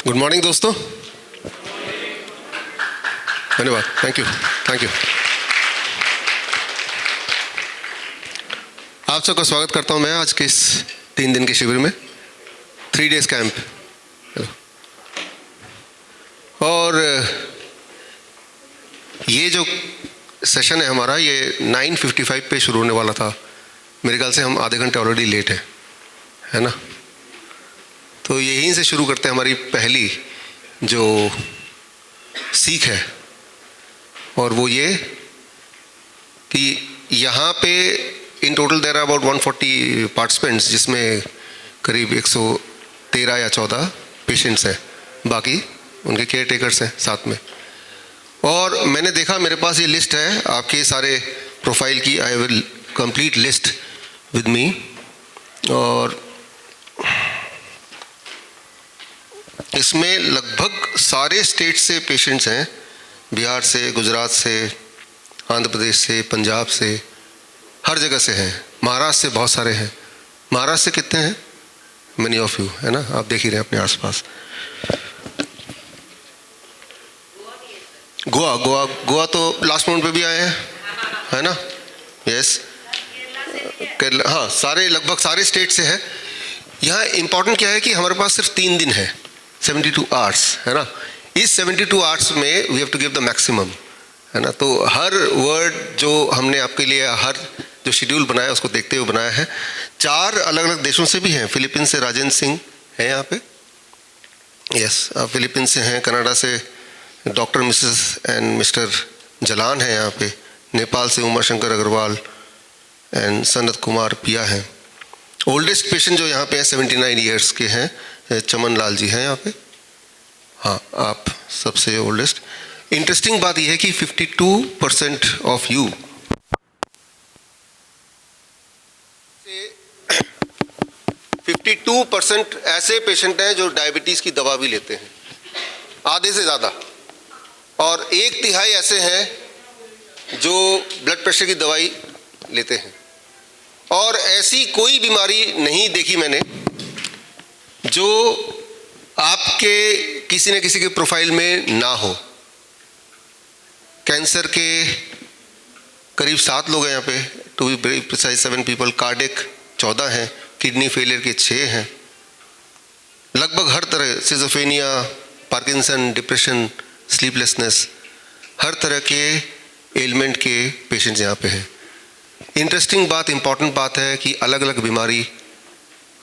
Good morning दोस्तों, धन्यवाद, thank you. आप सबका स्वागत करता हूं मैं आज के इस 3 दिन के शिविर में, 3 डेज कैंप। और ये जो सेशन है हमारा, ये 9:55 पे शुरू होने वाला था। मेरे ख्याल से हम आधे घंटे ऑलरेडी लेट है ना। तो यहीं से शुरू करते हैं हमारी पहली जो सीख है, और वो ये कि यहाँ पे in total there are about 140 participants, जिसमें करीब 113 या 14 पेशेंट्स हैं, बाकी उनके केयर टेकर्स हैं साथ में। और मैंने देखा, मेरे पास ये लिस्ट है आपके सारे प्रोफाइल की, I will complete list with me. और इसमें लगभग सारे स्टेट से पेशेंट्स हैं, बिहार से, गुजरात से, आंध्र प्रदेश से, पंजाब से, हर जगह से हैं। महाराष्ट्र से बहुत सारे हैं। महाराष्ट्र से कितने हैं? मेनी ऑफ यू, है ना, आप देख ही रहे हैं अपने आसपास। गोवा तो लास्ट मोमेंट पे भी आए हैं, है ना। यस, केरला, हाँ, सारे लगभग सारे स्टेट से है। यहाँ इम्पॉर्टेंट क्या है कि हमारे पास सिर्फ 3 दिन है, 72 आवर्स, है ना। इस 72 आवर्स में we have to give the maximum, है ना। तो हर वर्ड जो हमने आपके लिए, हर जो शेड्यूल बनाया उसको देखते हुए बनाया है। 4 अलग अलग देशों से भी हैं। फिलीपींस से राजेंद्र सिंह हैं यहाँ पे, यस, फिलीपींस से हैं। कनाडा से doctor Mrs and mister Jalan है यहाँ पे। नेपाल से उमा शंकर अग्रवाल एंड सनत कुमार पिया हैं। ओल्डेस्ट पेशेंट जो यहाँ पे हैं 79 ईयर्स के हैं, चमन लाल जी हैं यहाँ पे। हाँ, आप सबसे ओल्डेस्ट। इंटरेस्टिंग बात यह है कि 52% ऑफ यू 52% ऐसे पेशेंट हैं जो डायबिटीज़ की दवा भी लेते हैं, आधे से ज़्यादा। और 1/3 ऐसे हैं जो ब्लड प्रेशर की दवाई लेते हैं। और ऐसी कोई बीमारी नहीं देखी मैंने जो आपके किसी न किसी के प्रोफाइल में ना हो। कैंसर के करीब 7 लोग हैं यहाँ पे, to be very precise 7 people. Cardiac 14 हैं, किडनी फेलियर के 6 हैं। लगभग हर तरह, सिजोफ्रेनिया, पार्किंसन, डिप्रेशन, स्लीपलेसनेस, हर तरह के एलिमेंट के पेशेंट्स यहाँ पे हैं। इंटरेस्टिंग बात, इम्पॉर्टेंट बात है कि अलग अलग बीमारी,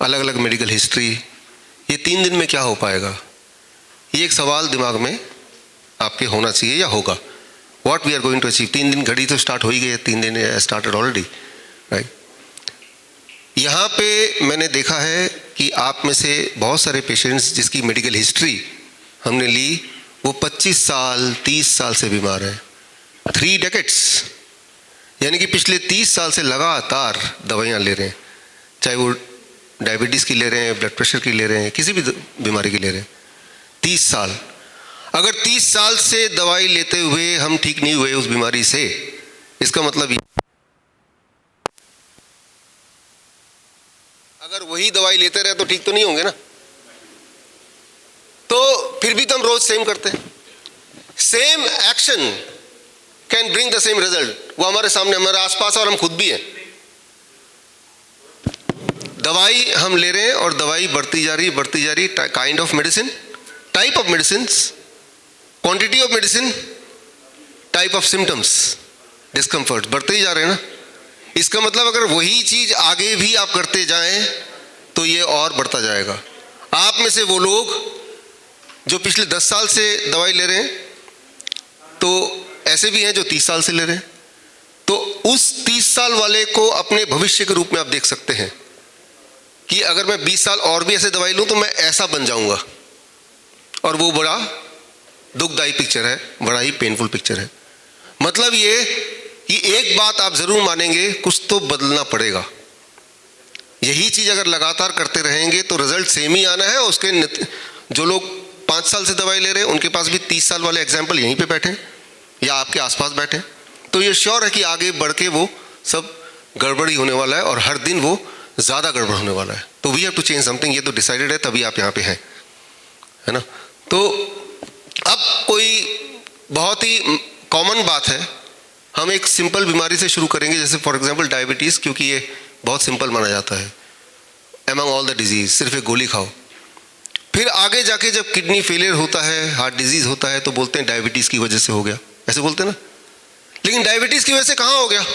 अलग अलग मेडिकल हिस्ट्री, ये 3 दिन में क्या हो पाएगा? ये एक सवाल दिमाग में आपके होना चाहिए या होगा। What we are going to achieve. 3 दिन, घड़ी तो स्टार्ट हो ही गई है, 3 दिन स्टार्टेड ऑलरेडी, राइट। यहाँ पे मैंने देखा है कि आप में से बहुत सारे पेशेंट्स जिसकी मेडिकल हिस्ट्री हमने ली, वो 25 साल 30 साल से बीमार है। 3 डेकेड्स, यानी कि पिछले 30 साल से लगातार दवाइयाँ ले रहे हैं, चाहे वो डायबिटीज़ की ले रहे हैं, ब्लड प्रेशर की ले रहे हैं, किसी भी बीमारी की ले रहे हैं। 30 साल। अगर 30 साल से दवाई लेते हुए हम ठीक नहीं हुए उस बीमारी से, इसका मतलब अगर वही दवाई लेते रहे तो ठीक तो नहीं होंगे ना। तो फिर भी तो हम रोज सेम करते हैं। Same action can bring the same result. वो हमारे सामने, हमारे आसपास, और हम खुद भी हैं। दवाई हम ले रहे हैं और दवाई बढ़ती जा रही। Kind of medicine, type of medicine, quantity of medicine, type of symptoms, discomfort बढ़ते ही जा रहे हैं ना। इसका मतलब अगर वही चीज आगे भी आप करते जाएं तो ये और बढ़ता जाएगा। आप में से वो लोग जो पिछले 10 साल से दवाई ले रहे हैं, तो ऐसे भी हैं जो 30 साल से ले रहे हैं। तो उस 30 साल वाले को अपने भविष्य के रूप में आप देख सकते हैं कि अगर मैं 20 साल और भी ऐसे दवाई लूं तो मैं ऐसा बन जाऊंगा। और वो बड़ा दुखदायी पिक्चर है, बड़ा ही पेनफुल पिक्चर है। मतलब ये कि एक बात आप जरूर मानेंगे, कुछ तो बदलना पड़ेगा। यही चीज अगर लगातार करते रहेंगे तो रिजल्ट सेम ही आना है। उसके जो लोग 5 साल से दवाई ले रहे हैं, उनके पास भी 30 साल वाले एग्जाम्पल यहीं पे बैठे या आपके आसपास बैठे, तो ये श्योर है कि आगे बढ़ के वो सब गड़बड़ी होने वाला है और हर दिन वो ज़्यादा गड़बड़ होने वाला है। तो we have to change something. ये तो डिसाइडेड है, तभी आप यहाँ पे हैं, है ना। तो अब कोई बहुत ही कॉमन बात है, हम एक सिंपल बीमारी से शुरू करेंगे, जैसे फॉर एग्जांपल डायबिटीज़, क्योंकि ये बहुत सिंपल माना जाता है एमंग ऑल द डिजीज़, सिर्फ एक गोली खाओ। फिर आगे जाके जब किडनी फेलियर होता है, हार्ट डिजीज़ होता है, तो बोलते हैं डायबिटीज़ की वजह से हो गया, ऐसे बोलते हैं ना। लेकिन डायबिटीज़ की वजह से कहाँ हो गया?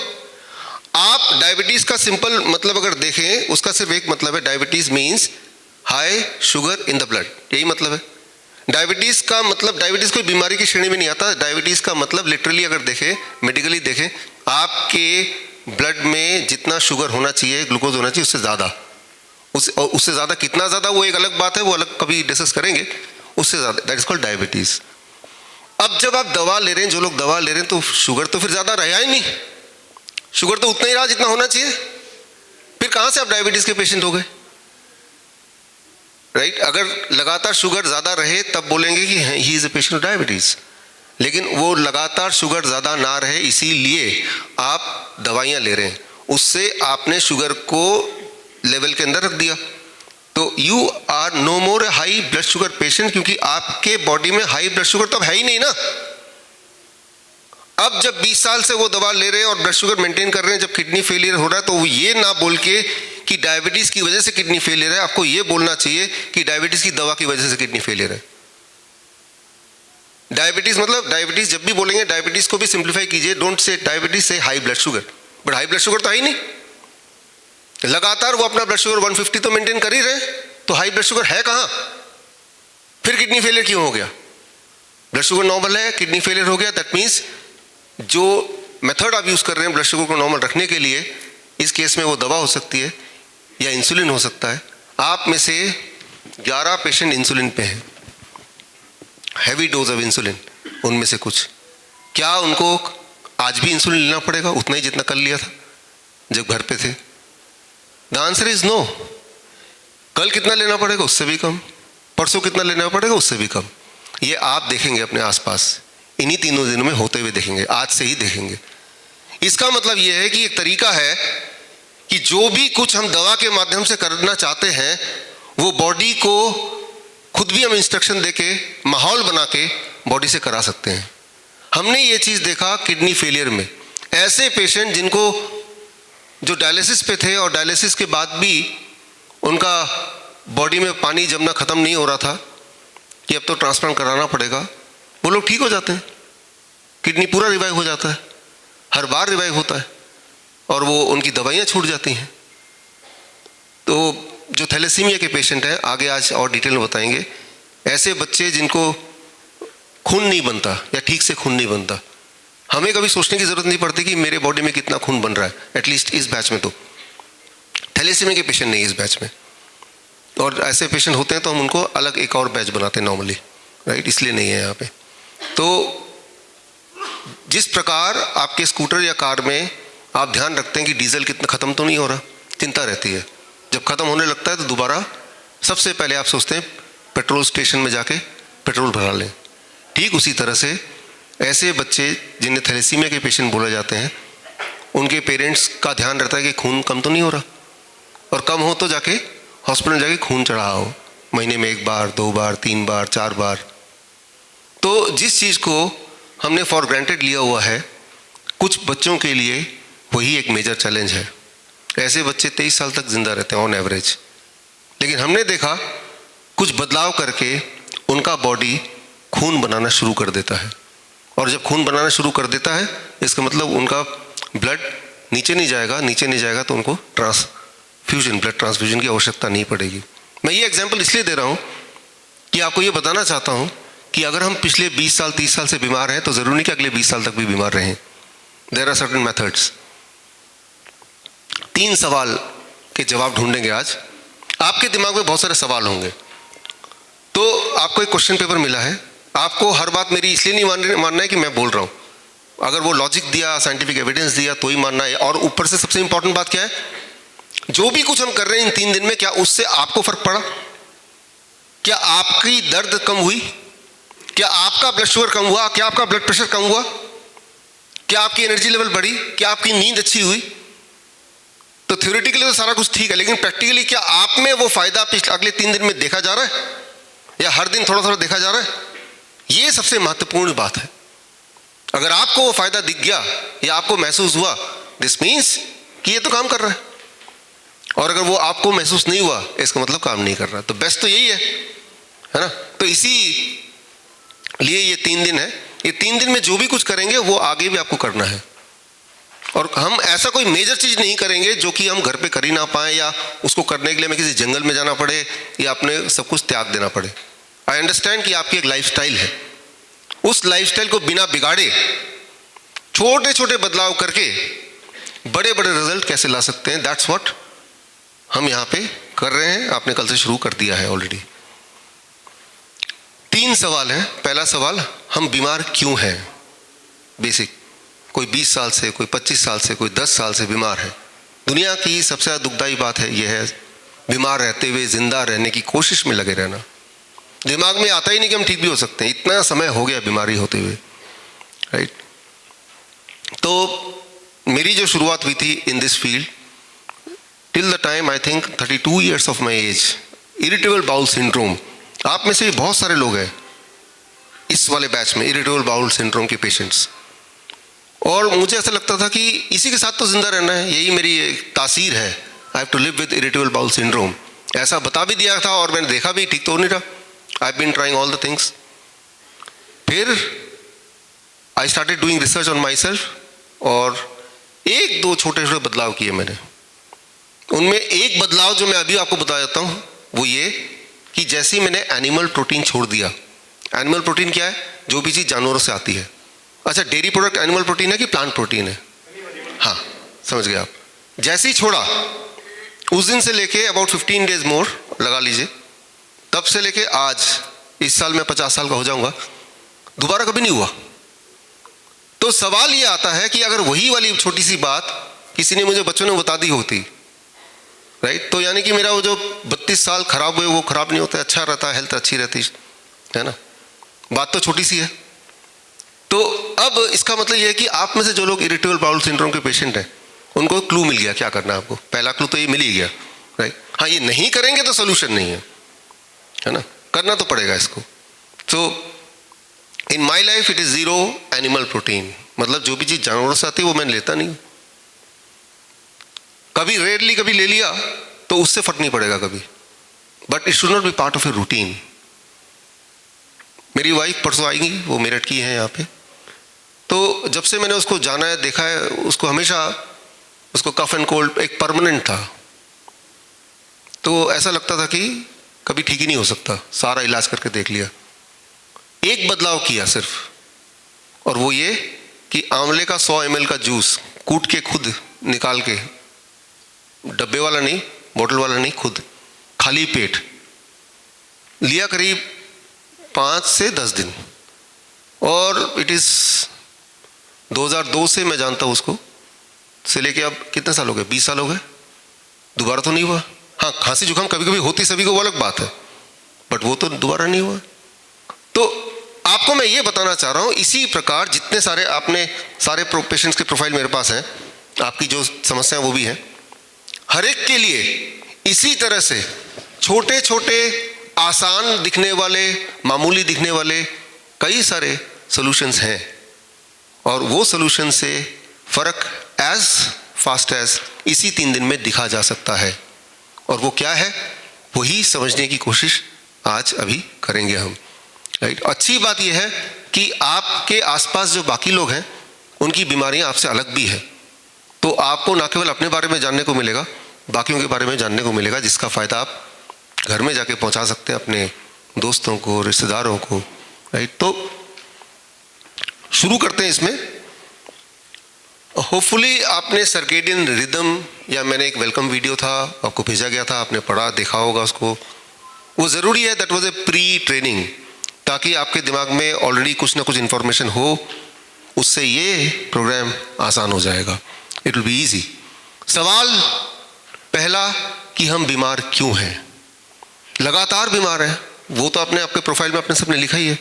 आप डायबिटीज़ का सिंपल मतलब अगर देखें, उसका सिर्फ एक मतलब है, diabetes means high sugar in the blood, यही मतलब है। डायबिटीज़ का मतलब, डायबिटीज़ कोई बीमारी की श्रेणी में नहीं आता। डायबिटीज़ का मतलब लिटरली अगर देखें, मेडिकली देखें, आपके ब्लड में जितना शुगर होना चाहिए, ग्लूकोज होना चाहिए, उससे ज़्यादा, उससे ज़्यादा कितना ज़्यादा वो एक अलग बात है, वो अलग कभी डिस्कस करेंगे, उससे ज़्यादा, दैट इज़ कॉल्ड डायबिटीज़। अब जब आप दवा ले रहे हैं, जो लोग दवा ले रहे हैं, तो शुगर तो फिर ज़्यादा रहा ही नहीं, शुगर तो उतना ही रहा जितना होना चाहिए, फिर कहाँ से आप डायबिटीज़ के पेशेंट हो गए? राइट? अगर लगातार शुगर ज़्यादा रहे तब बोलेंगे कि he is a patient of diabetes, लेकिन वो लगातार शुगर ज़्यादा ना रहे इसीलिए आप दवाइयाँ ले रहे हैं, उससे आपने शुगर को लेवल के अंदर रख दिया, तो you are no more high blood sugar patient, क्योंकि आपके बॉडी में हाई ब्लड शुगर तो अब है ही नहीं ना। अब जब 20 साल से वो दवा ले रहे हैं और ब्लड शुगर मेंटेन कर रहे हैं, जब किडनी फेलियर हो रहा है, तो वो ये ना बोल के कि डायबिटीज़ की वजह से किडनी फेलियर है, आपको ये बोलना चाहिए कि डायबिटीज़ की दवा की वजह से किडनी फेलियर है। डायबिटीज़ मतलब, डायबिटीज़ जब भी बोलेंगे, डायबिटीज़ को भी सिंप्लीफाई कीजिए, डोंट से डायबिटीज़, से high blood sugar, but high blood sugar तो है ही नहीं, लगातार वो अपना ब्लड शुगर 150 तो मेंटेन कर ही रहे, तो हाई ब्लड शुगर है कहाँ? फिर किडनी फेलियर क्यों हो गया? ब्लड शुगर नॉर्मल है, किडनी फेलियर हो गया, दैट मीन्स जो मेथड आप यूज़ कर रहे हैं ब्लड शुगर को नॉर्मल रखने के लिए, इस केस में वो दवा हो सकती है या इंसुलिन हो सकता है। आप में से 11 पेशेंट इंसुलिन पे हैं, हैवी डोज ऑफ इंसुलिन, उनमें से कुछ, क्या उनको आज भी इंसुलिन लेना पड़ेगा उतना ही जितना कल लिया था जब घर पे थे? The answer is no. कल कितना लेना पड़ेगा? उससे भी कम। परसों कितना लेना पड़ेगा? उससे भी कम। ये आप देखेंगे अपने आसपास, इन्हीं 3 दिनों में होते हुए देखेंगे, आज से ही देखेंगे। इसका मतलब यह है कि एक तरीका है कि जो भी कुछ हम दवा के माध्यम से करना चाहते हैं, वो बॉडी को खुद भी हम इंस्ट्रक्शन देके, माहौल बना के बॉडी से करा सकते हैं। हमने ये चीज़ देखा किडनी फेलियर में, ऐसे पेशेंट जिनको, जो डायलिसिस पे थे और डायलिसिस के बाद भी उनका बॉडी में पानी जमना ख़त्म नहीं हो रहा था कि अब तो ट्रांसप्लांट कराना पड़ेगा, वो लोग ठीक हो जाते हैं, किडनी पूरा रिवाइव हो जाता है, हर बार रिवाइव होता है, और वो उनकी दवाइयाँ छूट जाती हैं। तो जो थैलेसीमिया के पेशेंट हैं, आगे आज और डिटेल में बताएंगे, ऐसे बच्चे जिनको खून नहीं बनता या ठीक से खून नहीं बनता, हमें कभी सोचने की ज़रूरत नहीं पड़ती कि मेरे बॉडी में कितना खून बन रहा है, एटलीस्ट इस बैच में तो थैलेसीमिया के पेशेंट नहीं इस बैच में, और ऐसे पेशेंट होते हैं तो हम उनको अलग एक और बैच बनाते हैं नॉर्मली, राइट, इसलिए नहीं है यहाँ पे। तो जिस प्रकार आपके स्कूटर या कार में आप ध्यान रखते हैं कि डीजल कितना ख़त्म तो नहीं हो रहा, चिंता रहती है, जब ख़त्म होने लगता है तो दोबारा सबसे पहले आप सोचते हैं पेट्रोल स्टेशन में जाके पेट्रोल भरा लें। ठीक उसी तरह से ऐसे बच्चे जिन्हें थैलेसीमिया के पेशेंट बोले जाते हैं, उनके पेरेंट्स का ध्यान रहता है कि खून कम तो नहीं हो रहा, और कम हो तो जाके हॉस्पिटल जाके खून चढ़ाओ, महीने में 1 बार 2 बार 3 बार 4 बार। तो जिस चीज़ को हमने फॉर ग्रांटेड लिया हुआ है, कुछ बच्चों के लिए वही एक मेजर चैलेंज है। ऐसे बच्चे 23 साल तक जिंदा रहते हैं ऑन एवरेज, लेकिन हमने देखा कुछ बदलाव करके उनका बॉडी खून बनाना शुरू कर देता है, और जब खून बनाना शुरू कर देता है, इसका मतलब उनका ब्लड नीचे नहीं जाएगा, नीचे नहीं जाएगा तो उनको ट्रांसफ्यूजन, ब्लड ट्रांसफ्यूजन की आवश्यकता नहीं पड़ेगी। मैं ये एग्जांपल इसलिए दे रहा हूँ कि आपको ये बताना चाहता हूँ कि अगर हम पिछले 20 साल 30 साल से बीमार हैं, तो ज़रूरी नहीं कि अगले 20 साल तक भी बीमार रहें। There are certain methods. 3 सवाल के जवाब ढूंढेंगे आज। आपके दिमाग में बहुत सारे सवाल होंगे, तो आपको एक क्वेश्चन पेपर मिला है, आपको हर बात मेरी इसलिए नहीं मानना है कि मैं बोल रहा हूँ, अगर वो लॉजिक दिया, साइंटिफिक एविडेंस दिया तो ही मानना है। और ऊपर से सबसे इंपॉर्टेंट बात क्या है, जो भी कुछ हम कर रहे हैं इन 3 दिन में, क्या उससे आपको फर्क पड़ा? क्या आपकी दर्द कम हुई? क्या आपका ब्लड शुगर कम हुआ? क्या आपका ब्लड प्रेशर कम हुआ? क्या आपकी एनर्जी लेवल बढ़ी? क्या आपकी नींद अच्छी हुई? तो थ्योरेटिकली तो सारा कुछ ठीक है, लेकिन प्रैक्टिकली क्या आप में वो फायदा पिछले अगले 3 दिन में देखा जा रहा है? या हर दिन थोड़ा थोड़ा देखा जा रहा है? ये सबसे महत्वपूर्ण बात है। अगर आपको वो फायदा दिख गया या आपको महसूस हुआ, दिस मीन्स कि ये तो काम कर रहा है। और अगर वो आपको महसूस नहीं हुआ, इसका मतलब काम नहीं कर रहा। तो बेस्ट तो यही है ना? तो इसी लिए ये 3 दिन है। ये 3 दिन में जो भी कुछ करेंगे वो आगे भी आपको करना है। और हम ऐसा कोई मेजर चीज नहीं करेंगे जो कि हम घर पे कर ही ना पाए, या उसको करने के लिए हमें किसी जंगल में जाना पड़े या अपने सब कुछ त्याग देना पड़े। आई अंडरस्टैंड कि आपकी एक लाइफस्टाइल है, उस लाइफस्टाइल को बिना बिगाड़े छोटे छोटे बदलाव करके बड़े बड़े रिजल्ट कैसे ला सकते हैं, दैट्स व्हाट हम यहाँ पे कर रहे हैं। आपने कल से शुरू कर दिया है ऑलरेडी। 3 सवाल हैं। पहला सवाल, हम बीमार क्यों हैं? बेसिक। कोई 20 साल से, कोई 25 साल से, कोई 10 साल से बीमार है। दुनिया की सबसे ज़्यादा दुखदाई बात है यह है, बीमार रहते हुए जिंदा रहने की कोशिश में लगे रहना। दिमाग में आता ही नहीं कि हम ठीक भी हो सकते हैं, इतना समय हो गया बीमारी होते हुए, राइट। तो मेरी जो शुरुआत हुई थी in this field, till the time I think 32 years of my age, irritable bowel syndrome. आप में से बहुत सारे लोग हैं इस वाले बैच में इरिटेबल बाउल सिंड्रोम के पेशेंट्स। और मुझे ऐसा लगता था कि इसी के साथ तो जिंदा रहना है, यही मेरी एक तासीर है, I have to live with irritable bowel syndrome. ऐसा बता भी दिया था और मैंने देखा भी, ठीक तो हो नहीं रहा। I have been trying all the things. फिर I started doing research on myself, और 1-2 छोटे छोटे बदलाव किए मैंने। उनमें एक बदलाव जो मैं अभी आपको बता देता हूँ वो ये कि जैसे ही मैंने एनिमल प्रोटीन छोड़ दिया। एनिमल प्रोटीन क्या है? जो भी चीज़ जानवरों से आती है। अच्छा, डेयरी प्रोडक्ट एनिमल प्रोटीन है कि प्लांट प्रोटीन है? हाँ, समझ गए आप। जैसे ही छोड़ा, उस दिन से लेके अबाउट 15 डेज मोर लगा लीजिए, तब से लेके आज, इस साल मैं 50 साल का हो जाऊंगा, दोबारा कभी नहीं हुआ। तो सवाल ये आता है कि अगर वही वाली छोटी सी बात किसी ने मुझे बच्चों ने बता दी होती, राइट, तो यानी कि मेरा वो जो 32 साल खराब हुए वो खराब नहीं होता, अच्छा रहता, हेल्थ अच्छी रहती है ना। बात तो छोटी सी है। तो अब इसका मतलब ये है कि आप में से जो लोग इरिटेबल बाउल सिंड्रोम के पेशेंट हैं, उनको क्लू मिल गया क्या करना है आपको। पहला क्लू तो ये मिल ही गया, राइट। हाँ, ये नहीं करेंगे तो सोल्यूशन नहीं है ना, करना तो पड़ेगा इसको। तो in my life it is 0 animal protein, मतलब जो भी चीज़ जानवरों से आती है वो मैं लेता नहीं। कभी रेयरली कभी ले लिया तो उससे फर्क नहीं पड़ेगा कभी, but it should not be part of a routine. मेरी वाइफ परसों आएगी, वो मेरठ की है यहाँ पे। तो जब से मैंने उसको जाना है, देखा है, उसको हमेशा उसको कफ एंड कोल्ड एक परमानेंट था। तो ऐसा लगता था कि कभी ठीक ही नहीं हो सकता, सारा इलाज करके देख लिया। एक बदलाव किया सिर्फ, और वो ये कि आंवले का 100 ml का जूस कूट के खुद निकाल के, डब्बे वाला नहीं, बोतल वाला नहीं, खुद खाली पेट लिया, करीब 5 से 10 दिन। और इट इज़ 2002 से मैं जानता हूँ उसको, से लेके अब कितने साल हो गए? 20 साल हो गए। दोबारा तो नहीं हुआ। हाँ, खांसी जुकाम कभी कभी होती सभी को, वो अलग बात है, बट वो तो दोबारा नहीं हुआ। तो आपको मैं ये बताना चाह रहा हूँ, इसी प्रकार जितने सारे आपने सारे पेशेंट्स के प्रोफाइल मेरे पास हैं, आपकी जो समस्या वो भी है, हर एक के लिए इसी तरह से छोटे छोटे आसान दिखने वाले, मामूली दिखने वाले कई सारे सॉल्यूशंस हैं। और वो सॉल्यूशन से फर्क एज फास्ट एज इसी 3 दिन में दिखा जा सकता है। और वो क्या है, वही समझने की कोशिश आज अभी करेंगे हम, राइट। अच्छी बात यह है कि आपके आसपास जो बाकी लोग हैं उनकी बीमारियां आपसे अलग भी है, तो आपको ना केवल अपने बारे में जानने को मिलेगा, बाकियों के बारे में जानने को मिलेगा, जिसका फ़ायदा आप घर में जाके पहुंचा सकते हैं अपने दोस्तों को, रिश्तेदारों को, राइट। तो शुरू करते हैं इसमें। होपफुली आपने सर्केडियन रिदम, या मैंने एक वेलकम वीडियो था आपको भेजा गया था, आपने पढ़ा, देखा होगा उसको। वो ज़रूरी है, that was a pre training, ताकि आपके दिमाग में ऑलरेडी कुछ ना कुछ इन्फॉर्मेशन हो, उससे ये प्रोग्राम आसान हो जाएगा, इट विल बी ईजी। सवाल पहला कि हम बीमार क्यों हैं? लगातार बीमार हैं, वो तो आपने आपके प्रोफाइल में अपने सबने लिखा ही है,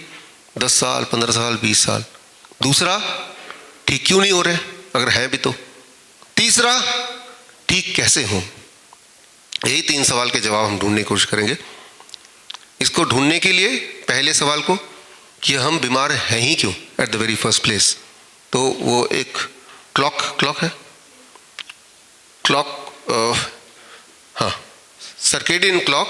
10 साल, 15 साल, 20 साल। दूसरा, ठीक क्यों नहीं हो रहे, अगर हैं भी तो। तीसरा, ठीक कैसे हों? यही 3 सवाल के जवाब हम ढूंढने की कोशिश करेंगे। इसको ढूंढने के लिए पहले सवाल को कि हम बीमार हैं ही क्यों at the very first place, तो वो एक क्लॉक है, हाँ, सर्केडियन क्लॉक,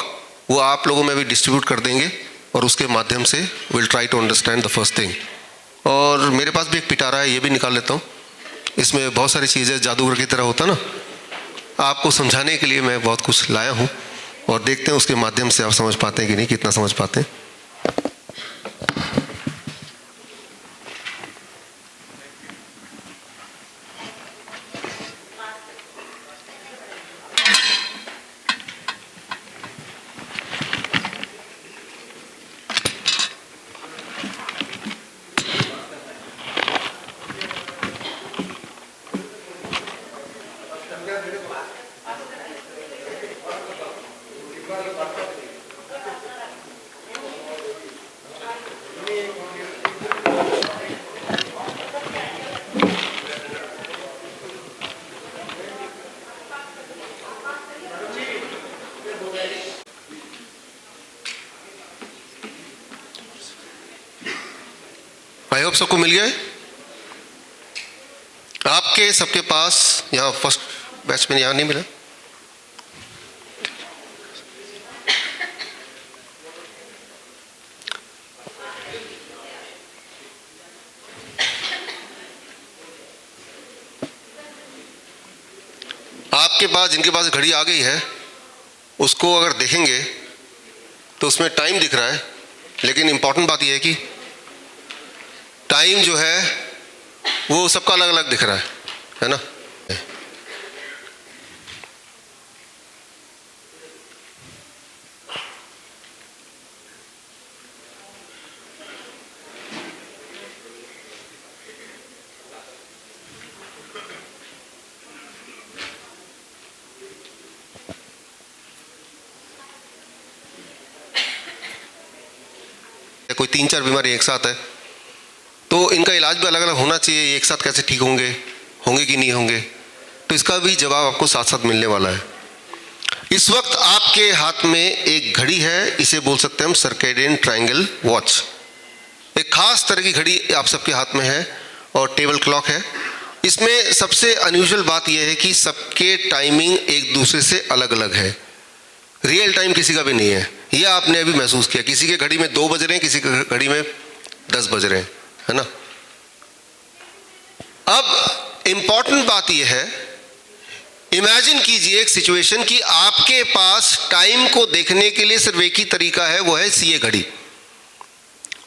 वो आप लोगों में भी डिस्ट्रीब्यूट कर देंगे और उसके माध्यम से will try to understand the first thing. और मेरे पास भी एक पिटारा है, ये भी निकाल लेता हूँ। इसमें बहुत सारी चीज़ें जादूगर की तरह होता ना, आपको समझाने के लिए मैं बहुत कुछ लाया हूँ और देखते हैं उसके माध्यम से आप समझ पाते हैं कि नहीं, कितना समझ पाते हैं। आई होप सबको मिल गया है। आपके सबके पास यहाँ फर्स्ट बैच में यहाँ नहीं मिला, आपके पास जिनके पास घड़ी आ गई है उसको अगर देखेंगे तो उसमें टाइम दिख रहा है, लेकिन इंपॉर्टेंट बात यह है कि टाइम जो है वो सबका अलग अलग दिख रहा है ना। कोई 3-4 बीमारी एक साथ है तो इनका इलाज भी अलग अलग होना चाहिए, एक साथ कैसे ठीक होंगे कि नहीं होंगे, तो इसका भी जवाब आपको साथ साथ मिलने वाला है। इस वक्त आपके हाथ में एक घड़ी है, इसे बोल सकते हैं हम सर्केडियन ट्रायंगल वॉच। एक खास तरह की घड़ी आप सबके हाथ में है और टेबल क्लॉक है। इसमें सबसे अनयूजुअल बात यह है कि सबके टाइमिंग एक दूसरे से अलग अलग है, रियल टाइम किसी का भी नहीं है। यह आपने अभी महसूस किया, किसी के घड़ी में 2 बज रहे हैं, किसी के घड़ी में 10 बज रहे हैं, है ना। अब इंपॉर्टेंट बात यह है, इमेजिन कीजिए एक सिचुएशन कि आपके पास टाइम को देखने के लिए सिर्फ एक ही तरीका है, वो है सीए घड़ी,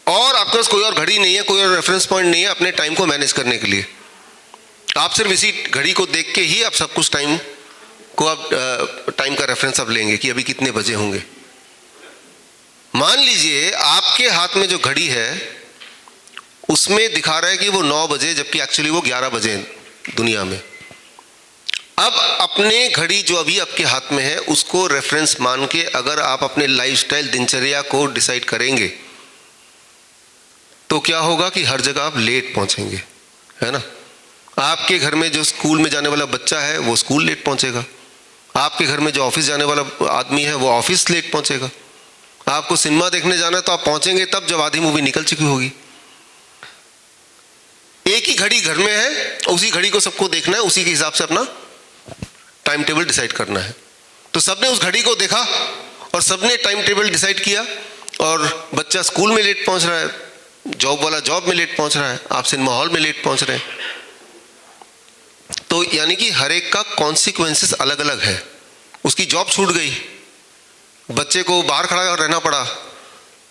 और आपके पास कोई और घड़ी नहीं है, कोई और रेफरेंस पॉइंट नहीं है अपने टाइम को मैनेज करने के लिए। आप सिर्फ इसी घड़ी को देख के ही आप सब कुछ टाइम को आप टाइम का रेफरेंस आप लेंगे कि अभी कितने बजे होंगे। मान लीजिए आपके हाथ में जो घड़ी है उसमें दिखा रहा है कि वो 9 बजे, जबकि एक्चुअली वो 11 बजे दुनिया में। अब अपने घड़ी जो अभी आपके हाथ में है उसको रेफरेंस मान के अगर आप अपने लाइफस्टाइल दिनचर्या को डिसाइड करेंगे तो क्या होगा कि हर जगह आप लेट पहुंचेंगे, है ना। आपके घर में जो स्कूल में जाने वाला बच्चा है वो स्कूल लेट पहुंचेगा, आपके घर में जो ऑफिस जाने वाला आदमी है वो ऑफिस लेट पहुंचेगा। आपको सिनेमा देखने जाना है तो आप पहुंचेंगे तब जब आधी मूवी निकल चुकी होगी। एक ही घड़ी घर में है, उसी घड़ी को सबको देखना है, उसी के हिसाब से अपना टाइम टेबल डिसाइड करना है। तो सबने उस घड़ी को देखा और सबने टाइम टेबल डिसाइड किया, और बच्चा स्कूल में लेट पहुंच रहा है, जॉब वाला जॉब में लेट पहुंच रहा है, आप सिनेमा हॉल में लेट पहुंच रहे हैं। तो यानी कि हर एक का कॉन्सिक्वेंसेस अलग अलग है। उसकी जॉब छूट गई, बच्चे को बाहर खड़ा रहना पड़ा,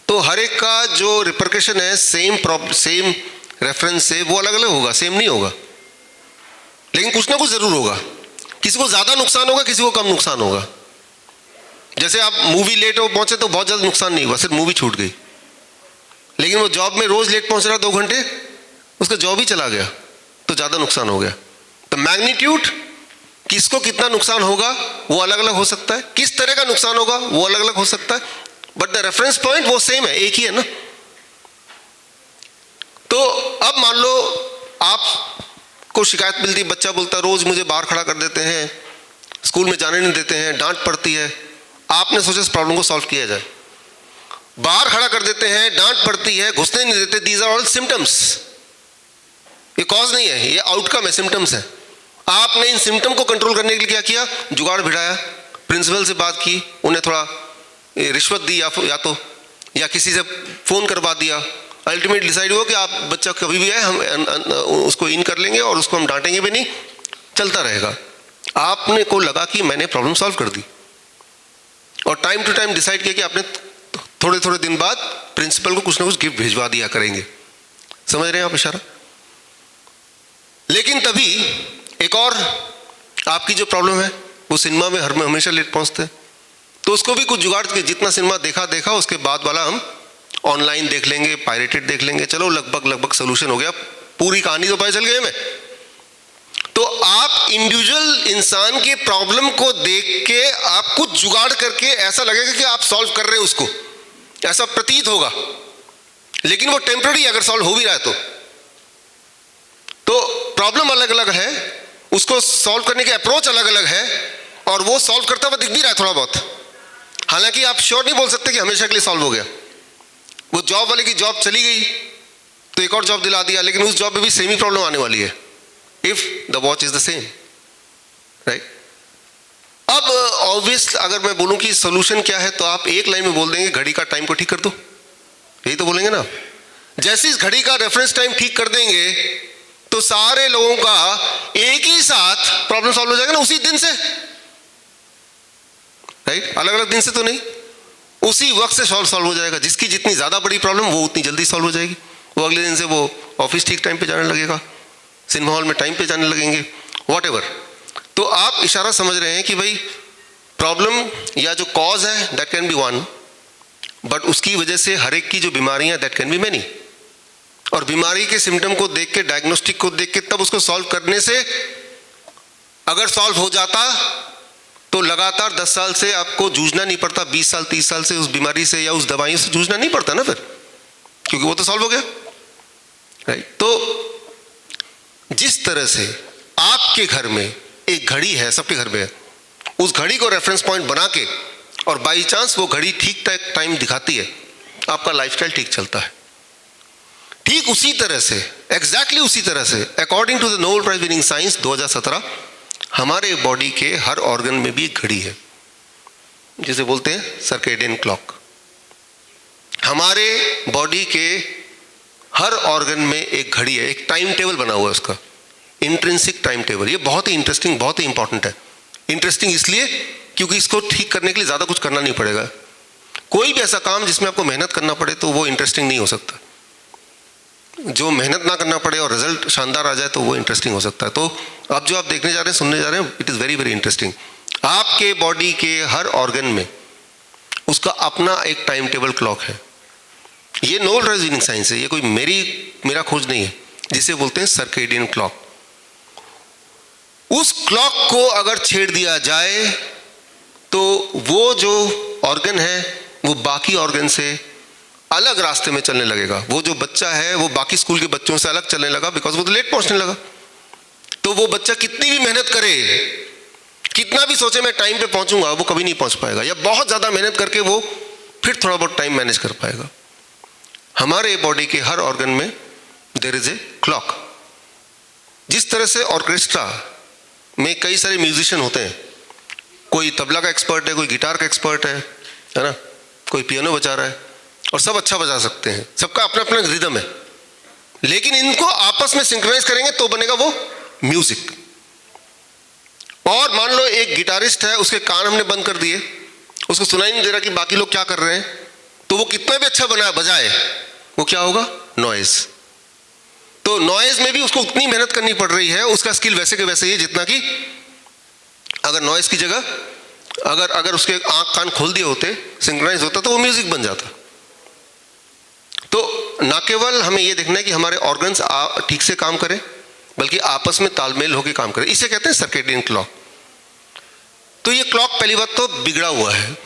तो हर एक का जो रिपरकशन है सेम रेफरेंस से वो अलग अलग होगा, सेम नहीं होगा, लेकिन कुछ ना कुछ जरूर होगा। किसी को ज्यादा नुकसान होगा, किसी को कम नुकसान होगा। जैसे आप मूवी लेट हो पहुंचे तो बहुत ज्यादा नुकसान नहीं हुआ, सिर्फ मूवी छूट गई, लेकिन वो जॉब में रोज लेट पहुंच रहा 2 घंटे, उसका जॉब ही चला गया तो ज्यादा नुकसान हो गया। तो मैग्नीट्यूड किसको कितना नुकसान होगा वो अलग अलग हो सकता है, किस तरह का नुकसान होगा वो अलग अलग हो सकता है, बट द रेफरेंस पॉइंट वो सेम है, एक ही है ना। तो अब मान लो आपको शिकायत मिलती, बच्चा बोलता रोज मुझे बाहर खड़ा कर देते हैं, स्कूल में जाने नहीं देते हैं, डांट पड़ती है। आपने सोचा इस प्रॉब्लम को सॉल्व किया जाए। बाहर खड़ा कर देते हैं, डांट पड़ती है, घुसने नहीं देते। These are all symptoms. ये कॉज नहीं है, ये आउटकम है, सिम्टम्स है। आपने इन सिम्टम को कंट्रोल करने के लिए क्या किया? जुगाड़ भिड़ाया, प्रिंसिपल से बात की, उन्हें थोड़ा रिश्वत दी या तो या किसी से फ़ोन करवा दिया। अल्टीमेट डिसाइड हुआ कि आप बच्चा कभी भी आए हम उसको इन कर लेंगे और उसको हम डांटेंगे भी नहीं, चलता रहेगा। आपने को लगा कि मैंने प्रॉब्लम सॉल्व कर दी, और टाइम टू टाइम डिसाइड किया कि आपने थोड़े थोड़े दिन बाद प्रिंसिपल को कुछ ना कुछ गिफ्ट भिजवा दिया करेंगे। समझ रहे हैं आप इशारा? लेकिन तभी एक और आपकी जो प्रॉब्लम है, वो सिनेमा में हमेशा लेट पहुंचते हैं, तो उसको भी कुछ जुगाड़ के जितना सिनेमा देखा उसके बाद वाला हम ऑनलाइन देख लेंगे, पायरेटेड देख लेंगे। चलो लगभग सोल्यूशन हो गया, पूरी कहानी तो पता चल गई हमें। तो आप इंडिविजुअल इंसान के प्रॉब्लम को देख के आप कुछ जुगाड़ करके ऐसा लगेगा कि आप सॉल्व कर रहे हैं उसको, ऐसा प्रतीत होगा, लेकिन वो टेम्पररी अगर सॉल्व हो भी रहा है तो प्रॉब्लम अलग अलग है, उसको सॉल्व करने की अप्रोच अलग अलग है, और वो सॉल्व करता हुआ दिख भी रहा है थोड़ा बहुत। हालांकि आप श्योर नहीं बोल सकते कि हमेशा के लिए सॉल्व हो गया। वो जॉब वाले की जॉब चली गई तो एक और जॉब दिला दिया, लेकिन उस जॉब में भी सेम ही प्रॉब्लम आने वाली है if the watch is the same, right? अब ऑब्वियस अगर मैं बोलूं कि सोल्यूशन क्या है, तो आप एक लाइन में बोल देंगे घड़ी का टाइम को ठीक कर दो, यही तो बोलेंगे ना। जैसे इस घड़ी का रेफरेंस टाइम ठीक कर देंगे तो सारे लोगों का एक ही साथ प्रॉब्लम सॉल्व हो जाएगा ना, उसी दिन से, राइट? अलग अलग दिन से तो नहीं, उसी वक्त से सॉल्व हो जाएगा। जिसकी जितनी ज्यादा बड़ी प्रॉब्लम वो उतनी जल्दी सॉल्व हो जाएगी। वो अगले दिन से वो ऑफिस ठीक टाइम पे जाने लगेगा, सिनेमा हॉल में टाइम पे जाने लगेंगे, व्हाटएवर। तो आप इशारा समझ रहे हैं कि भाई प्रॉब्लम या जो कॉज है that can B one, but उसकी वजह से हर एक की जो बीमारियां दैट कैन बी मैनी। और बीमारी के सिम्टम को देख के, डायग्नोस्टिक को देख के, तब उसको सॉल्व करने से अगर सॉल्व हो जाता तो लगातार 10 साल से आपको जूझना नहीं पड़ता, 20 साल 30 साल से उस बीमारी से या उस दवाई से जूझना नहीं पड़ता ना फिर, क्योंकि वो तो सॉल्व हो गया, राइट? तो जिस तरह से आपके घर में एक घड़ी है, सबके घर में है, उस घड़ी को रेफरेंस पॉइंट बना के और बाई चांस वो घड़ी ठीक टाइम दिखाती है, आपका लाइफस्टाइल ठीक चलता है। ठीक उसी तरह से, एग्जैक्टली उसी तरह से, according to the Nobel prize winning science 2017, हमारे बॉडी के हर ऑर्गन में भी एक घड़ी है, जिसे बोलते हैं सर्केडियन क्लॉक। हमारे बॉडी के हर ऑर्गन में एक घड़ी है, एक टाइम टेबल बना हुआ है उसका, इंट्रिंसिक टाइम टेबल। ये बहुत ही इंटरेस्टिंग, बहुत ही इंपॉर्टेंट है। इंटरेस्टिंग इसलिए क्योंकि इसको ठीक करने के लिए ज़्यादा कुछ करना नहीं पड़ेगा। कोई भी ऐसा काम जिसमें आपको मेहनत करना पड़े तो वो इंटरेस्टिंग नहीं हो सकता। जो मेहनत ना करना पड़े और रिजल्ट शानदार आ जाए तो वो इंटरेस्टिंग हो सकता है। तो अब जो आप देखने जा रहे हैं, सुनने जा रहे हैं, it is very very interesting. आपके बॉडी के हर ऑर्गन में उसका अपना एक टाइम टेबल क्लॉक है। ये नोबेल प्राइज विनिंग साइंस है, ये कोई मेरा खोज नहीं है, जिसे बोलते हैं सर्केडियन क्लॉक। उस क्लॉक को अगर छेड़ दिया जाए तो वो जो ऑर्गन है वो बाकी ऑर्गन से अलग रास्ते में चलने लगेगा। वो जो बच्चा है वो बाकी स्कूल के बच्चों से अलग चलने लगा, बिकॉज वो तो लेट पहुंचने लगा। तो वो बच्चा कितनी भी मेहनत करे, कितना भी सोचे मैं टाइम पे पहुंचूंगा, वो कभी नहीं पहुंच पाएगा, या बहुत ज्यादा मेहनत करके वो फिर थोड़ा बहुत टाइम मैनेज कर पाएगा। हमारे बॉडी के हर ऑर्गन में देयर इज ए क्लॉक। जिस तरह से ऑर्केस्ट्रा में कई सारे म्यूजिशियन होते हैं, कोई तबला का एक्सपर्ट है, कोई गिटार का एक्सपर्ट है ना, कोई पियानो बजा रहा है, और सब अच्छा बजा सकते हैं, सबका अपना अपना रिदम है, लेकिन इनको आपस में सिंक्रोनाइज करेंगे तो बनेगा वो म्यूजिक। और मान लो एक गिटारिस्ट है, उसके कान हमने बंद कर दिए, उसको सुनाई नहीं दे रहा कि बाकी लोग क्या कर रहे हैं, तो वो कितना भी अच्छा बजाए वो क्या होगा, नॉइज। तो नॉइज में भी उसको उतनी मेहनत करनी पड़ रही है, उसका स्किल वैसे के वैसे ही है जितना कि अगर नॉइज की जगह अगर उसके आंख कान खोल दिए होते, सिंक्रोनाइज होता, तो वो म्यूजिक बन जाता। तो ना केवल हमें ये देखना है कि हमारे ऑर्गन्स ठीक से काम करें, बल्कि आपस में तालमेल होकर काम करें। इसे कहते हैं सर्केडियन क्लॉक। तो ये क्लॉक पहली बात तो बिगड़ा हुआ है।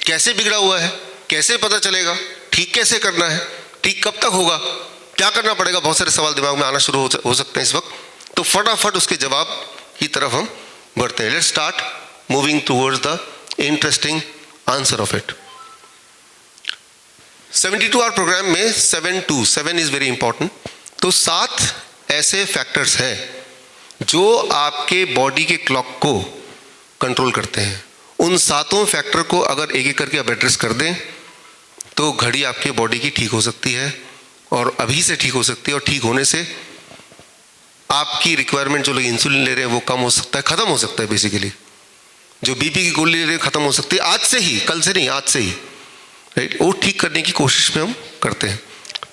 कैसे बिगड़ा हुआ है, कैसे पता चलेगा, ठीक कैसे करना है, ठीक कब तक होगा, क्या करना पड़ेगा, बहुत सारे सवाल दिमाग में आना शुरू हो सकते हैं इस वक्त। तो फटाफट उसके जवाब की तरफ हम बढ़ते हैं। Let's start moving towards the interesting answer of it. 72 hour program में 7 इज़ वेरी इंपॉर्टेंट। तो 7 ऐसे फैक्टर्स हैं जो आपके बॉडी के क्लॉक को कंट्रोल करते हैं। उन 7 फैक्टर को अगर एक एक करके आप एड्रेस कर दें तो घड़ी आपके बॉडी की ठीक हो सकती है, और अभी से ठीक हो सकती है, और ठीक होने से आपकी रिक्वायरमेंट, जो लोग इंसुलिन ले रहे हैं वो कम हो सकता है, ख़त्म हो सकता है। बेसिकली जो बीपी की गोली ले रहे हैं ख़त्म हो सकती है आज से ही, कल से नहीं, आज से ही, राइट। वो ठीक करने की कोशिश में हम करते हैं।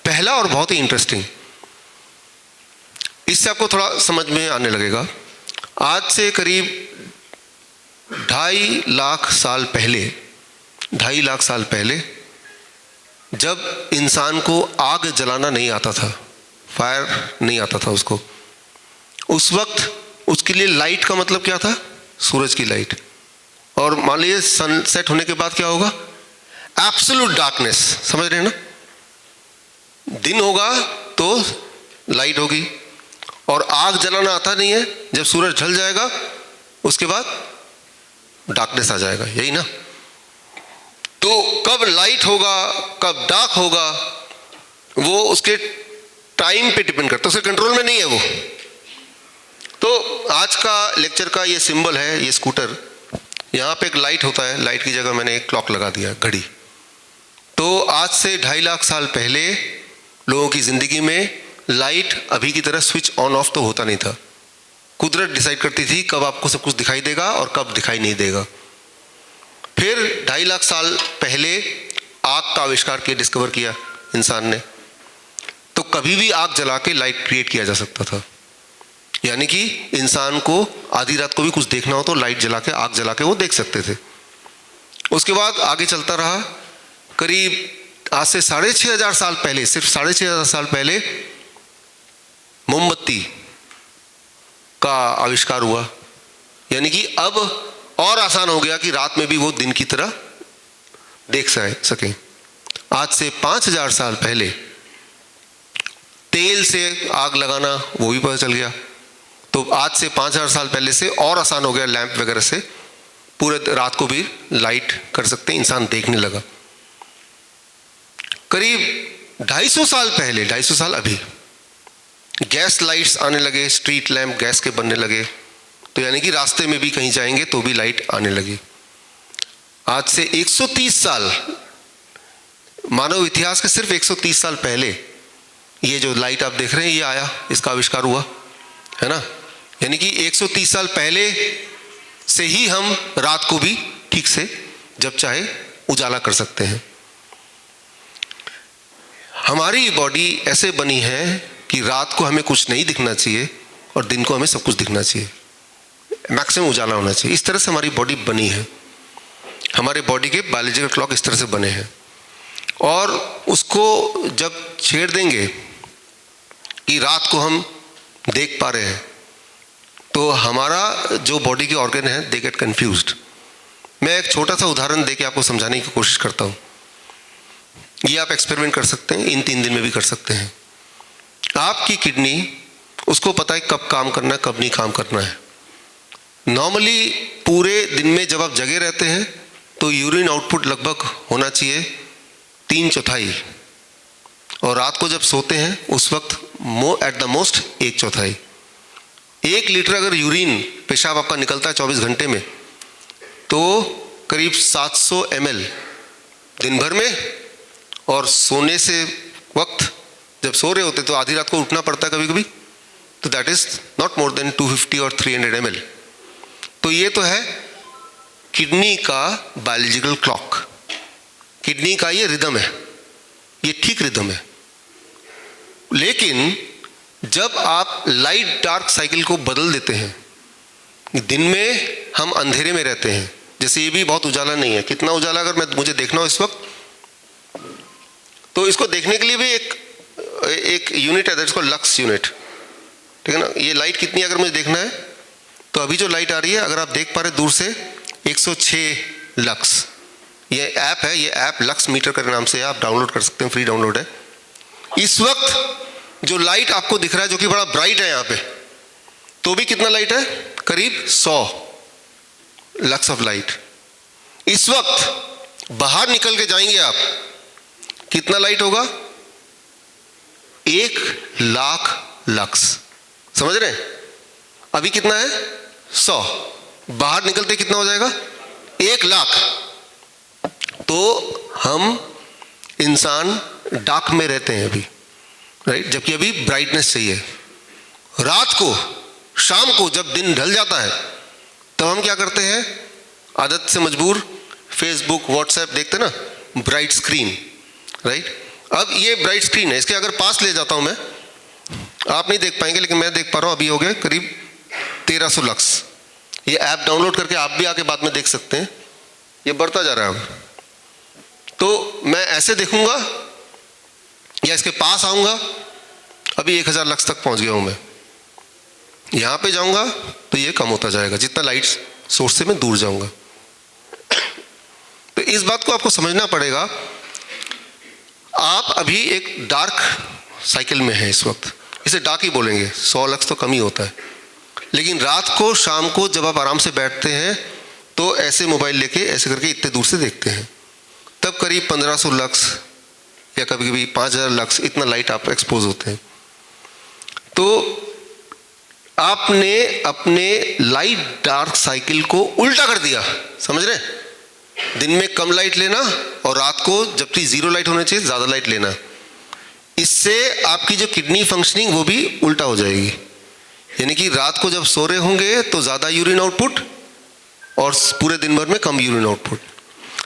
पहला और बहुत ही इंटरेस्टिंग, इससे आपको थोड़ा समझ में आने लगेगा। आज से करीब 2.5 लाख साल पहले, 2.5 लाख साल पहले जब इंसान को आग जलाना नहीं आता था, फायर नहीं आता था उसको, उस वक्त उसके लिए लाइट का मतलब क्या था? सूरज की लाइट। और मान लीजिए सनसेट होने के बाद क्या होगा? Absolute darkness. समझ रहे हैं ना? दिन होगा तो लाइट होगी, और आग जलाना आता नहीं है, जब सूरज ढल जाएगा उसके बाद डार्कनेस आ जाएगा, यही ना? तो कब लाइट होगा कब डार्क होगा वो उसके टाइम पे डिपेंड करता है, उसके कंट्रोल में नहीं है वो। तो आज का लेक्चर का ये सिंबल है, ये स्कूटर, यहाँ पे एक लाइट होता है, लाइट की जगह मैंने एक क्लॉक लगा दिया, घड़ी। तो आज से 2.5 लाख साल पहले लोगों की ज़िंदगी में लाइट अभी की तरह स्विच ऑन ऑफ तो होता नहीं था। कुदरत डिसाइड करती थी कब आपको सब कुछ दिखाई देगा और कब दिखाई नहीं देगा। फिर 2.5 लाख साल पहले आग का आविष्कार किया, डिस्कवर किया इंसान ने। तो कभी भी आग जला के लाइट क्रिएट किया जा सकता था, यानी कि इंसान को आधी रात को भी कुछ देखना हो तो लाइट जला के, आग जला के वो देख सकते थे। उसके बाद आगे चलता रहा, करीब आज से 6,500 साल पहले, सिर्फ 6,500 साल पहले मोमबत्ती का आविष्कार हुआ, यानी कि अब और आसान हो गया कि रात में भी वो दिन की तरह देख सकें। आज से 5,000 साल पहले तेल से आग लगाना वो भी पता चल गया। तो आज से 5,000 साल पहले से और आसान हो गया, लैंप वगैरह से पूरे रात को भी लाइट कर सकते हैं, इंसान देखने लगा। करीब 250 साल पहले, 250 साल अभी, गैस लाइट्स आने लगे, स्ट्रीट लैंप गैस के बनने लगे, तो यानी कि रास्ते में भी कहीं जाएंगे तो भी लाइट आने लगी। आज से 130 साल, मानव इतिहास के सिर्फ 130 साल पहले ये जो लाइट आप देख रहे हैं ये आया, इसका आविष्कार हुआ, है ना? यानी कि 130 साल पहले से ही हम रात को भी ठीक से जब चाहे उजाला कर सकते हैं। हमारी बॉडी ऐसे बनी है कि रात को हमें कुछ नहीं दिखना चाहिए और दिन को हमें सब कुछ दिखना चाहिए, मैक्सिमम उजाला होना चाहिए। इस तरह से हमारी बॉडी बनी है, हमारे बॉडी के बायोलॉजिकल क्लॉक इस तरह से बने हैं। और उसको जब छेड़ देंगे कि रात को हम देख पा रहे हैं तो हमारा जो बॉडी के ऑर्गन है दे गेट कन्फ्यूज्ड। मैं एक छोटा सा उदाहरण देके आपको समझाने की कोशिश करता हूँ। ये आप एक्सपेरिमेंट कर सकते हैं, इन 3 दिन में भी कर सकते हैं। आपकी किडनी, उसको पता है कब काम करना है कब नहीं काम करना है। नॉर्मली पूरे दिन में जब आप जगे रहते हैं तो यूरिन आउटपुट लगभग होना चाहिए 3/4, और रात को जब सोते हैं उस वक्त एट द मोस्ट 1/4। 1 लीटर अगर यूरिन, पेशाब आपका निकलता है 24 घंटे में, तो करीब 700 ml दिन भर में, और सोने से वक्त जब सो रहे होते तो आधी रात को उठना पड़ता है कभी कभी, तो that is not more than 250 और 300 ml। तो ये तो है किडनी का बायोलॉजिकल क्लॉक, किडनी का ये रिदम है, ये ठीक रिदम है। लेकिन जब आप लाइट डार्क साइकिल को बदल देते हैं, दिन में हम अंधेरे में रहते हैं, जैसे ये भी बहुत उजाला नहीं है, कितना उजाला अगर मुझे देखना हो इस वक्त, तो इसको देखने के लिए भी एक यूनिट है, दैट्स कॉल्ड लक्स यूनिट, ठीक है ना? ये लाइट कितनी अगर मुझे देखना है तो अभी जो लाइट आ रही है, अगर आप देख पा रहे दूर से, 106 लक्स। ये ऐप है, ये ऐप लक्स मीटर के नाम से है, आप डाउनलोड कर सकते हैं, फ्री डाउनलोड है। इस वक्त जो लाइट आपको दिख रहा है, जो कि बड़ा ब्राइट है यहाँ पे, तो भी कितना लाइट है? करीब 100 लक्स ऑफ लाइट। इस वक्त बाहर निकल के जाएंगे आप कितना लाइट होगा? 1,00,000 लक्स। समझ रहे हैं? अभी कितना है? 100। बाहर निकलते कितना हो जाएगा? 1,00,000। तो हम इंसान डार्क में रहते हैं अभी, राइट, जबकि अभी ब्राइटनेस चाहिए। रात को, शाम को जब दिन ढल जाता है तब हम क्या करते हैं? आदत से मजबूर फेसबुक व्हाट्सएप देखते ना, ब्राइट स्क्रीन, राइट। अब ये ब्राइट स्क्रीन है, इसके अगर पास ले जाता हूं मैं, आप नहीं देख पाएंगे लेकिन मैं देख पा रहा हूं। अभी हो गए करीब 1300 लक्स। ये ऐप डाउनलोड करके आप भी आके बाद में देख सकते हैं। ये बढ़ता जा रहा है अब। तो मैं ऐसे देखूंगा या इसके पास आऊंगा, अभी 1000 लक्स तक पहुंच गया हूं मैं। यहां पे जाऊंगा तो ये कम होता जाएगा जितना लाइट सोर्स से मैं दूर जाऊंगा। तो इस बात को आपको समझना पड़ेगा। आप अभी एक डार्क साइकिल में हैं इस वक्त, इसे डार्क ही बोलेंगे, 100 लक्स तो कम ही होता है। लेकिन रात को, शाम को जब आप आराम से बैठते हैं तो ऐसे मोबाइल लेके ऐसे करके इतने दूर से देखते हैं, तब करीब 1500 लक्स या कभी कभी 5000 लक्स इतना लाइट आप एक्सपोज होते हैं। तो आपने अपने लाइट डार्क साइकिल को उल्टा कर दिया। समझ रहे? दिन में कम लाइट लेना और रात को जबकि जीरो लाइट होना चाहिए ज़्यादा लाइट लेना। इससे आपकी जो किडनी फंक्शनिंग वो भी उल्टा हो जाएगी। यानी कि रात को जब सो रहे होंगे तो ज़्यादा यूरिन आउटपुट और पूरे दिन भर में कम यूरिन आउटपुट।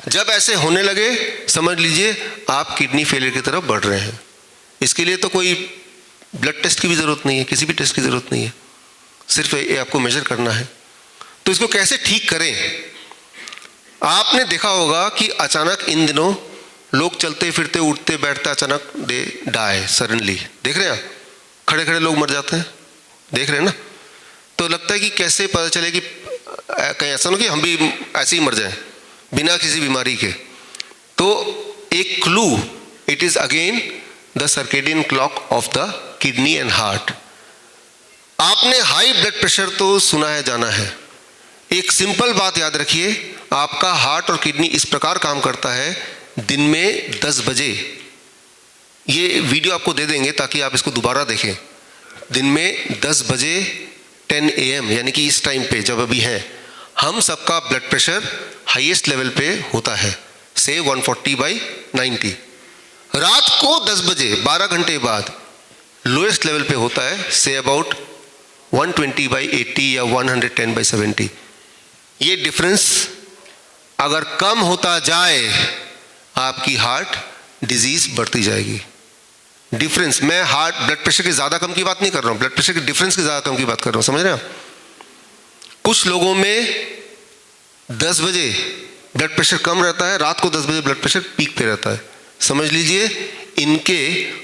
जब ऐसे होने लगे समझ लीजिए आप किडनी फेलियर की तरफ बढ़ रहे हैं। इसके लिए तो कोई ब्लड टेस्ट की भी ज़रूरत नहीं है, किसी भी टेस्ट की ज़रूरत नहीं है, सिर्फ ये आपको मेजर करना है। तो इसको कैसे ठीक करें? आपने देखा होगा कि अचानक इन दिनों लोग चलते फिरते उठते बैठते अचानक दे डाई सडनली। देख रहे हैं आप? खड़े खड़े लोग मर जाते हैं, देख रहे हैं ना? तो लगता है कि कैसे पता चले कि कहीं ऐसा ना कि हम भी ऐसे ही मर जाएं बिना किसी बीमारी के। तो एक clue, it is again the circadian clock of the kidney and heart. आपने हाई ब्लड प्रेशर तो सुना है जाना है। एक सिंपल बात याद रखिए, आपका हार्ट और किडनी इस प्रकार काम करता है। दिन में 10 बजे, ये वीडियो आपको दे देंगे ताकि आप इसको दोबारा देखें। दिन में 10 बजे 10 AM यानी कि इस टाइम पे जब अभी है, हम सबका ब्लड प्रेशर हाईएस्ट लेवल पे होता है, से 140/90। रात को 10 बजे 12 घंटे बाद लोएस्ट लेवल पे होता है, से अबाउट 120/80 या 110/70। ये डिफरेंस अगर कम होता जाए आपकी हार्ट डिजीज बढ़ती जाएगी। डिफरेंस, मैं हार्ट ब्लड प्रेशर के ज़्यादा कम की बात नहीं कर रहा हूँ, ब्लड प्रेशर के डिफरेंस के ज़्यादा कम की बात कर रहा हूँ। समझ रहे हैं? कुछ लोगों में 10 बजे ब्लड प्रेशर कम रहता है, रात को 10 बजे ब्लड प्रेशर पीक पे रहता है। समझ लीजिए इनके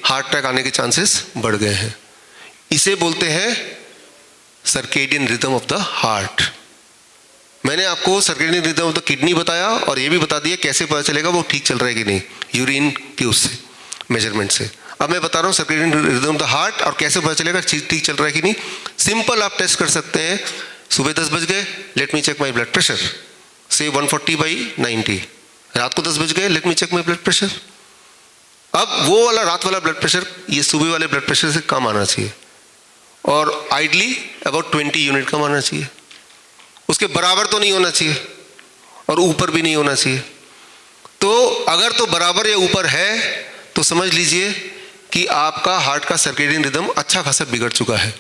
हार्ट अटैक आने के चांसेस बढ़ गए हैं। इसे बोलते हैं circadian rhythm of the heart. मैंने आपको circadian rhythm of the kidney बताया और ये भी बता दिया कैसे पता चलेगा वो ठीक चल रहा है कि नहीं, यूरिन के उससे मेजरमेंट से। अब मैं बता रहा हूँ circadian rhythm of the heart और कैसे पता चलेगा ठीक चल रहा है कि नहीं। सिंपल आप टेस्ट कर सकते हैं। सुबह 10 बज गए, let me check my blood pressure, say 140/90। रात को 10 बज गए, let me check my blood pressure. अब वो वाला रात वाला ब्लड प्रेशर ये सुबह वाले ब्लड प्रेशर से कम आना चाहिए और आइडली अबाउट 20 यूनिट कम आना चाहिए। उसके बराबर तो नहीं होना चाहिए और ऊपर भी नहीं होना चाहिए। तो अगर तो बराबर या ऊपर है तो समझ लीजिए कि आपका हार्ट का सर्केडियन रिदम अच्छा खासा बिगड़ चुका है।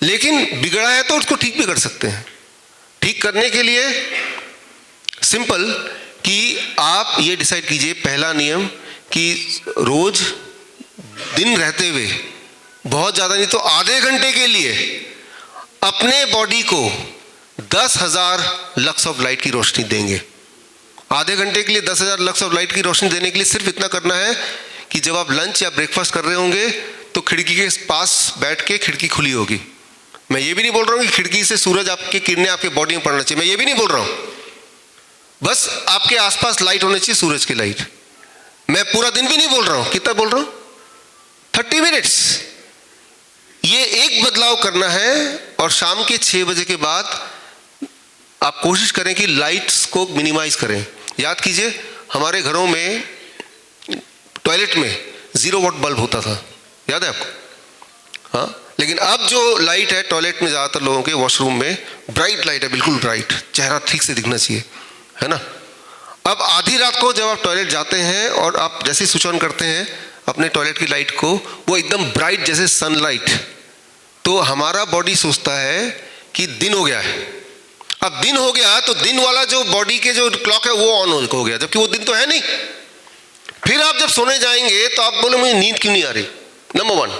लेकिन बिगड़ा है तो उसको ठीक भी कर सकते हैं। ठीक करने के लिए सिंपल कि आप ये डिसाइड कीजिए, पहला नियम कि रोज दिन रहते हुए बहुत ज़्यादा नहीं तो आधे घंटे के लिए अपने बॉडी को 10,000 लक्स ऑफ लाइट की रोशनी देंगे। आधे घंटे के लिए 10,000 लक्स ऑफ लाइट की रोशनी देने के लिए सिर्फ इतना करना है कि जब आप लंच या ब्रेकफास्ट कर रहे होंगे तो खिड़की के पास बैठ के, खिड़की खुली होगी। मैं ये भी नहीं बोल रहा हूँ कि खिड़की से सूरज आपके किरणें आपके बॉडी में पड़ना चाहिए, मैं ये भी नहीं बोल रहा हूँ। बस आपके आसपास लाइट होनी चाहिए, सूरज की लाइट। मैं पूरा दिन भी नहीं बोल रहा हूँ, कितना बोल रहा हूँ, 30 मिनट्स। ये एक बदलाव करना है और शाम के 6 बजे के बाद आप कोशिश करें कि लाइट्स को मिनिमाइज करें। याद कीजिए हमारे घरों में टॉयलेट में 0 वॉट बल्ब होता था, याद है आपको? हाँ, लेकिन अब जो लाइट है टॉयलेट में ज़्यादातर लोगों के वॉशरूम में ब्राइट लाइट है, बिल्कुल ब्राइट, चेहरा ठीक से दिखना चाहिए, है ना। अब आधी रात को जब आप टॉयलेट जाते हैं और आप जैसे स्विच ऑन करते हैं अपने टॉयलेट की लाइट को, वो एकदम ब्राइट जैसे सनलाइट, तो हमारा बॉडी सोचता है कि दिन हो गया है। अब दिन हो गया तो दिन वाला जो बॉडी के जो क्लॉक है वो ऑन हो गया, जबकि वो दिन तो है नहीं। फिर आप जब सोने जाएंगे तो आप बोले मुझे नींद क्यों नहीं आ रही, नंबर 1।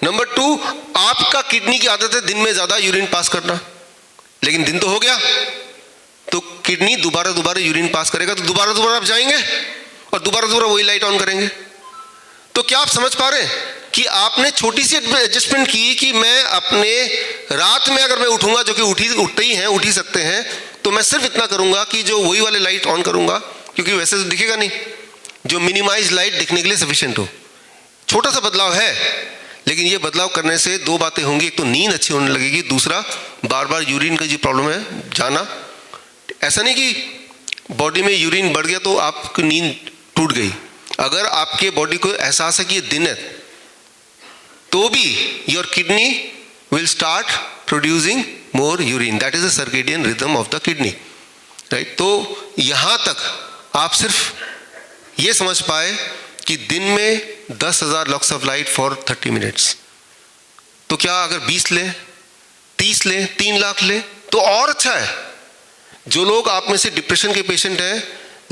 नंबर 2, आपका किडनी की आदत है दिन में ज़्यादा यूरिन पास करना, लेकिन दिन तो हो गया, तो किडनी दोबारा यूरिन पास करेगा, तो दोबारा आप जाएंगे और दोबारा वही लाइट ऑन करेंगे। तो क्या आप समझ पा रहे हैं कि आपने छोटी सी एडजस्टमेंट की कि मैं अपने रात में अगर मैं उठूंगा, जो कि उठ ही सकते हैं, तो मैं सिर्फ इतना करूंगा कि जो वही वाले लाइट ऑन करूंगा, क्योंकि वैसे तो दिखेगा नहीं, जो मिनिमाइज लाइट दिखने के लिए सफिशिएंट हो। छोटा सा बदलाव है, लेकिन ये बदलाव करने से 2 बातें होंगी, एक तो नींद अच्छी होने लगेगी, दूसरा बार यूरिन का जो प्रॉब्लम है जाना। ऐसा नहीं कि बॉडी में यूरिन बढ़ गया तो आपकी नींद टूट गई। अगर आपके बॉडी को एहसास है कि ये दिन है, तो भी your kidney will start producing more urine, that is a circadian rhythm of the kidney, right. तो यहां तक आप सिर्फ ये समझ पाए कि दिन में 10,000 lux of light for 30 minutes. तो क्या अगर 20 ले, 30 ले, 3 लाख ले तो और अच्छा है। जो लोग आप में से डिप्रेशन के पेशेंट हैं,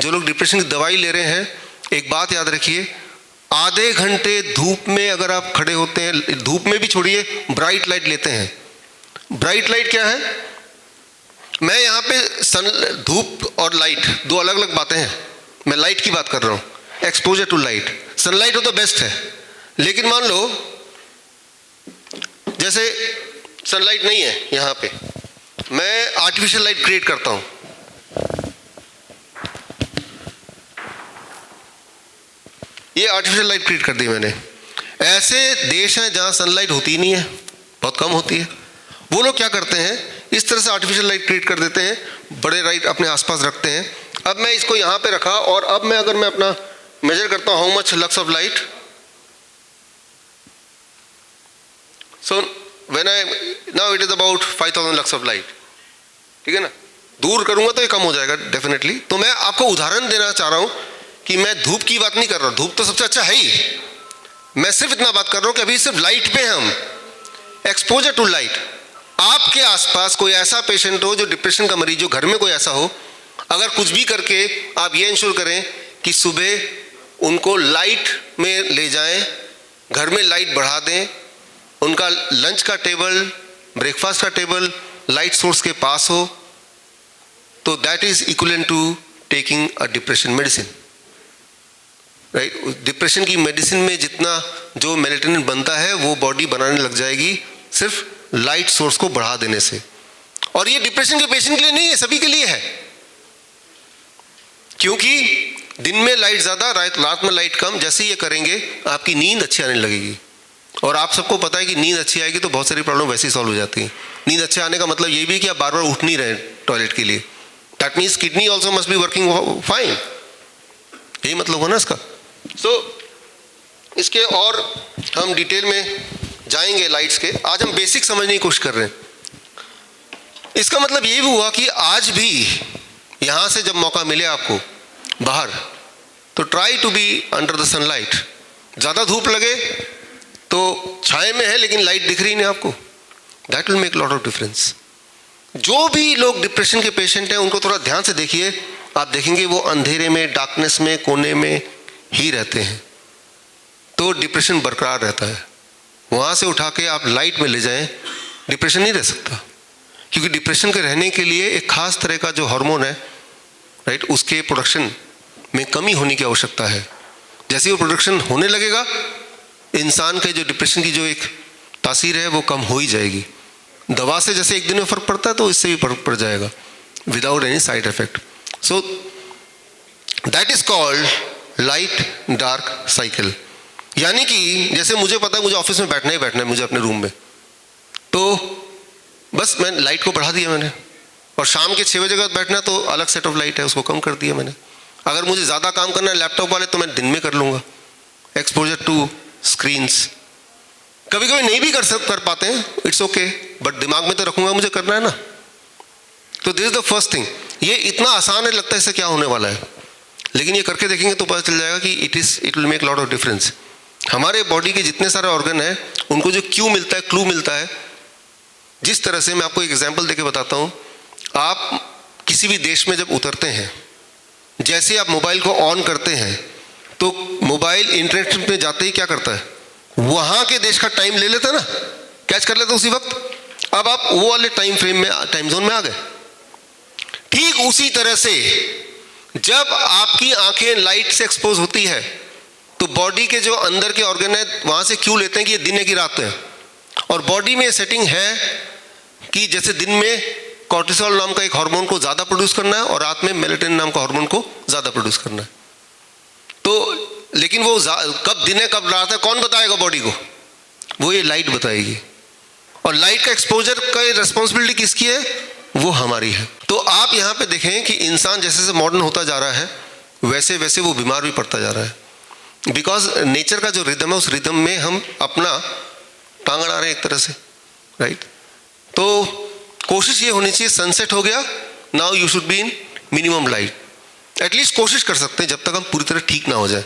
जो लोग डिप्रेशन की दवाई ले रहे हैं, एक बात याद रखिए, आधे घंटे धूप में अगर आप खड़े होते हैं, धूप में भी छोड़िए, ब्राइट लाइट लेते हैं। ब्राइट लाइट क्या है? मैं यहाँ पे धूप और लाइट 2 अलग अलग बातें हैं, मैं लाइट की बात कर रहा हूँ, एक्सपोजर टू लाइट। सनलाइट हो तो बेस्ट है, लेकिन मान लो जैसे सनलाइट नहीं है यहाँ पे, मैं आर्टिफिशियल लाइट क्रिएट करता हूँ। ये आर्टिफिशियल लाइट क्रिएट कर दी मैंने। ऐसे देश हैं जहाँ सनलाइट होती ही नहीं है, बहुत कम होती है। वो लोग क्या करते हैं, इस तरह से आर्टिफिशियल लाइट क्रिएट कर देते हैं, बड़े लाइट अपने आसपास रखते हैं। अब मैं इसको यहाँ पे रखा और अब मैं अगर मैं अपना मेजर करता हूँ how much lux of light, so when I now it is about 5000 lux of light, ठीक है ना। दूर करूँगा तो ये कम हो जाएगा डेफिनेटली। तो मैं आपको उदाहरण देना चाह रहा हूँ कि मैं धूप की बात नहीं कर रहा हूँ, धूप तो सबसे अच्छा है ही, मैं सिर्फ इतना बात कर रहा हूँ कि अभी सिर्फ लाइट पे हम, एक्सपोजर टू लाइट। आपके आसपास कोई ऐसा पेशेंट हो जो डिप्रेशन का मरीज हो, घर में कोई ऐसा हो, अगर कुछ भी करके आप ये इंश्योर करें कि सुबह उनको लाइट में ले जाएं, घर में लाइट बढ़ा दें, उनका लंच का टेबल, ब्रेकफास्ट का टेबल लाइट सोर्स के पास हो, तो that is equivalent to taking a depression medicine, right. Depression की मेडिसिन में जितना जो मेलेटोनिन बनता है वो बॉडी बनाने लग जाएगी सिर्फ लाइट सोर्स को बढ़ा देने से। और ये डिप्रेशन के पेशेंट के लिए नहीं है, सभी के लिए है, क्योंकि दिन में लाइट ज़्यादा, रात में लाइट कम। जैसे ये करेंगे आपकी नींद अच्छी आने लगेगी। और आप सबको पता है कि नींद अच्छी आएगी तो बहुत सारी प्रॉब्लम वैसे ही सॉल्व हो जाती है। नींद अच्छे आने का मतलब ये भी कि आप बार बार उठ नहीं रहे टॉयलेट के लिए, that means kidney also must be working fine, यही मतलब हो ना इसका। सो इसके और हम डिटेल में जाएंगे लाइट्स के। आज हम बेसिक समझने की कोशिश कर रहे हैं। इसका मतलब ये भी हुआ कि आज भी यहाँ से जब मौका मिले आपको बाहर, तो try to be under the sunlight. ज़्यादा धूप लगे तो छाए में है लेकिन लाइट दिख रही नहीं आपको, that will make lot of difference. जो भी लोग डिप्रेशन के पेशेंट हैं उनको थोड़ा ध्यान से देखिए, आप देखेंगे वो अंधेरे में, डार्कनेस में, कोने में ही रहते हैं, तो डिप्रेशन बरकरार रहता है। वहाँ से उठा के आप लाइट में ले जाएं, डिप्रेशन नहीं रह सकता, क्योंकि डिप्रेशन के रहने के लिए एक खास तरह का जो हार्मोन है, राइट, उसके प्रोडक्शन में कमी होने की आवश्यकता है। जैसे वो प्रोडक्शन होने लगेगा, इंसान के जो डिप्रेशन की जो एक तासीर है वो कम हो ही जाएगी। दवा से जैसे एक दिन में फ़र्क पड़ता है तो इससे भी फर्क पड़ जाएगा without any side effect. So that is called light dark cycle. यानी कि जैसे मुझे पता है मुझे ऑफिस में बैठना ही बैठना है, मुझे अपने रूम में, तो बस मैं लाइट को बढ़ा दिया मैंने, और शाम के 6 बजे के बाद बैठना तो अलग सेट ऑफ लाइट है, उसको कम कर दिया मैंने। अगर मुझे ज़्यादा काम करना है लैपटॉप वाले तो मैं दिन में कर लूँगा, एक्सपोजर टू स्क्रीन्स। कभी कभी नहीं भी कर पाते हैं, इट्स ओके, बट दिमाग में तो रखूंगा, मुझे करना है ना। तो this is the first thing. ये इतना आसान है, लगता है इससे क्या होने वाला है, लेकिन ये करके देखेंगे तो पता चल जाएगा कि it will make lot of difference. हमारे बॉडी के जितने सारे ऑर्गन हैं उनको जो क्यू मिलता है, क्लू मिलता है, जिस तरह से, मैं आपको एक एग्जांपल देके बताता हूँ। आप किसी भी देश में जब उतरते हैं, जैसे आप मोबाइल को ऑन करते हैं तो मोबाइल इंटरनेट में जाते ही क्या करता है, वहाँ के देश का टाइम ले लेता है ना, कैच कर लेता है उसी वक्त। अब आप वो वाले टाइम फ्रेम में, टाइम जोन में आ गए। ठीक उसी तरह से जब आपकी आंखें लाइट से एक्सपोज होती है तो बॉडी के जो अंदर के ऑर्गन है वहाँ से क्यू लेते हैं कि ये दिन है कि रात है। और बॉडी में सेटिंग है कि जैसे दिन में कॉर्टिसोल नाम का एक हार्मोन को ज़्यादा प्रोड्यूस करना है और रात में मेलेटोनिन नाम का हार्मोन को ज़्यादा प्रोड्यूस करना है। तो लेकिन वो कब दिन है कब रात है कौन बताएगा बॉडी को, वो ये लाइट बताएगी। और लाइट का एक्सपोजर का रिस्पॉन्सिबिलिटी किसकी है, वो हमारी है। तो आप यहाँ पे देखें कि इंसान जैसे जैसे मॉडर्न होता जा रहा है वैसे वैसे वो बीमार भी पड़ता जा रहा है। बिकॉज नेचर का जो रिदम है उस रिदम में हम अपना टांग अड़ा रहे हैं एक तरह से, राइट। तो कोशिश ये होनी चाहिए, सनसेट हो गया, now you should be in minimum light. At least कोशिश कर सकते हैं जब तक हम पूरी तरह ठीक ना हो जाए।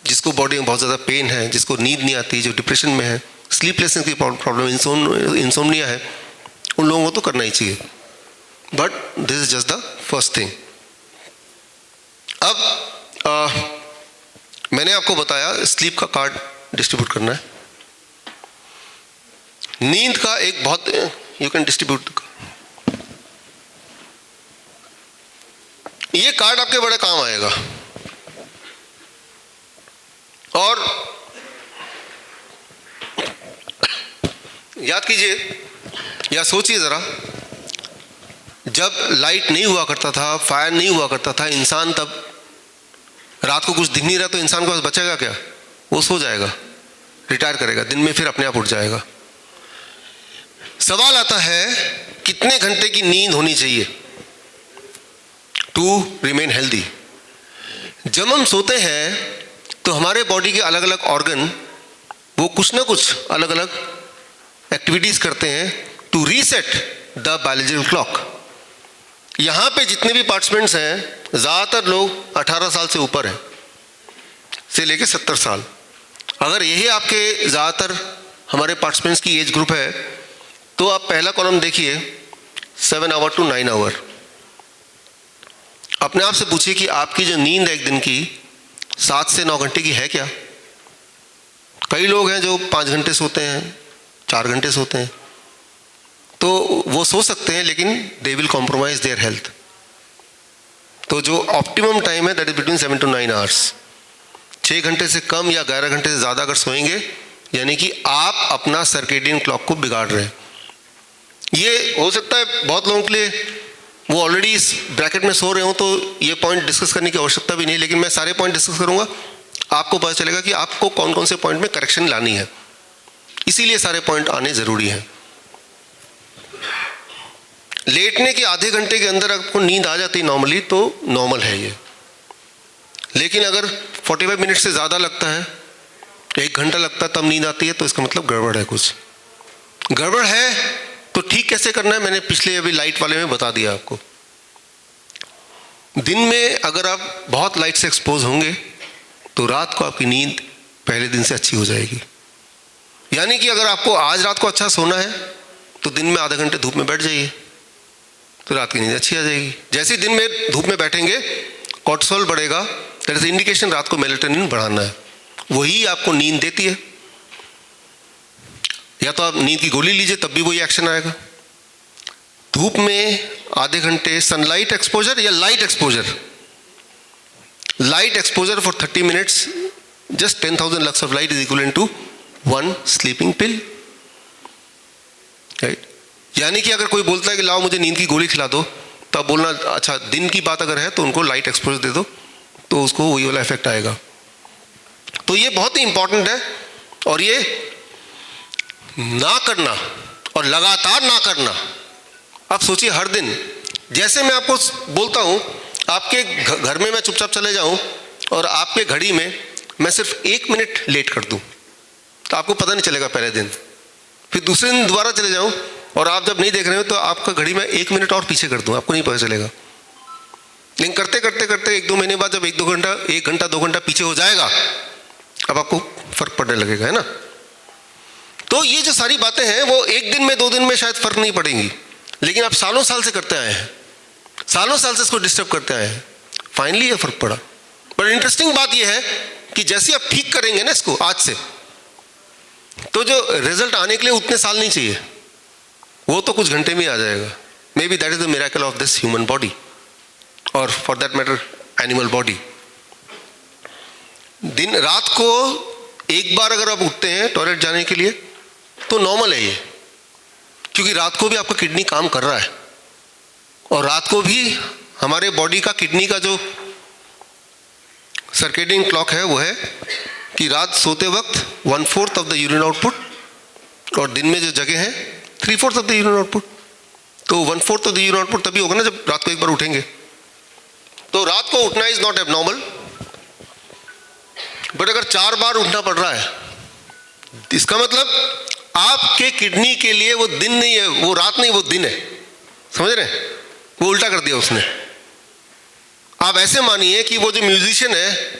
जिसको बॉडी में बहुत ज़्यादा पेन है, जिसको नींद नहीं आती, जो डिप्रेशन में है, स्लीपलेसनेस की प्रॉब्लम, इंसोम्निया है, उन लोगों को तो करना ही चाहिए। But this is just the first thing. अब मैंने आपको बताया स्लीप का कार्ड डिस्ट्रीब्यूट करना है। नींद का एक बहुत, यू कैन डिस्ट्रीब्यूट, ये कार्ड आपके बड़े काम आएगा। और याद कीजिए या सोचिए ज़रा, जब लाइट नहीं हुआ करता था, फायर नहीं हुआ करता था, इंसान तब रात को कुछ दिख नहीं रहा तो इंसान के पास बचेगा क्या, वो सो जाएगा, रिटायर करेगा, दिन में फिर अपने आप उठ जाएगा। सवाल आता है कितने घंटे की नींद होनी चाहिए टू रिमेन हेल्दी। जब हम सोते हैं तो हमारे बॉडी के अलग अलग ऑर्गन वो कुछ ना कुछ अलग अलग एक्टिविटीज करते हैं to reset the biological clock. यहाँ पे जितने भी पार्टिसिपेंट्स हैं ज़्यादातर लोग 18 साल से ऊपर हैं, से लेके 70 साल। अगर यही आपके ज़्यादातर हमारे पार्टिसिपेंट्स की एज ग्रुप है तो आप पहला कॉलम देखिए 7 आवर टू 9 आवर। अपने आप से पूछिए कि आपकी जो नींद है एक दिन की 7 से 9 घंटे की है क्या। कई लोग हैं जो 5 घंटे सोते हैं, 4 घंटे सोते हैं, तो वो सो सकते हैं लेकिन they will compromise their health. तो जो ऑप्टिमम टाइम है that is between 7 to 9 hours. 6 घंटे से कम या 11 घंटे से ज़्यादा अगर सोएंगे यानी कि आप अपना सर्केडियन क्लॉक को बिगाड़ रहे हैं। ये हो सकता है बहुत लोगों के लिए वो ऑलरेडी इस ब्रैकेट में सो रहे हो तो ये पॉइंट डिस्कस करने की आवश्यकता भी नहीं, लेकिन मैं सारे पॉइंट डिस्कस करूंगा, आपको पता चलेगा कि आपको कौन कौन से पॉइंट में करेक्शन लानी है, इसीलिए सारे पॉइंट आने ज़रूरी हैं। लेटने के आधे घंटे के अंदर आपको नींद आ जाती नॉर्मली तो नॉर्मल है ये, लेकिन अगर 45 मिनट से ज़्यादा लगता है, 1 घंटा लगता है तब नींद आती है तो इसका मतलब गड़बड़ है, कुछ गड़बड़ है। तो ठीक कैसे करना है मैंने पिछले अभी लाइट वाले में बता दिया आपको। दिन में अगर आप बहुत लाइट से एक्सपोज होंगे तो रात को आपकी नींद पहले दिन से अच्छी हो जाएगी। यानी कि अगर आपको आज रात को अच्छा सोना है तो दिन में आधा घंटे धूप में बैठ जाइए तो रात की नींद अच्छी आ जाएगी। जैसे ही दिन में धूप में बैठेंगे कॉर्टिसोल बढ़ेगा, दैट इज इंडिकेशन रात को मेलेटोनिन बढ़ाना है, वही आपको नींद देती है। या तो आप नींद की गोली लीजिए तब भी वही एक्शन आएगा। धूप में आधे घंटे सनलाइट एक्सपोजर या light exposure, light exposure for 30 minutes, just 10,000 lux of light is equal to 1 sleeping pill, right. यानी कि अगर कोई बोलता है कि लाओ मुझे नींद की गोली खिला दो, तो आप बोलना अच्छा दिन की बात अगर है तो उनको लाइट एक्सपोजर दे दो तो उसको वही वाला इफेक्ट आएगा। तो ये बहुत ही इंपॉर्टेंट है और ये ना करना और लगातार ना करना। आप सोचिए हर दिन, जैसे मैं आपको बोलता हूँ आपके घर में मैं चुपचाप चले जाऊँ और आपके घड़ी में मैं सिर्फ 1 मिनट लेट कर दूं तो आपको पता नहीं चलेगा पहले दिन, फिर दूसरे दिन दोबारा चले जाऊं और आप जब नहीं देख रहे हो तो आपका घड़ी में 1 मिनट और पीछे कर दूं, आपको नहीं पता चलेगा। लेकिन करते करते करते 1-2 महीने बाद जब 1 घंटा 2 घंटा पीछे हो जाएगा, अब आपको फर्क पड़ने लगेगा, है ना। तो ये जो सारी बातें हैं वो 1 दिन में 2 दिन में शायद फर्क नहीं पड़ेंगी, लेकिन आप सालों साल से करते आए हैं, सालों साल से इसको डिस्टर्ब करते आए हैं, फाइनली ये फर्क पड़ा। पर इंटरेस्टिंग बात ये है कि जैसे आप ठीक करेंगे ना इसको आज से, तो जो रिजल्ट आने के लिए उतने साल नहीं चाहिए, वो तो कुछ घंटे में ही आ जाएगा। May be that is the miracle of this human body, और for that matter animal body. दिन रात को एक बार अगर आप उठते हैं टॉयलेट जाने के लिए तो नॉर्मल है ये, क्योंकि रात को भी आपका किडनी काम कर रहा है, और रात को भी हमारे बॉडी का किडनी का जो सर्केडियन क्लॉक है वो है कि रात सोते वक्त 1/4 ऑफ द यूरिन आउटपुट, और दिन में जो जगह है 3/4 ऑफ द यूरिन आउटपुट। तो 1/4 ऑफ द यूरिन आउटपुट तभी होगा ना जब रात को एक बार उठेंगे। तो रात को उठना इज नॉट एबनॉर्मल, बट अगर 4 बार उठना पड़ रहा है, इसका मतलब आपके किडनी के लिए वो दिन नहीं है, वो रात नहीं, वो दिन है। समझ रहे हैं? वो उल्टा कर दिया उसने। आप ऐसे मानिए कि वो जो म्यूजिशियन है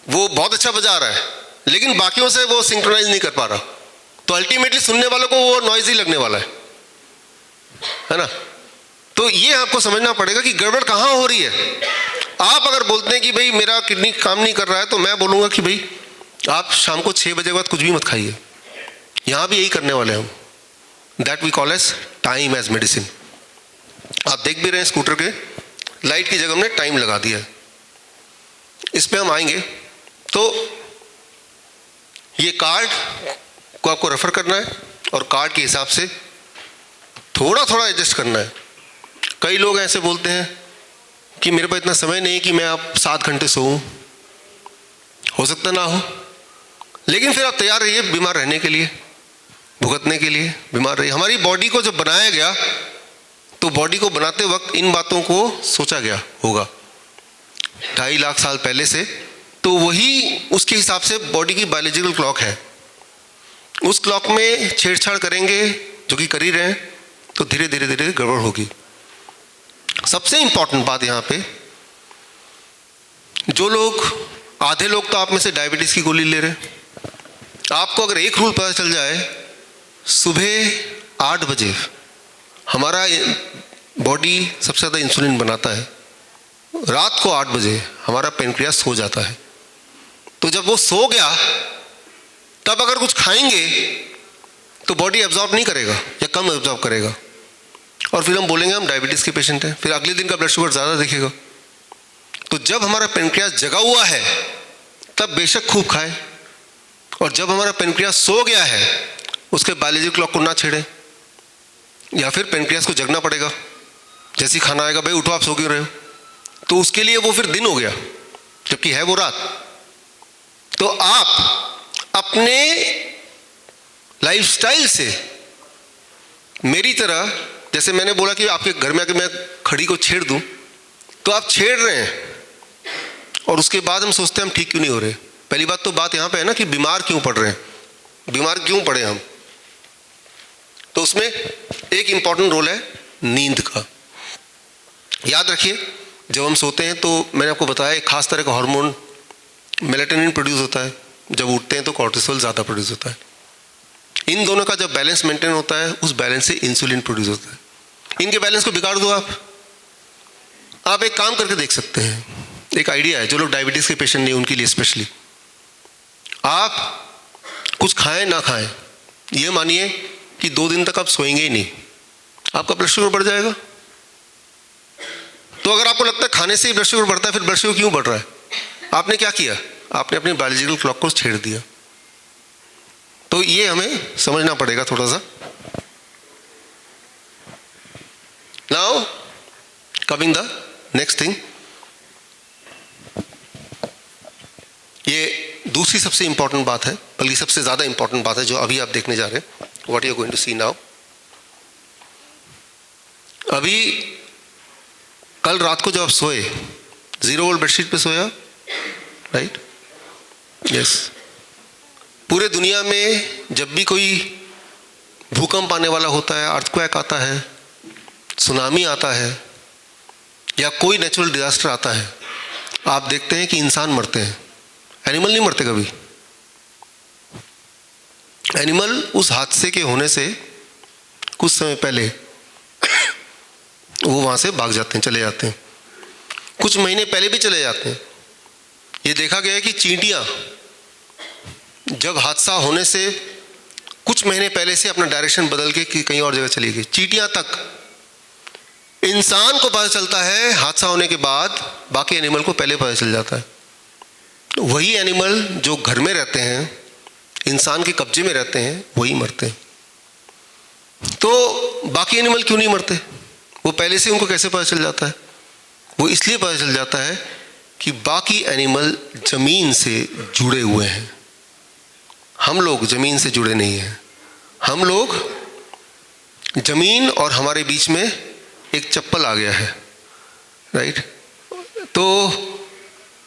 वो बहुत अच्छा बजा रहा है, लेकिन बाकियों से वो सिंक्रोनाइज नहीं कर पा रहा, तो अल्टीमेटली सुनने वालों को वो नॉइजी लगने वाला है ना। तो ये आपको समझना पड़ेगा कि गड़बड़ कहाँ हो रही है। आप अगर बोलते हैं कि भाई मेरा किडनी काम नहीं कर रहा है, तो मैं बोलूँगा कि भाई आप शाम को 6 बजे के बाद कुछ भी मत खाइए। यहाँ भी यही करने वाले हैं हम, that we call as time as medicine. आप देख भी रहे हैं स्कूटर के लाइट की जगह हमने टाइम लगा दिया है। इस पे हम आएंगे। तो ये कार्ड को आपको रेफर करना है और कार्ड के हिसाब से थोड़ा थोड़ा एडजस्ट करना है। कई लोग ऐसे बोलते हैं कि मेरे पास इतना समय नहीं कि मैं आप 7 घंटे सोऊं, हो सकता ना हो, लेकिन फिर आप तैयार रहिए बीमार रहने के लिए, भुगतने के लिए बीमार रहिए। हमारी बॉडी को जब बनाया गया तो बॉडी को बनाते वक्त इन बातों को सोचा गया होगा 2.5 लाख साल पहले से, तो वही उसके हिसाब से बॉडी की बायोलॉजिकल क्लॉक है। उस क्लॉक में छेड़छाड़ करेंगे, जो कि कर ही रहे हैं, तो धीरे धीरे धीरे गड़बड़ होगी। सबसे इंपॉर्टेंट बात यहाँ पे, जो लोग, आधे लोग तो आप में से डायबिटीज की गोली ले रहे हैं, आपको अगर एक रूल पता चल जाए, सुबह 8 बजे हमारा बॉडी सबसे ज़्यादा इंसुलिन बनाता है, रात को 8 बजे हमारा पेनक्रियास सो जाता है। तो जब वो सो गया तब अगर कुछ खाएंगे तो बॉडी एब्जॉर्ब नहीं करेगा या कम एब्जॉर्ब करेगा, और फिर हम बोलेंगे हम डायबिटीज़ के पेशेंट हैं, फिर अगले दिन का ब्लड शुगर ज़्यादा दिखेगा। तो जब हमारा पेनक्रियास जगा हुआ है तब बेशक खूब खाएं, और जब हमारा पेनक्रियास सो गया है उसके बायोलॉजिकल क्लॉक को ना छेड़ें, या फिर पेनक्रियास को जगना पड़ेगा। जैसे ही खाना आएगा, भाई उठो आप सो क्यों रहे हो, तो उसके लिए वो फिर दिन हो गया, जबकि है वो रात। तो आप अपने लाइफस्टाइल से मेरी तरह, जैसे मैंने बोला कि आपके घर में आके मैं खड़ी को छेड़ दूं, तो आप छेड़ रहे हैं और उसके बाद हम सोचते हैं हम ठीक क्यों नहीं हो रहे। पहली बात तो बात यहाँ पे है ना कि बीमार क्यों पड़ रहे हैं, बीमार क्यों पड़े हम। तो उसमें एक इंपॉर्टेंट रोल है नींद का। याद रखिए, जब हम सोते हैं तो मैंने आपको बताया एक खास तरह का हार्मोन मेलाटोनिन प्रोड्यूस होता है, जब उठते हैं तो कॉर्टिसोल ज़्यादा प्रोड्यूस होता है। इन दोनों का जब बैलेंस मेंटेन होता है, उस बैलेंस से इंसुलिन प्रोड्यूस होता है। इनके बैलेंस को बिगाड़ दो आप एक काम करके देख सकते हैं, एक आइडिया है, जो लोग डायबिटीज़ के पेशेंट नहीं उनके लिए स्पेशली, आप कुछ खाएं ना खाएं, ये मानिए कि 2 दिन तक आप सोएंगे ही नहीं, आपका ब्लड शुगर बढ़ जाएगा। तो अगर आपको लगता है खाने से ही ब्लड शुगर बढ़ता है, फिर ब्लड शुगर क्यों बढ़ रहा है? आपने क्या किया? आपने अपनी बायोलॉजिकल क्लॉक को छेड़ दिया। तो ये हमें समझना पड़ेगा थोड़ा सा। Now coming the next thing, ये दूसरी सबसे इंपॉर्टेंट बात है, बल्कि सबसे ज़्यादा इंपॉर्टेंट बात है जो अभी आप देखने जा रहे हैं, what you are going to see now. अभी कल रात को जब आप सोए, 0 वोल्ट बेडशीट पे सोया, राइट? यस, पूरे दुनिया में जब भी कोई भूकंप आने वाला होता है, अर्थक्वेक आता है, सुनामी आता है या कोई नेचुरल डिजास्टर आता है, आप देखते हैं कि इंसान मरते हैं, एनिमल नहीं मरते कभी। एनिमल उस हादसे के होने से कुछ समय पहले वो वहाँ से भाग जाते हैं, चले जाते हैं, कुछ महीने पहले भी चले जाते हैं। ये देखा गया है कि चींटियाँ जब हादसा होने से कुछ महीने पहले से अपना डायरेक्शन बदल के कहीं और जगह चली गई। चींटियाँ तक, इंसान को पता चलता है हादसा होने के बाद, बाकी एनिमल को पहले पता चल जाता है। वही एनिमल जो घर में रहते हैं, इंसान के कब्जे में रहते हैं, वही मरते हैं। तो बाकी एनिमल क्यों नहीं मरते? वो पहले से उनको कैसे पता चल जाता है? वो इसलिए पता चल जाता है कि बाकी एनिमल जमीन से जुड़े हुए हैं, हम लोग जमीन से जुड़े नहीं हैं। हम लोग, जमीन और हमारे बीच में एक चप्पल आ गया है, राइट? तो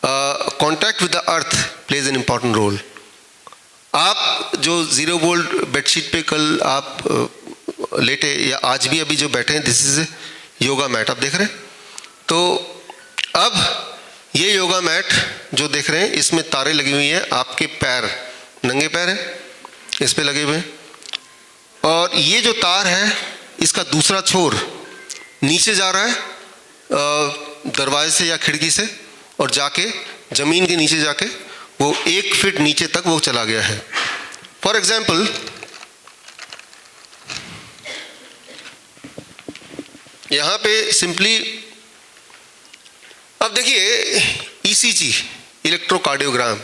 contact with the earth plays an important role. आप जो जीरो वोल्ट बेडशीट पे कल आप लेटे या आज भी अभी जो बैठे हैं, दिस इज योगा मैट, आप देख रहे हैं। तो अब ये योगा मैट जो देख रहे हैं, इसमें तारे लगी हुई हैं, आपके पैर, नंगे पैर हैं, इस पे लगे हुए हैं, और ये जो तार है इसका दूसरा छोर नीचे जा रहा है दरवाजे से या खिड़की से, और जाके जमीन के नीचे जाके वो 1 फीट नीचे तक वो चला गया है। फॉर एग्जाम्पल, यहां पे सिंपली अब देखिए, ईसीजी, इलेक्ट्रोकार्डियोग्राम,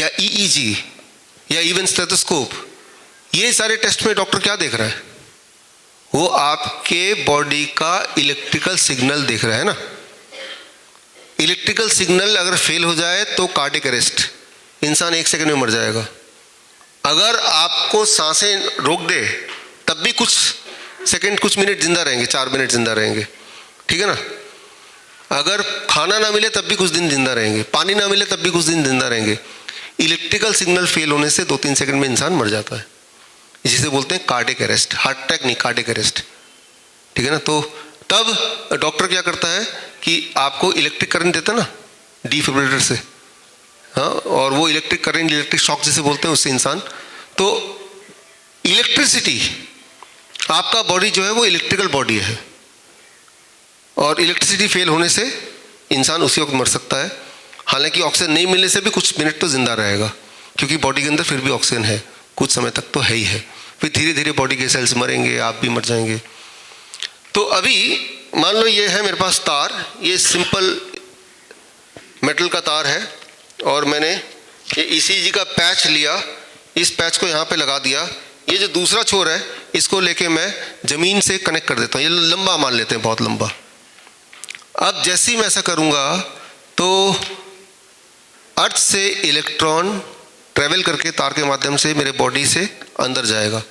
या ईईजी, या इवन स्टेथोस्कोप, ये सारे टेस्ट में डॉक्टर क्या देख रहा है? वो आपके बॉडी का इलेक्ट्रिकल सिग्नल देख रहा है ना। इलेक्ट्रिकल सिग्नल अगर फेल हो जाए तो कार्डियक अरेस्ट, इंसान 1 सेकंड में मर जाएगा। अगर आपको सांसें रोक दे तब भी कुछ सेकंड, कुछ मिनट जिंदा रहेंगे, 4 मिनट जिंदा रहेंगे, ठीक है ना। अगर खाना ना मिले तब भी कुछ दिन जिंदा रहेंगे, पानी ना मिले तब भी कुछ दिन जिंदा रहेंगे। इलेक्ट्रिकल सिग्नल फेल होने से 2-3 सेकंड में इंसान मर जाता है, जिसे बोलते हैं कार्डियक अरेस्ट। हार्ट अटैक नहीं, कार्डियक अरेस्ट, ठीक है ना। तो तब डॉक्टर क्या करता है कि आपको इलेक्ट्रिक करंट देता है ना, डिफिब्रिलेटर से, हाँ, और वो इलेक्ट्रिक करंट, इलेक्ट्रिक शॉक जिसे बोलते हैं, उससे इंसान, तो इलेक्ट्रिसिटी, आपका बॉडी जो है वो इलेक्ट्रिकल बॉडी है, और इलेक्ट्रिसिटी फेल होने से इंसान उसी वक्त मर सकता है। हालांकि ऑक्सीजन नहीं मिलने से भी कुछ मिनट तो जिंदा रहेगा, क्योंकि बॉडी के अंदर फिर भी ऑक्सीजन है, कुछ समय तक तो है ही है। फिर धीरे धीरे बॉडी के सेल्स मरेंगे, आप भी मर जाएंगे। तो अभी मान लो ये है मेरे पास तार, ये सिंपल मेटल का तार है, और मैंने ये ईसीजी का पैच लिया, इस पैच को यहाँ पे लगा दिया। ये जो दूसरा छोर है इसको लेके मैं ज़मीन से कनेक्ट कर देता हूँ, ये लंबा मान लेते हैं, बहुत लंबा। अब जैसे ही मैं ऐसा करूँगा तो अर्थ से इलेक्ट्रॉन ट्रेवल करके तार के माध्यम से मेरे बॉडी से अंदर जाएगा।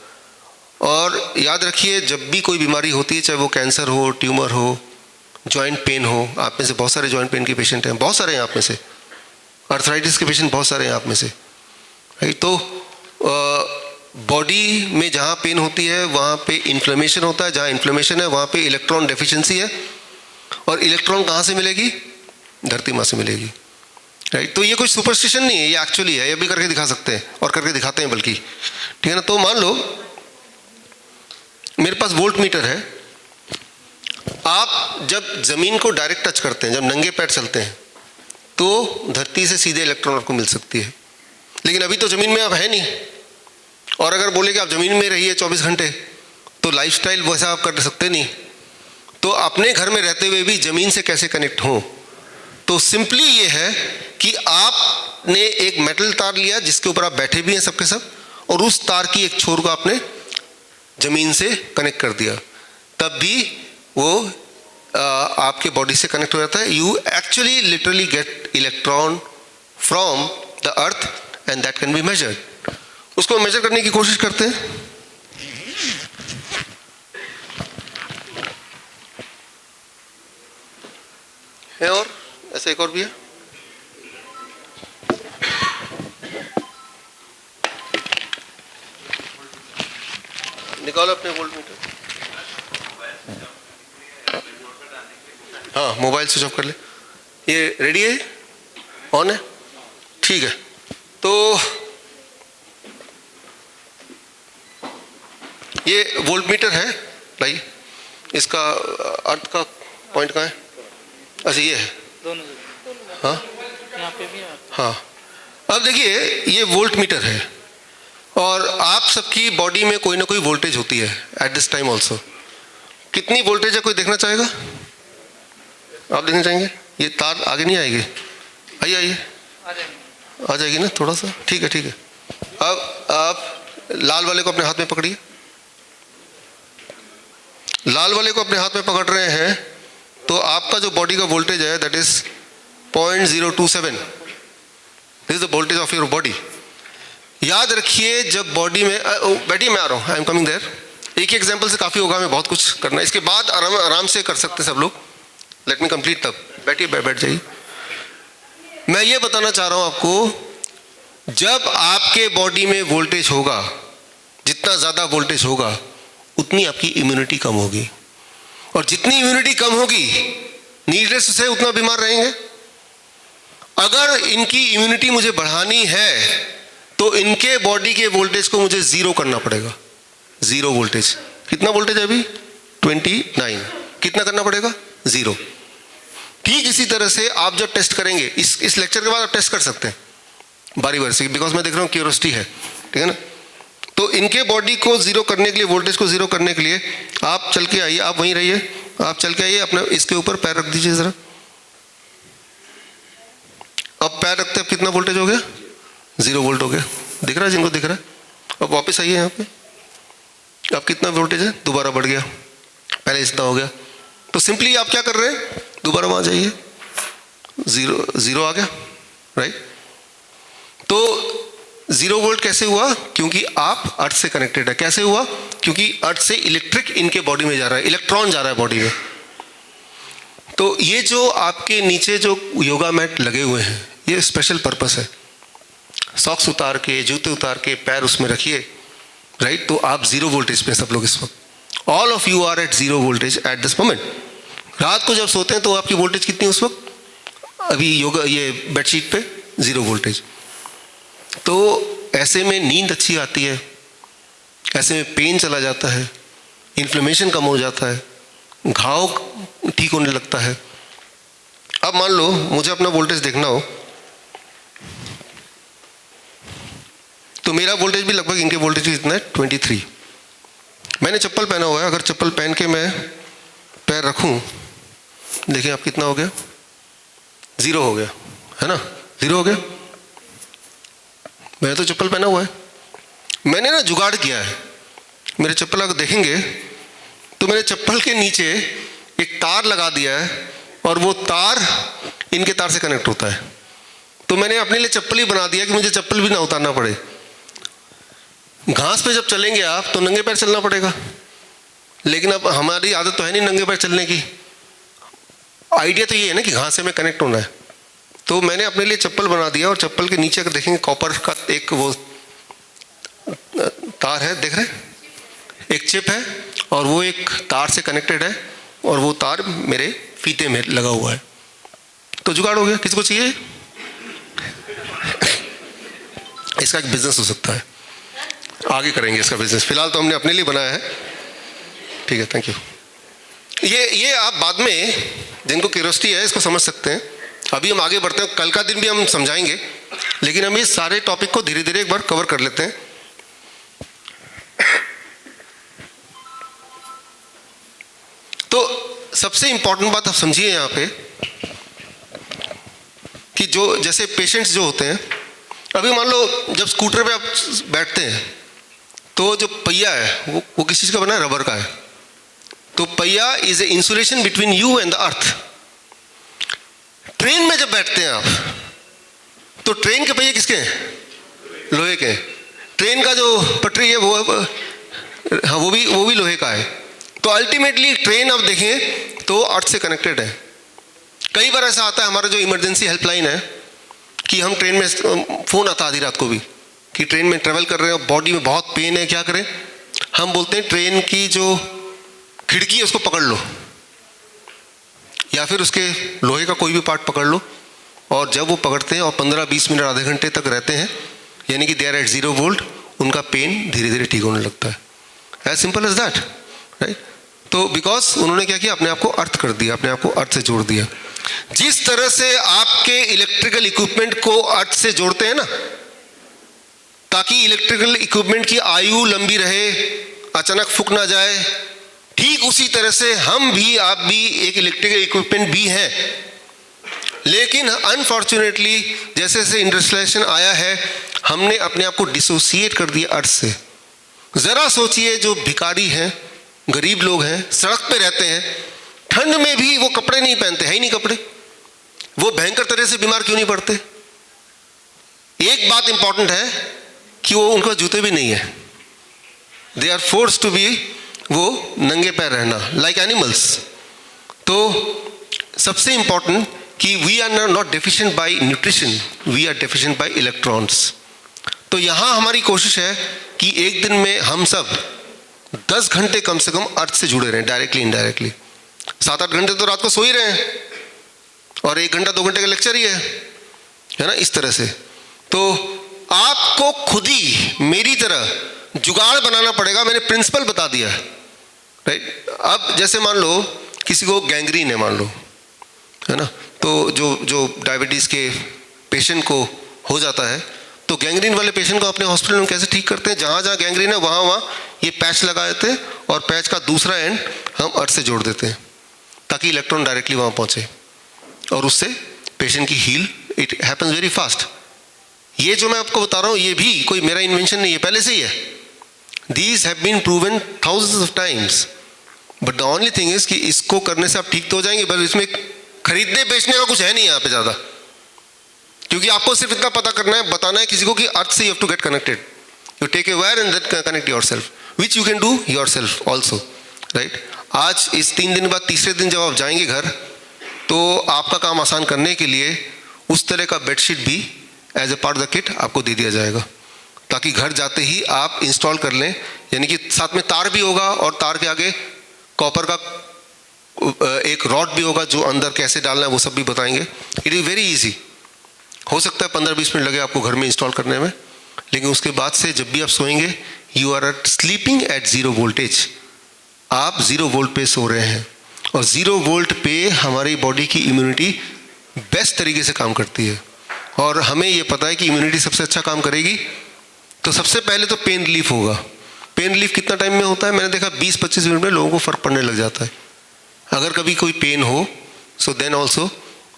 और याद रखिए, जब भी कोई बीमारी होती है, चाहे वो कैंसर हो, ट्यूमर हो, जॉइंट पेन हो, आप में से बहुत सारे जॉइंट पेन के पेशेंट हैं, बहुत सारे हैं आप में से, अर्थराइटिस के पेशेंट बहुत सारे हैं आप में से, राइट। तो बॉडी में जहाँ पेन होती है वहाँ पे इन्फ्लेमेशन होता है, जहाँ इन्फ्लेमेशन है वहाँ पे इलेक्ट्रॉन डेफिशिएंसी है, और इलेक्ट्रॉन कहाँ से मिलेगी? धरती माँ से मिलेगी, राइट। तो ये कोई सुपरस्टिशन नहीं है, ये एक्चुअली है, ये भी करके दिखा सकते हैं और करके दिखाते हैं बल्कि, ठीक है ना। तो मान लो मेरे पास वोल्ट मीटर है, आप जब ज़मीन को डायरेक्ट टच करते हैं, जब नंगे पैर चलते हैं, तो धरती से सीधे इलेक्ट्रॉन आपको मिल सकती है। लेकिन अभी तो ज़मीन में आप है नहीं, और अगर बोले कि आप ज़मीन में रहिए 24 घंटे, तो लाइफस्टाइल वैसा आप कर सकते नहीं। तो अपने घर में रहते हुए भी ज़मीन से कैसे कनेक्ट हों? तो सिंपली ये है कि आपने एक मेटल तार लिया जिसके ऊपर आप बैठे भी हैं सबके सब, और उस तार की एक छोर को आपने ज़मीन से कनेक्ट कर दिया, तब भी वो आपके बॉडी से कनेक्ट हो जाता है। You actually literally get electron from the earth and that can be measured. उसको मेजर करने की कोशिश करते हैं। और ऐसे एक और भी है, निकालो अपने वोल्ट मीटर। हाँ, मोबाइल स्विच ऑफ कर ले। ये रेडी है, ऑन है, ठीक है। तो ये वोल्ट मीटर है, लाइए इसका अर्थ का पॉइंट कहाँ है? अच्छा ये है, हाँ यहाँ पे भी है। हाँ। अब देखिए ये वोल्ट मीटर है और आप सबकी बॉडी में कोई ना कोई वोल्टेज होती है एट दिस टाइम ऑल्सो। कितनी वोल्टेज है कोई देखना चाहेगा? आप देखना चाहेंगे? ये तार आगे नहीं आएगी? आइए आइए, आ जाएगी ना थोड़ा सा, ठीक है ठीक है। अब आप लाल वाले को अपने हाथ में पकड़िए। लाल वाले को अपने हाथ में पकड़ रहे हैं तो आपका जो बॉडी का वोल्टेज है that is 0.027। This is the voltage of your body. याद रखिए जब बॉडी में बैठिए, मैं आ रहा हूँ, आई एम कमिंग देयर। एक एग्जांपल से काफ़ी होगा, हमें बहुत कुछ करना है, इसके बाद आराम से कर सकते हैं सब लोग। लेट मी कंप्लीट तब। बैठिए, बैठ जाइए। मैं ये बताना चाह रहा हूँ आपको, जब आपके बॉडी में वोल्टेज होगा, जितना ज़्यादा वोल्टेज होगा उतनी आपकी इम्यूनिटी कम होगी, और जितनी इम्यूनिटी कम होगी नीडलेस से उतना बीमार रहेंगे। अगर इनकी इम्यूनिटी मुझे बढ़ानी है तो इनके बॉडी के वोल्टेज को मुझे जीरो करना पड़ेगा। जीरो वोल्टेज, कितना वोल्टेज है अभी? 29। कितना करना पड़ेगा? जीरो। ठीक इसी तरह से आप जब टेस्ट करेंगे, इस लेक्चर के बाद आप टेस्ट कर सकते हैं बारी बारी से, बिकॉज मैं देख रहा हूँ क्यूरियोसिटी है, ठीक है ना। तो इनके बॉडी को जीरो करने के लिए, वोल्टेज को जीरो करने के लिए आप चल के आइए, आप वहीं रहिए, आप चल के आइए, अपने इसके ऊपर पैर रख दीजिए ज़रा। अब पैर रखते हैं, कितना वोल्टेज हो गया? 0 वोल्ट हो गया। दिख रहा है जिनको दिख रहा है? अब वापस आइए यहाँ पे, अब कितना वोल्टेज है? दोबारा बढ़ गया, पहले इतना हो गया। तो सिंपली आप क्या कर रहे हैं? दोबारा वहाँ जाइए, जीरो आ गया, राइट। तो 0 वोल्ट कैसे हुआ? क्योंकि आप अर्थ से कनेक्टेड है। कैसे हुआ? क्योंकि अर्थ से इलेक्ट्रिक इनके बॉडी में जा रहा है, इलेक्ट्रॉन जा रहा है बॉडी में। तो ये जो आपके नीचे जो योगा मैट लगे हुए हैं, ये स्पेशल पर्पस है। सॉक्स उतार के, जूते उतार के पैर उसमें रखिए, राइट। तो आप 0 वोल्टेज पे सब लोग इस वक्त, all of you are at 0 voltage at this moment. रात को जब सोते हैं तो आपकी वोल्टेज कितनी उस वक्त? अभी योगा ये बेडशीट पे 0 वोल्टेज। तो ऐसे में नींद अच्छी आती है, ऐसे में पेन चला जाता है, इन्फ्लेमेशन कम हो जाता है, घाव ठीक होने लगता है। अब मान लो मुझे अपना वोल्टेज देखना हो तो मेरा वोल्टेज भी लगभग इनके वोल्टेज इतना है 23। मैंने चप्पल पहना हुआ है, अगर चप्पल पहन के मैं पैर रखूं, देखिए आप कितना हो गया? 0 हो गया, है ना? 0 हो गया। मैंने तो चप्पल पहना हुआ है, मैंने ना जुगाड़ किया है। मेरे चप्पल अगर देखेंगे तो मेरे चप्पल के नीचे एक तार लगा दिया है और वो तार इनके तार से कनेक्ट होता है। तो मैंने अपने लिए चप्पल ही बना दिया कि मुझे चप्पल भी ना उतारना पड़े। घास पे जब चलेंगे आप तो नंगे पैर चलना पड़ेगा, लेकिन अब हमारी आदत तो है नहीं नंगे पैर चलने की। आइडिया तो ये है ना कि घास से में कनेक्ट होना है। तो मैंने अपने लिए चप्पल बना दिया और चप्पल के नीचे अगर देखेंगे कॉपर का एक वो तार है, देख रहे हैं? एक चिप है और वो एक तार से कनेक्टेड है और वो तार मेरे फीते में लगा हुआ है। तो जुगाड़ हो गया। किसी को चाहिए? इसका एक बिजनेस हो सकता है, आगे करेंगे इसका बिजनेस। फिलहाल तो हमने अपने लिए बनाया है, ठीक है, थैंक यू। ये आप बाद में जिनको क्यूरियोसिटी है इसको समझ सकते हैं। अभी हम आगे बढ़ते हैं, कल का दिन भी हम समझाएंगे, लेकिन हम इस सारे टॉपिक को धीरे धीरे एक बार कवर कर लेते हैं। तो सबसे इंपॉर्टेंट बात आप समझिए यहाँ पे कि जो जैसे पेशेंट्स जो होते हैं, अभी मान लो जब स्कूटर पे आप बैठते हैं तो जो पहिया है वो किस चीज़ का बना है? रबर का है। तो पहिया is a insulation between you and the earth. Train में जब बैठते हैं आप तो ट्रेन के पहिए किसके हैं? लोहे के। ट्रेन का जो पटरी है वो हाँ वो भी लोहे का है। तो अल्टीमेटली ट्रेन आप देखें तो अर्थ से कनेक्टेड है। कई बार ऐसा आता है, हमारा जो इमरजेंसी हेल्पलाइन है, कि हम ट्रेन में फ़ोन आता आधी रात को भी कि ट्रेन में ट्रैवल कर रहे हैं और बॉडी में बहुत पेन है, क्या करें? हम बोलते हैं ट्रेन की जो खिड़की है उसको पकड़ लो, या फिर उसके लोहे का कोई भी पार्ट पकड़ लो, और जब वो पकड़ते हैं और 15-20 मिनट आधे घंटे तक रहते हैं, यानी कि दे आर एट 0 वोल्ट, उनका पेन धीरे धीरे ठीक होने लगता है। As simple as that, right. तो बिकॉज उन्होंने क्या किया, अपने आप को अर्थ कर दिया, अपने आप को अर्थ से जोड़ दिया। जिस तरह से आपके इलेक्ट्रिकल इक्विपमेंट को अर्थ से जोड़ते हैं ना, ताकि इलेक्ट्रिकल इक्विपमेंट की आयु लंबी रहे, अचानक फूक ना जाए, ठीक उसी तरह से हम भी, आप भी एक इलेक्ट्रिकल इक्विपमेंट भी हैं। लेकिन अनफॉर्चुनेटली जैसे जैसे इंडस्ट्रियलाइजेशन आया है, हमने अपने आप को डिसोसिएट कर दिया अर्थ से। ज़रा सोचिए, जो भिखारी हैं, गरीब लोग हैं, सड़क पे रहते हैं, ठंड में भी वो कपड़े नहीं पहनते, है ही नहीं कपड़े, वो भयंकर तरह से बीमार क्यों नहीं पड़ते? एक बात इंपॉर्टेंट है कि वो, उनका जूते भी नहीं है, they are force to be, वो नंगे पैर रहना लाइक एनिमल्स। तो सबसे इंपॉर्टेंट कि we are not deficient by nutrition, we are deficient by electrons. तो यहाँ हमारी कोशिश है कि एक दिन में हम सब 10 घंटे कम से कम अर्थ से जुड़े रहें, डायरेक्टली इनडायरेक्टली। 7-8 घंटे तो रात को सो ही रहे हैं, और 1 घंटा 2 घंटे का लेक्चर ही है ना, इस तरह से। तो आपको खुद ही मेरी तरह जुगाड़ बनाना पड़ेगा। मैंने प्रिंसिपल बता दिया है, राइट। अब जैसे मान लो किसी को गैंग्रीन है, मान लो, है ना, तो जो डायबिटीज़ के पेशेंट को हो जाता है, तो गैंग्रीन वाले पेशेंट को अपने हॉस्पिटल में कैसे ठीक करते हैं? जहाँ जहाँ गैंग्रीन है वहाँ ये पैच लगा देते हैं, और पैच का दूसरा एंड हम अर्थ से जोड़ देते हैं, ताकि इलेक्ट्रॉन डायरेक्टली वहाँ पहुँचे, और उससे पेशेंट की heal, it happens very fast. ये जो मैं आपको बता रहा हूँ, ये भी कोई मेरा इन्वेंशन नहीं है, पहले से ही है। These have been proven thousands of times, but the only thing is कि इसको करने से आप ठीक तो हो जाएंगे, पर इसमें खरीदने बेचने का कुछ है नहीं यहाँ पे ज़्यादा, क्योंकि आपको सिर्फ इतना पता करना है, बताना है किसी को कि अर्थ से you have to get connected, you take a wire and then connect yourself, which you can do yourself also, right. आज इस 3 दिन बाद तीसरे दिन जब आप जाएंगे घर, तो आपका काम आसान करने के लिए उस तरह का बेडशीट भी as a part of the kit आपको दे दिया जाएगा, ताकि घर जाते ही आप इंस्टॉल कर लें। यानी कि साथ में तार भी होगा, और तार के आगे कॉपर का एक रॉड भी होगा, जो अंदर कैसे डालना है वो सब भी बताएंगे। It is very easy. हो सकता है 15-20 मिनट लगे आपको घर में इंस्टॉल करने में, लेकिन उसके बाद से जब भी आप सोएंगे, you are sleeping at 0 voltage, आप 0 वोल्ट पे सो रहे हैं, और 0 वोल्ट पे हमारी बॉडी की इम्यूनिटी बेस्ट तरीके से काम करती है। और हमें ये पता है कि इम्यूनिटी सबसे अच्छा काम करेगी, तो सबसे पहले तो पेन रिलीफ होगा। पेन रिलीफ कितना टाइम में होता है? मैंने देखा 20-25 मिनट में लोगों को फ़र्क पड़ने लग जाता है। अगर कभी कोई पेन हो, सो देन ऑल्सो,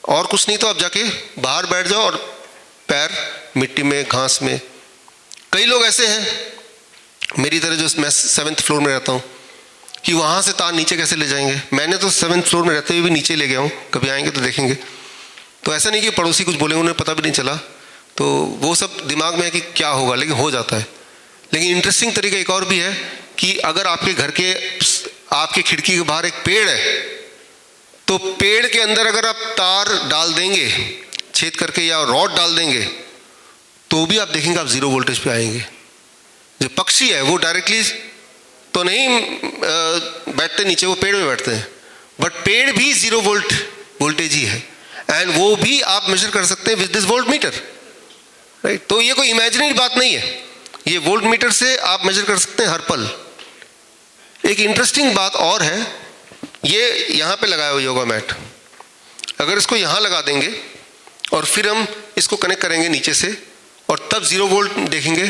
और कुछ नहीं तो आप जाके बाहर बैठ जाओ और पैर मिट्टी में, घास में। कई लोग ऐसे हैं मेरी तरह, जो मैं 7th फ्लोर में रहता हूँ, कि वहाँ से तार नीचे कैसे ले जाएंगे। मैंने तो 7th फ्लोर में रहते हुए भी नीचे ले गया हूँ, कभी आएंगे तो देखेंगे। तो ऐसा नहीं कि पड़ोसी कुछ बोले, उन्हें पता भी नहीं चला, तो वो सब दिमाग में है कि क्या होगा, लेकिन हो जाता है। लेकिन इंटरेस्टिंग तरीका एक और भी है कि अगर आपके घर के, आपके खिड़की के बाहर एक पेड़ है, तो पेड़ के अंदर अगर आप तार डाल देंगे छेद करके, या रॉड डाल देंगे, तो भी आप देखेंगे आप 0 वोल्टेज पे आएंगे। जो पक्षी है वो डायरेक्टली तो नहीं बैठते नीचे, वो पेड़ में बैठते हैं, बट पेड़ भी 0 वोल्टेज ही है, एंड वो भी आप मेजर कर सकते हैं with this volt meter, right. तो ये कोई इमेजिनरी बात नहीं है, ये वोल्ट मीटर से आप मेजर कर सकते हैं हर पल। एक इंटरेस्टिंग बात और है, ये यहाँ पे लगाया हुआ योगा मैट, अगर इसको यहाँ लगा देंगे और फिर हम इसको कनेक्ट करेंगे नीचे से, और तब 0 वोल्ट देखेंगे,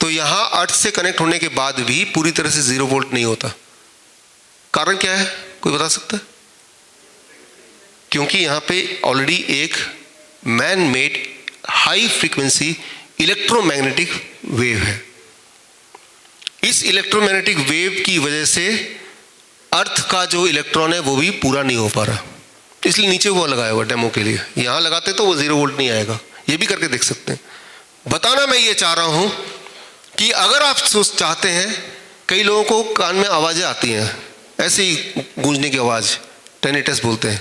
तो यहाँ अर्थ से कनेक्ट होने के बाद भी पूरी तरह से 0 वोल्ट नहीं होता। कारण क्या है, कोई बता सकता है? क्योंकि यहाँ पे ऑलरेडी एक man made high frequency electromagnetic wave है। इस इलेक्ट्रोमैग्नेटिक वेव की वजह से अर्थ का जो इलेक्ट्रॉन है वो भी पूरा नहीं हो पा रहा, इसलिए नीचे वो लगाया हुआ डेमो के लिए। यहाँ लगाते तो वो 0 वोल्ट नहीं आएगा, ये भी करके देख सकते हैं। बताना मैं ये चाह रहा हूँ कि अगर आप चाहते हैं, कई लोगों को कान में आवाज़ें आती हैं, ऐसे ही गूंजने की आवाज़, टेनिटस बोलते हैं,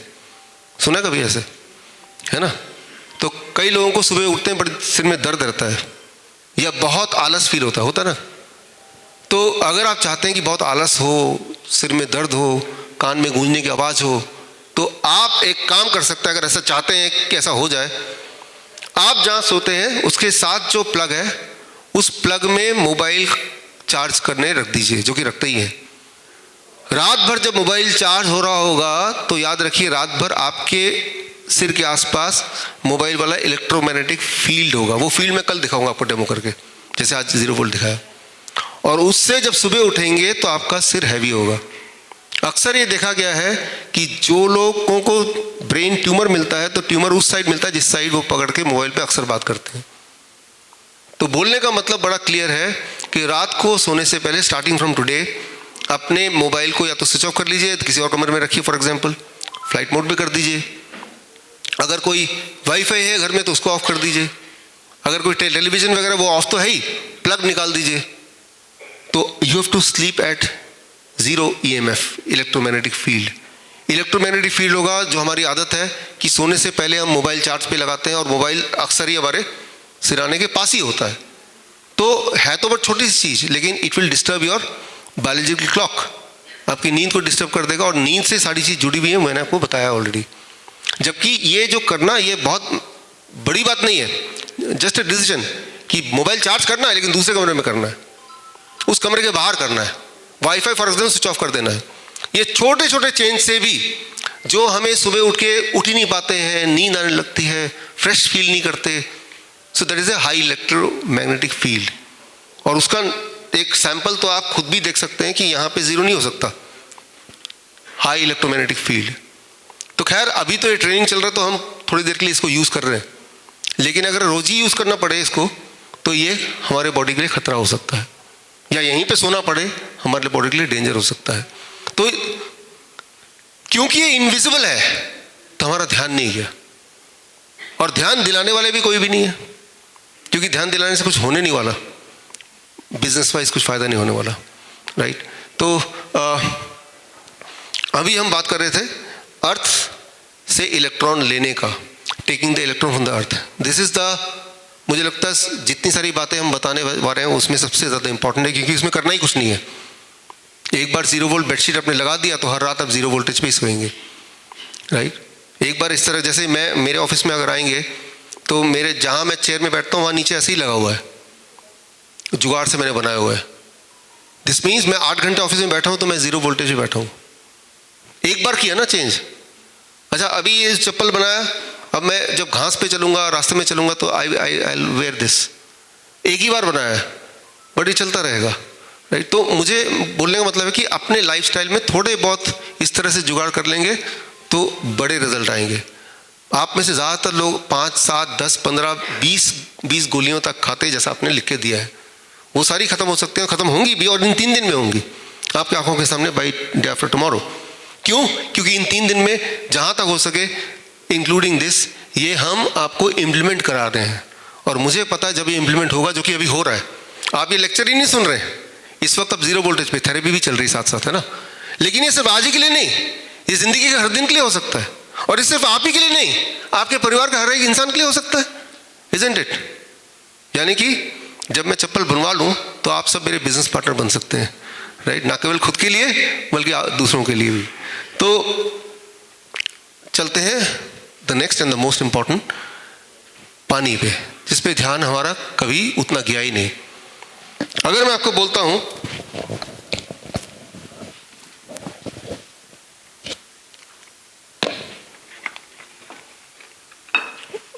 सुना कभी ऐसे, है ना। तो कई लोगों को सुबह उठते हैं बड़े सिर में दर्द रहता है, या बहुत आलस फील होता है ना, तो अगर आप चाहते हैं कि बहुत आलस हो, सिर में दर्द हो, कान में गूंजने की आवाज़ हो, तो आप एक काम कर सकते हैं। अगर ऐसा चाहते हैं कि ऐसा हो जाए, आप जहाँ सोते हैं उसके साथ जो प्लग है, उस प्लग में मोबाइल चार्ज करने रख दीजिए, जो कि रखते ही है। रात भर जब मोबाइल चार्ज हो रहा होगा तो याद रखिए, रात भर आपके सिर के आसपास मोबाइल वाला इलेक्ट्रोमैग्नेटिक फील्ड होगा। वो फील्ड मैं कल दिखाऊंगा आपको डेमो करके, जैसे आज 0 वोल्ट दिखाया। और उससे जब सुबह उठेंगे तो आपका सिर हैवी होगा। अक्सर ये देखा गया है कि जो लोगों को ब्रेन ट्यूमर मिलता है, तो ट्यूमर उस साइड मिलता है जिस साइड वो पकड़ के मोबाइल पे अक्सर बात करते हैं। तो बोलने का मतलब बड़ा क्लियर है कि रात को सोने से पहले, स्टार्टिंग फ्रॉम टुडे, अपने मोबाइल को या तो स्विच ऑफ कर लीजिए, किसी और कमरे में रखिए, फॉर एग्जांपल फ्लाइट मोड पे कर दीजिए। अगर कोई वाईफाई है घर में तो उसको ऑफ कर दीजिए। अगर कोई टेलीविज़न वगैरह वो ऑफ तो है ही, प्लग निकाल दीजिए। तो you have to sleep at 0 EMF, electromagnetic field. Electromagnetic field होगा, जो हमारी आदत है कि सोने से पहले हम मोबाइल चार्ज पे लगाते हैं, और मोबाइल अक्सर ही हमारे सिराने के पास ही होता है। तो है तो बहुत छोटी सी चीज़, लेकिन it will disturb your biological clock, आपकी नींद को डिस्टर्ब कर देगा। और नींद से सारी चीज़ जुड़ी हुई है, मैंने आपको बताया ऑलरेडी। जबकि ये जो करना, ये बहुत बड़ी बात नहीं है, जस्ट ए डिसीजन कि मोबाइल चार्ज करना है, लेकिन दूसरे कमरे में करना है, उस कमरे के बाहर करना है। Wifi for example switch off कर देना है। ये छोटे छोटे चेंज से भी, जो हमें सुबह उठ ही नहीं पाते हैं, नींद आने लगती है, फ्रेश फील नहीं करते, so that is a high electromagnetic field. और उसका एक सैंपल तो आप खुद भी देख सकते हैं कि यहाँ पे 0 नहीं हो सकता, हाई इलेक्ट्रोमैग्नेटिक फील्ड। तो खैर, अभी तो ये ट्रेनिंग चल रहा है, तो हम थोड़ी देर के लिए इसको यूज़ कर रहे हैं, लेकिन अगर रोज ही यूज़ करना पड़े इसको, तो ये हमारे बॉडी के लिए खतरा हो सकता है, या यहीं पे सोना पड़े हमारे बॉडी के लिए डेंजर हो सकता है। तो क्योंकि ये इनविजिबल है, तो हमारा ध्यान नहीं गया, और ध्यान दिलाने वाले भी कोई भी नहीं है, क्योंकि ध्यान दिलाने से कुछ होने नहीं वाला, बिजनेस वाइज कुछ फ़ायदा नहीं होने वाला, राइट। तो अभी हम बात कर रहे थे अर्थ से इलेक्ट्रॉन लेने का, taking the electron from the earth. This is the, मुझे लगता है जितनी सारी बातें हम बताने वाले हैं उसमें सबसे ज़्यादा इंपॉर्टेंट है, क्योंकि इसमें करना ही कुछ नहीं है। एक बार 0 वोल्ट बेडशीट आपने लगा दिया तो हर रात आप 0 वोल्टेज पे ही सोएंगे, राइट। एक बार इस तरह, जैसे मेरे ऑफिस में अगर आएंगे तो मेरे जहाँ मैं चेयर में बैठता हूँ वहाँ नीचे ऐसे ही लगा हुआ है, जुगाड़ से मैंने बनाया हुआ है। दिस मीन्स मैं 8 घंटे ऑफिस में बैठा हूँ तो मैं 0 वोल्टेज में बैठा हूँ। एक बार किया ना चेंज। अच्छा, अभी ये चप्पल बनाया, अब मैं जब घास पे चलूँगा, रास्ते में चलूँगा, तो आई वेयर दिस। एक ही बार बनाया है, बट ये चलता रहेगा, राइट। तो मुझे बोलने का मतलब है कि अपने लाइफस्टाइल में थोड़े बहुत इस तरह से जुगाड़ कर लेंगे तो बड़े रिजल्ट आएंगे। आप में से ज़्यादातर लोग 5, 7, 10, 15, 20 गोलियों तक खाते, जैसा आपने लिख के दिया है। वो सारी खत्म हो सकती हैं, खत्म होंगी भी, और इन 3 दिन में होंगी आपकी आंखों के सामने, बाई डे आफ्टर टुमारो। क्यों? क्योंकि इन 3 दिन में जहाँ तक हो सके, इंक्लूडिंग दिस, ये हम आपको इम्प्लीमेंट करा रहे हैं। और मुझे पता है जब ये इम्प्लीमेंट होगा, जो कि अभी हो रहा है, आप ये लेक्चर ही नहीं सुन रहे हैं इस वक्त, अब 0 वोल्टेज पे थेरेपी भी चल रही साथ साथ, है ना। लेकिन ये सिर्फ आज ही के लिए नहीं, ये जिंदगी के हर दिन के लिए हो सकता है, और ये सिर्फ आप ही के लिए नहीं, आपके परिवार का हर एक इंसान के लिए हो सकता है, इज़न्ट इट। यानी कि जब मैं चप्पल बनवा लूँ तो आप सब मेरे बिजनेस पार्टनर बन सकते हैं, राइट। ना केवल खुद के लिए बल्कि दूसरों के लिए भी। तो चलते हैं the next and the most important, पानी पे, जिस पे ध्यान हमारा कभी उतना गया ही नहीं। अगर मैं आपको बोलता हूं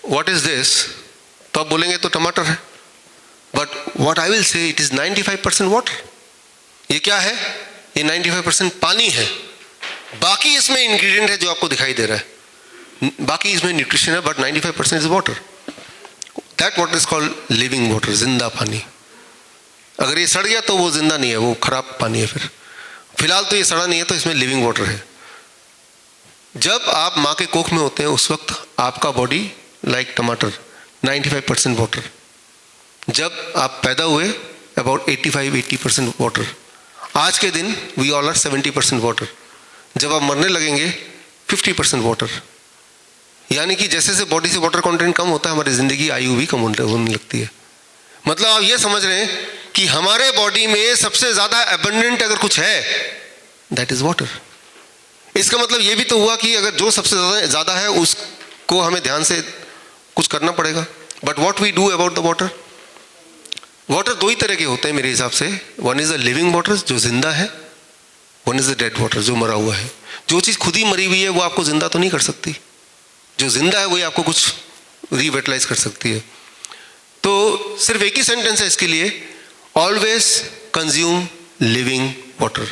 व्हाट इज दिस, तो आप बोलेंगे तो टमाटर है, but what I will say, it is 95% water. ये क्या है? ये 95% पानी है। बाकी इसमें इंग्रेडिएंट है जो आपको दिखाई दे रहा है, बाकी इसमें न्यूट्रिशन है, but 95% is water. That water is called living water, जिंदा पानी। अगर ये सड़ गया तो वो जिंदा नहीं है, वो खराब पानी है। फिलहाल तो ये सड़ा नहीं है, तो इसमें लिविंग वाटर है। जब आप माँ के कोख में होते हैं उस वक्त आपका बॉडी लाइक टमाटर, 95% वाटर। जब आप पैदा हुए अबाउट 85-80% वाटर। आज के दिन वी ऑल आर 70% वाटर। जब आप मरने लगेंगे 50% वाटर। यानी कि जैसे जैसे बॉडी से वाटर कंटेंट कम होता है, हमारी ज़िंदगी आयु भी कम होने लगती है। मतलब आप ये समझ रहे हैं कि हमारे बॉडी में सबसे ज़्यादा एबंडेंट अगर कुछ है, दैट इज़ वाटर। इसका मतलब ये भी तो हुआ कि अगर जो सबसे ज़्यादा है उसको हमें ध्यान से कुछ करना पड़ेगा। But what we do about the water? Water दो ही तरह के होते हैं मेरे हिसाब से। One is the living water जो जिंदा है, one is the dead water जो मरा हुआ है। जो चीज़ खुद ही मरी हुई है वो आपको जिंदा तो नहीं कर सकती, जो जिंदा है वही आपको कुछ रिविटलाइज कर सकती है। तो सिर्फ एक ही सेंटेंस है इसके लिए, always consume living water.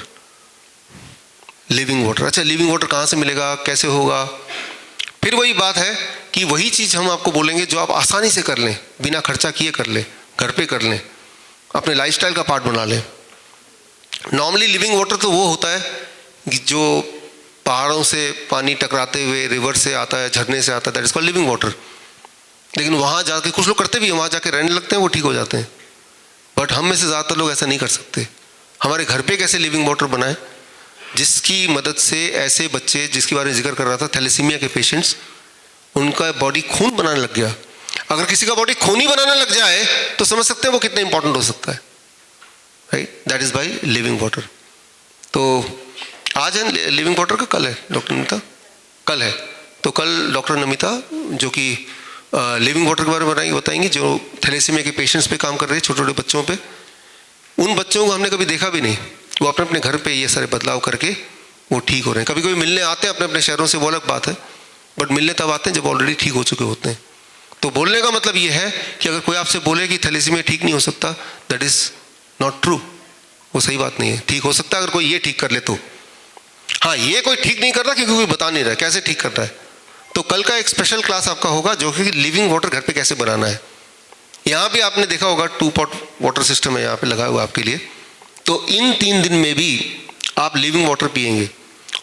Living water, अच्छा लिविंग वाटर कहाँ से मिलेगा, कैसे होगा? फिर वही बात है कि वही चीज़ हम आपको बोलेंगे जो आप आसानी से कर लें, बिना खर्चा किए कर लें, घर पे कर लें, अपने लाइफस्टाइल का पार्ट बना लें। नॉर्मली लिविंग वाटर तो वो होता है जो पहाड़ों से पानी टकराते हुए रिवर से आता है, झरने से आता है, that is called living water. लेकिन वहाँ जाके कुछ लोग करते भी हैं, वहाँ जाके रहने लगते हैं, वो ठीक हो जाते हैं। बट हम में से ज़्यादातर लोग ऐसा नहीं कर सकते। हमारे घर पे कैसे लिविंग वाटर बनाएं जिसकी मदद से ऐसे बच्चे जिसके बारे में जिक्र कर रहा था, थैलेसीमिया के पेशेंट्स, उनका बॉडी खून बनाने लग गया। अगर किसी का बॉडी खून ही बनाने लग जाए तो समझ सकते हैं वो कितना इंपॉर्टेंट हो सकता है, right? That is by living water. तो आज है लिविंग वाटर का, कल है डॉक्टर नमिता, कल है। तो कल डॉक्टर नमिता जो कि लिविंग वाटर के बारे में बताएंगी, जो थैलेसीमिया के पेशेंट्स पे काम कर रहे हैं, छोटे छोटे बच्चों पे। उन बच्चों को हमने कभी देखा भी नहीं, वो अपने अपने घर पे ये सारे बदलाव करके वो ठीक हो रहे हैं। कभी कभी मिलने आते हैं अपने अपने शहरों से, वो अलग बात है, बट मिलने तब आते हैं जब ऑलरेडी ठीक हो चुके होते हैं। तो बोलने का मतलब ये है कि अगर कोई आपसे बोले कि थैलेसीमिया ठीक नहीं हो सकता, दैट इज नॉट ट्रू, वो सही बात नहीं है। ठीक हो सकता है अगर कोई ये ठीक कर ले तो। हाँ, ये कोई ठीक नहीं कर रहा क्योंकि कोई बता नहीं रहा कैसे ठीक कर रहा है। तो कल का एक स्पेशल क्लास आपका होगा जो कि लिविंग वाटर घर पे कैसे बनाना है। यहाँ पे आपने देखा होगा 2 पॉट वाटर सिस्टम है यहाँ पे लगा हुआ आपके लिए। तो इन 3 दिन में भी आप लिविंग वाटर पिएंगे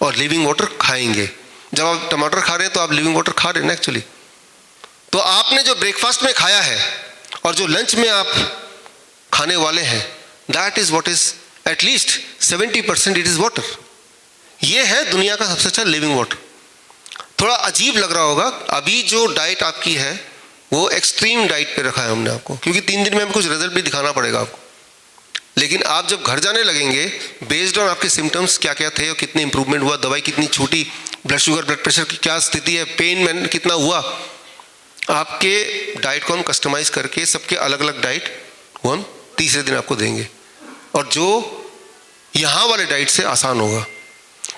और लिविंग वाटर खाएंगे। जब आप टमाटर खा रहे हैं तो आप लिविंग वाटर खा रहे हैं ना एक्चुअली। तो आपने जो ब्रेकफास्ट में खाया है और जो लंच में आप खाने वाले हैं, that is what is at least 70% it is water. ये है दुनिया का सबसे अच्छा लिविंग वाटर। थोड़ा अजीब लग रहा होगा, अभी जो डाइट आपकी है वो एक्सट्रीम डाइट पे रखा है हमने आपको, क्योंकि 3 दिन में हमें कुछ रिजल्ट भी दिखाना पड़ेगा आपको। लेकिन आप जब घर जाने लगेंगे, बेस्ड ऑन आपके सिम्टम्स क्या क्या थे और कितने इंप्रूवमेंट हुआ, दवाई कितनी छूटी, ब्लड शुगर ब्लड प्रेशर की क्या स्थिति है, पेन में कितना हुआ, आपके डाइट को हम कस्टमाइज करके सबके अलग अलग डाइट वो हम तीसरे दिन आपको देंगे, और जो यहाँ वाले डाइट से आसान होगा।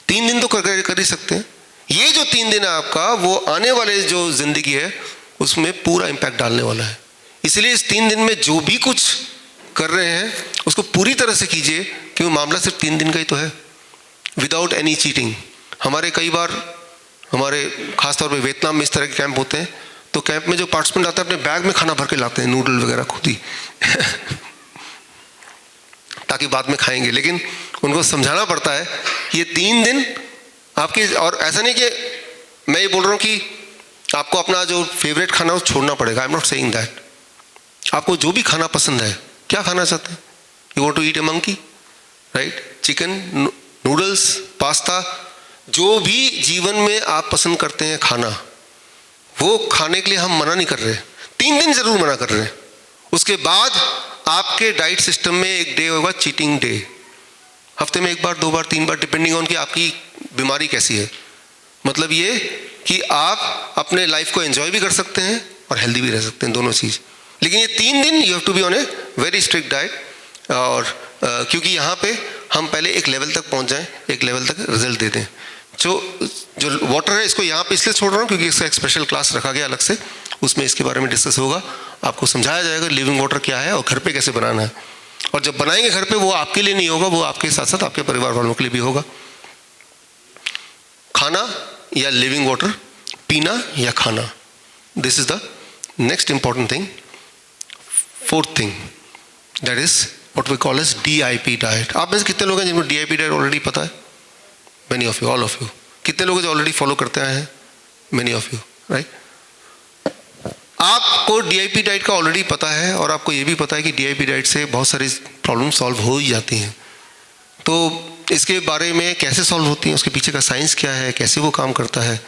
3 दिन तो कर ही सकते हैं। ये जो 3 दिन है आपका, वो आने वाले जो जिंदगी है उसमें पूरा इम्पैक्ट डालने वाला है। इसलिए इस 3 दिन में जो भी कुछ कर रहे हैं उसको पूरी तरह से कीजिए, क्योंकि मामला सिर्फ 3 दिन का ही तो है, विदाउट एनी चीटिंग। हमारे कई बार हमारे खासतौर पे वियतनाम में इस तरह के कैंप होते हैं, तो कैंप में जो पार्टिसिपेंट आता है अपने बैग में खाना भर के लाते हैं, नूडल वगैरह खुद ही ताकि बाद में खाएंगे। लेकिन उनको समझाना पड़ता है कि ये 3 दिन आपके, और ऐसा नहीं कि मैं ये बोल रहा हूँ कि आपको अपना जो फेवरेट खाना है वो छोड़ना पड़ेगा। I am not saying that. आपको जो भी खाना पसंद है, क्या खाना चाहते हैं, you want to eat a monkey, right? Chicken, noodles, pasta, जो भी जीवन में आप पसंद करते हैं खाना, वो खाने के लिए हम मना नहीं कर रहे। 3 दिन जरूर मना कर रहे हैं। उसके बाद आपके डाइट सिस्टम में एक डे होगा चीटिंग डे, हफ्ते में 1 बार 2 बार 3 बार, डिपेंडिंग ऑन कि आपकी बीमारी कैसी है। मतलब ये कि आप अपने लाइफ को एंजॉय भी कर सकते हैं और हेल्दी भी रह सकते हैं, दोनों चीज़। लेकिन ये 3 दिन you have to be on a very strict diet. और क्योंकि यहाँ पे हम पहले एक लेवल तक पहुँच जाएं, एक लेवल तक रिजल्ट दे दें। जो वाटर है इसको यहाँ पे इसलिए छोड़ रहा हूँ क्योंकि इसका एक स्पेशल क्लास रखा गया अलग से, उसमें इसके बारे में डिस्कस होगा, आपको समझाया जाएगा लिविंग वाटर क्या है और घर पे कैसे बनाना है। और जब बनाएंगे घर पे, वो आपके लिए नहीं होगा, वो आपके साथ साथ आपके परिवार वालों के लिए भी होगा। खाना या लिविंग वाटर, पीना या खाना, this is the next important thing. 4th thing, that is what we call as DIP diet. आप में से कितने लोग हैं जिनको DIP डाइट ऑलरेडी पता है? Many of you, all of you. कितने लोग जो ऑलरेडी फॉलो करते आए हैं? Many of you, right? आपको DIP डाइट का ऑलरेडी पता है, और आपको ये भी पता है कि DIP डाइट से बहुत सारी प्रॉब्लम सॉल्व हो ही जाती हैं। तो इसके बारे में कैसे सॉल्व होती हैं, उसके पीछे का साइंस क्या है, कैसे वो काम करता है,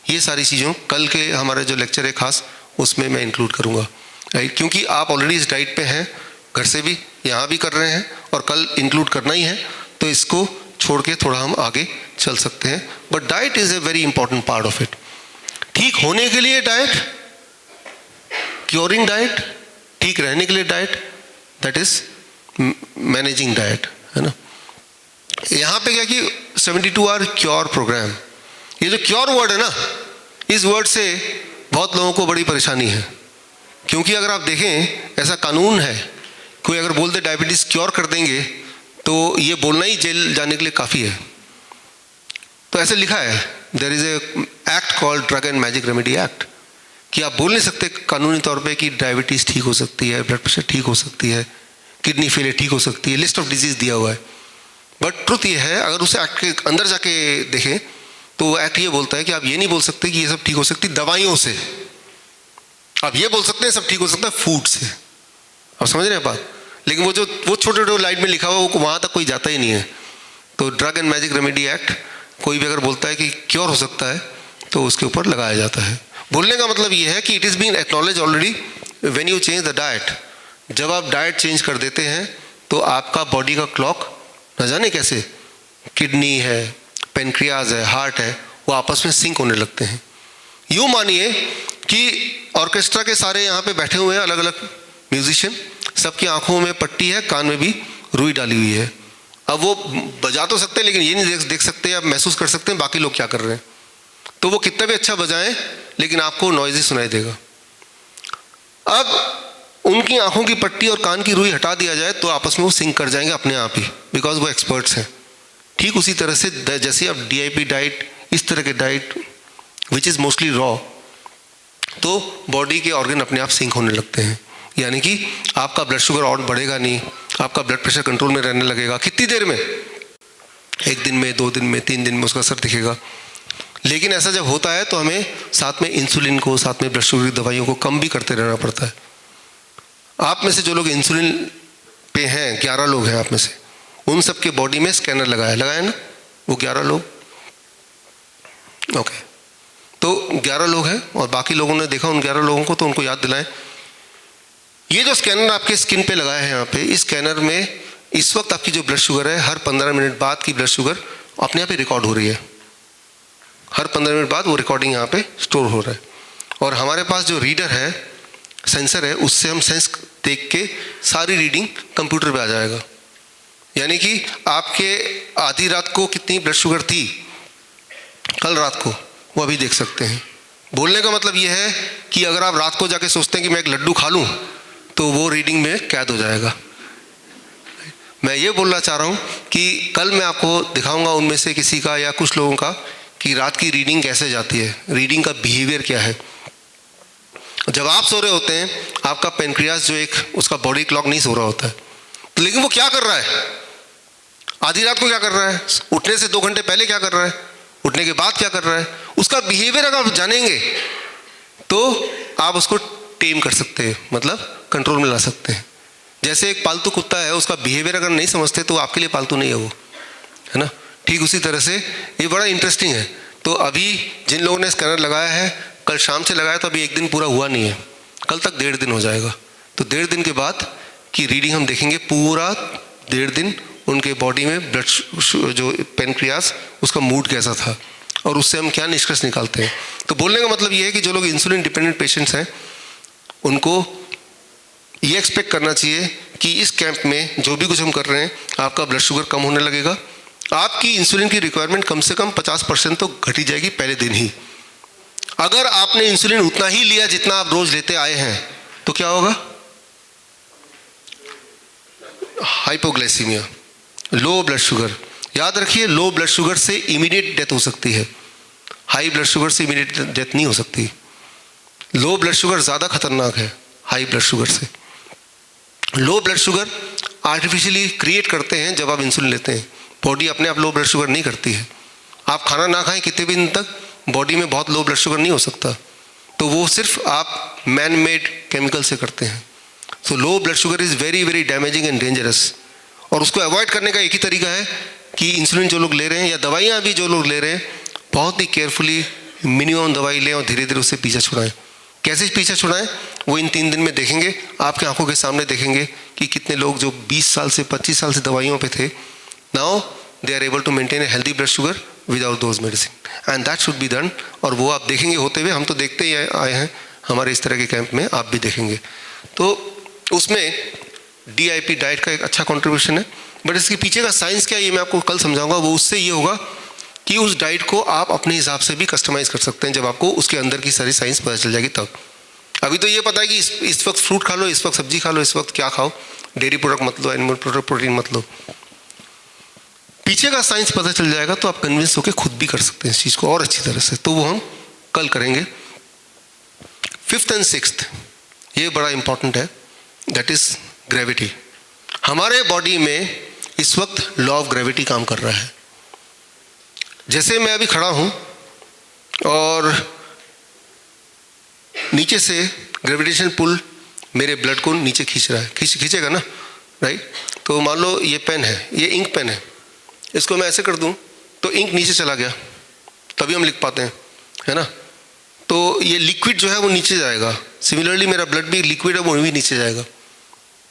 ये सारी चीज़ों कल के हमारे जो लेक्चर है खास, उसमें मैं इंक्लूड करूँगा, राइट? क्योंकि आप ऑलरेडी इस डाइट पे हैं, घर से भी, यहाँ भी कर रहे हैं और कल इंक्लूड करना ही है, तो इसको छोड़ के थोड़ा हम आगे चल सकते हैं। But diet is a very important part of it. ठीक होने के लिए डाइट, क्योरिंग डाइट, ठीक रहने के लिए diet, that is managing diet, है ना। यहाँ पे क्या कि 72 आवर क्योर प्रोग्राम, ये जो क्योर वर्ड है ना, इस वर्ड से बहुत लोगों को बड़ी परेशानी है, क्योंकि अगर आप देखें ऐसा कानून है, कोई अगर बोल दे डायबिटीज़ क्योर कर देंगे तो ये बोलना ही जेल जाने के लिए काफ़ी है। तो ऐसे लिखा है, there is a act called drug and magic remedy act, कि आप बोल नहीं सकते कानूनी तौर पे कि डायबिटीज़ ठीक हो सकती है, ब्लड प्रेशर ठीक हो सकती है, किडनी फेलियर ठीक हो सकती है, लिस्ट ऑफ डिजीज़ दिया हुआ है। बट ट्रुथ ये है, अगर उस एक्ट के अंदर जाके देखें तो एक्ट ये बोलता है कि आप ये नहीं बोल सकते कि ये सब ठीक हो सकती दवाइयों से, आप ये बोल सकते हैं सब ठीक हो सकता है फूड से। आप समझ रहे हैं बात? लेकिन वो छोटे छोटे लाइन में लिखा हुआ वो वहाँ तक कोई जाता ही नहीं है। तो drug and magic remedy act, कोई भी अगर बोलता है कि क्योर हो सकता है तो उसके ऊपर लगाया जाता है। बोलने का मतलब ये है कि it is been acknowledge already when you change the diet. जब आप डाइट चेंज कर देते हैं तो आपका बॉडी का क्लॉक न जाने कैसे, किडनी है, पेनक्रियाज है, हार्ट है, वो आपस में सिंक होने लगते हैं। यूँ मानिए कि ऑर्केस्ट्रा के सारे यहाँ पे बैठे हुए हैं अलग अलग म्यूजिशियन, सबकी आंखों में पट्टी है, कान में भी रुई डाली हुई है। अब वो बजा तो सकते हैं लेकिन ये नहीं देख सकते, आप महसूस कर सकते हैं बाकी लोग क्या कर रहे हैं। तो वो कितना भी अच्छा बजाएं लेकिन आपको नॉइज़ी सुनाई देगा। अब उनकी आंखों की पट्टी और कान की रुई हटा दिया जाए तो आपस में वो सिंक कर जाएंगे अपने आप ही, बिकॉज वो एक्सपर्ट्स हैं। ठीक उसी तरह से जैसे आप DIP डाइट, इस तरह के diet which is mostly raw, तो बॉडी के ऑर्गन अपने आप सिंक होने लगते हैं। यानी कि आपका ब्लड शुगर और बढ़ेगा नहीं, आपका ब्लड प्रेशर कंट्रोल में रहने लगेगा। कितनी देर में? 1 दिन में, 2 दिन में, 3 दिन में उसका असर दिखेगा। लेकिन ऐसा जब होता है तो हमें साथ में इंसुलिन को, साथ में ब्लड शुगर की दवाइयों को कम भी करते रहना पड़ता है। आप में से जो लोग इंसुलिन पे हैं, 11 लोग हैं आप में से, उन सब के बॉडी में स्कैनर लगाया ना, वो 11 लोग, ओके। तो 11 लोग हैं और बाकी लोगों ने देखा उन 11 लोगों को, तो उनको याद दिलाएं। ये जो स्कैनर आपके स्किन पे लगाया है यहाँ पे, इस स्कैनर में इस वक्त आपकी जो ब्लड शुगर है, हर 15 मिनट बाद की ब्लड शुगर अपने आप ही रिकॉर्ड हो रही है। हर 15 मिनट बाद वो रिकॉर्डिंग यहाँ पे स्टोर हो रहा है। और हमारे पास जो रीडर है, सेंसर है, उससे हम सेंस देख के सारी रीडिंग कंप्यूटर पे आ जाएगा। यानी कि आपके आधी रात को कितनी ब्लड शुगर थी कल रात को, वो अभी देख सकते हैं। बोलने का मतलब ये है कि अगर आप रात को जाके सोचते हैं कि मैं एक लड्डू खा लूँ, तो वो रीडिंग में कैद हो जाएगा। मैं ये बोलना चाह रहा हूँ कि कल मैं आपको दिखाऊंगा उनमें से किसी का या कुछ लोगों का कि रात की रीडिंग कैसे जाती है, रीडिंग का बिहेवियर क्या है। जब आप सो रहे होते हैं, आपका पेनक्रियास जो एक उसका बॉडी क्लॉक नहीं सो रहा होता है, तो लेकिन वो क्या कर रहा है, आधी रात को क्या कर रहा है, उठने से 2 घंटे पहले क्या कर रहा है, उठने के बाद क्या कर रहा है, उसका बिहेवियर अगर आप जानेंगे तो आप उसको टेम कर सकते हैं, मतलब कंट्रोल में ला सकते हैं। जैसे एक पालतू कुत्ता है, उसका बिहेवियर अगर नहीं समझते तो आपके लिए पालतू नहीं है वो, है ना। ठीक उसी तरह से ये बड़ा इंटरेस्टिंग है। तो अभी जिन लोगों ने स्कैनर लगाया है, कल शाम से लगाया तो अभी 1 दिन पूरा हुआ नहीं है, कल तक 1.5 दिन हो जाएगा। तो 1.5 दिन के बाद की रीडिंग हम देखेंगे, पूरा 1.5 दिन उनके बॉडी में ब्लड जो पेनक्रियास, उसका मूड कैसा था और उससे हम क्या निष्कर्ष निकालते हैं। तो बोलने का मतलब ये है कि जो लोग इंसुलिन डिपेंडेंट पेशेंट्स हैं, उनको ये एक्सपेक्ट करना चाहिए कि इस कैंप में जो भी कुछ हम कर रहे हैं, आपका ब्लड शुगर कम होने लगेगा, आपकी इंसुलिन की रिक्वायरमेंट कम से कम 50% तो घटी जाएगी पहले दिन ही। अगर आपने इंसुलिन उतना ही लिया जितना आप रोज लेते आए हैं तो क्या होगा? हाइपोग्लाइसीमिया, लो ब्लड शुगर। याद रखिए, लो ब्लड शुगर से इमीडिएट डेथ हो सकती है, हाई ब्लड शुगर से इमीडिएट डेथ नहीं हो सकती। लो ब्लड शुगर ज़्यादा खतरनाक है हाई ब्लड शुगर से। लो ब्लड शुगर आर्टिफिशियली क्रिएट करते हैं जब आप इंसुलिन लेते हैं, बॉडी अपने आप लो ब्लड शुगर नहीं करती है। आप खाना ना खाएं कितने भी दिन तक, बॉडी में बहुत लो ब्लड शुगर नहीं हो सकता, तो वो सिर्फ आप मैन मेड केमिकल से करते हैं। So low blood sugar is very very damaging and dangerous. और उसको अवॉइड करने का एक ही तरीका है कि इंसुलिन जो लोग ले रहे हैं या दवाइयाँ भी जो लोग ले रहे हैं, बहुत ही केयरफुली मिनिमम दवाई लें और धीरे धीरे उससे पीछा छुड़ाएं। कैसे पीछे छुड़ाएं वो इन 3 दिन में देखेंगे, आपके आंखों के सामने देखेंगे कि कितने लोग जो 20 साल से 25 साल से दवाइयों पे थे, now they are able to maintain a healthy blood sugar without those medicine, and that should be done. और वो आप देखेंगे होते हुए, हम तो देखते ही आए हैं हमारे इस तरह के कैंप में, आप भी देखेंगे। तो उसमें DIP डाइट का एक अच्छा कंट्रीब्यूशन है, बट इसके पीछे का साइंस क्या है ये मैं आपको कल समझाऊंगा। वो उससे ये होगा कि उस डाइट को आप अपने हिसाब से भी कस्टमाइज़ कर सकते हैं जब आपको उसके अंदर की सारी साइंस पता चल जाएगी तब। अभी तो ये पता है कि इस वक्त फ्रूट खा लो, इस वक्त सब्जी खा लो, इस वक्त क्या खाओ, डेयरी प्रोडक्ट मत लो, एनिमल प्रोडक्ट प्रोटीन मत लो। पीछे का साइंस पता चल जाएगा तो आप कन्विंस होकर खुद भी कर सकते हैं इस चीज़ को और अच्छी तरह से, तो वो हम कल करेंगे। 5th and 6th ये बड़ा इंपॉर्टेंट है, दैट इज ग्रेविटी। हमारे बॉडी में इस वक्त लॉ ऑफ ग्रेविटी काम कर रहा है। जैसे मैं अभी खड़ा हूं और नीचे से ग्रेविटेशन पुल मेरे ब्लड को नीचे खींच रहा है, खींचेगा ना, राइट। तो मान लो ये पेन है, ये इंक पेन है, इसको मैं ऐसे कर दूं तो इंक नीचे चला गया, तभी हम लिख पाते हैं, है ना। तो ये लिक्विड जो है वो नीचे जाएगा। सिमिलरली मेरा ब्लड भी लिक्विड है, वो भी नीचे जाएगा,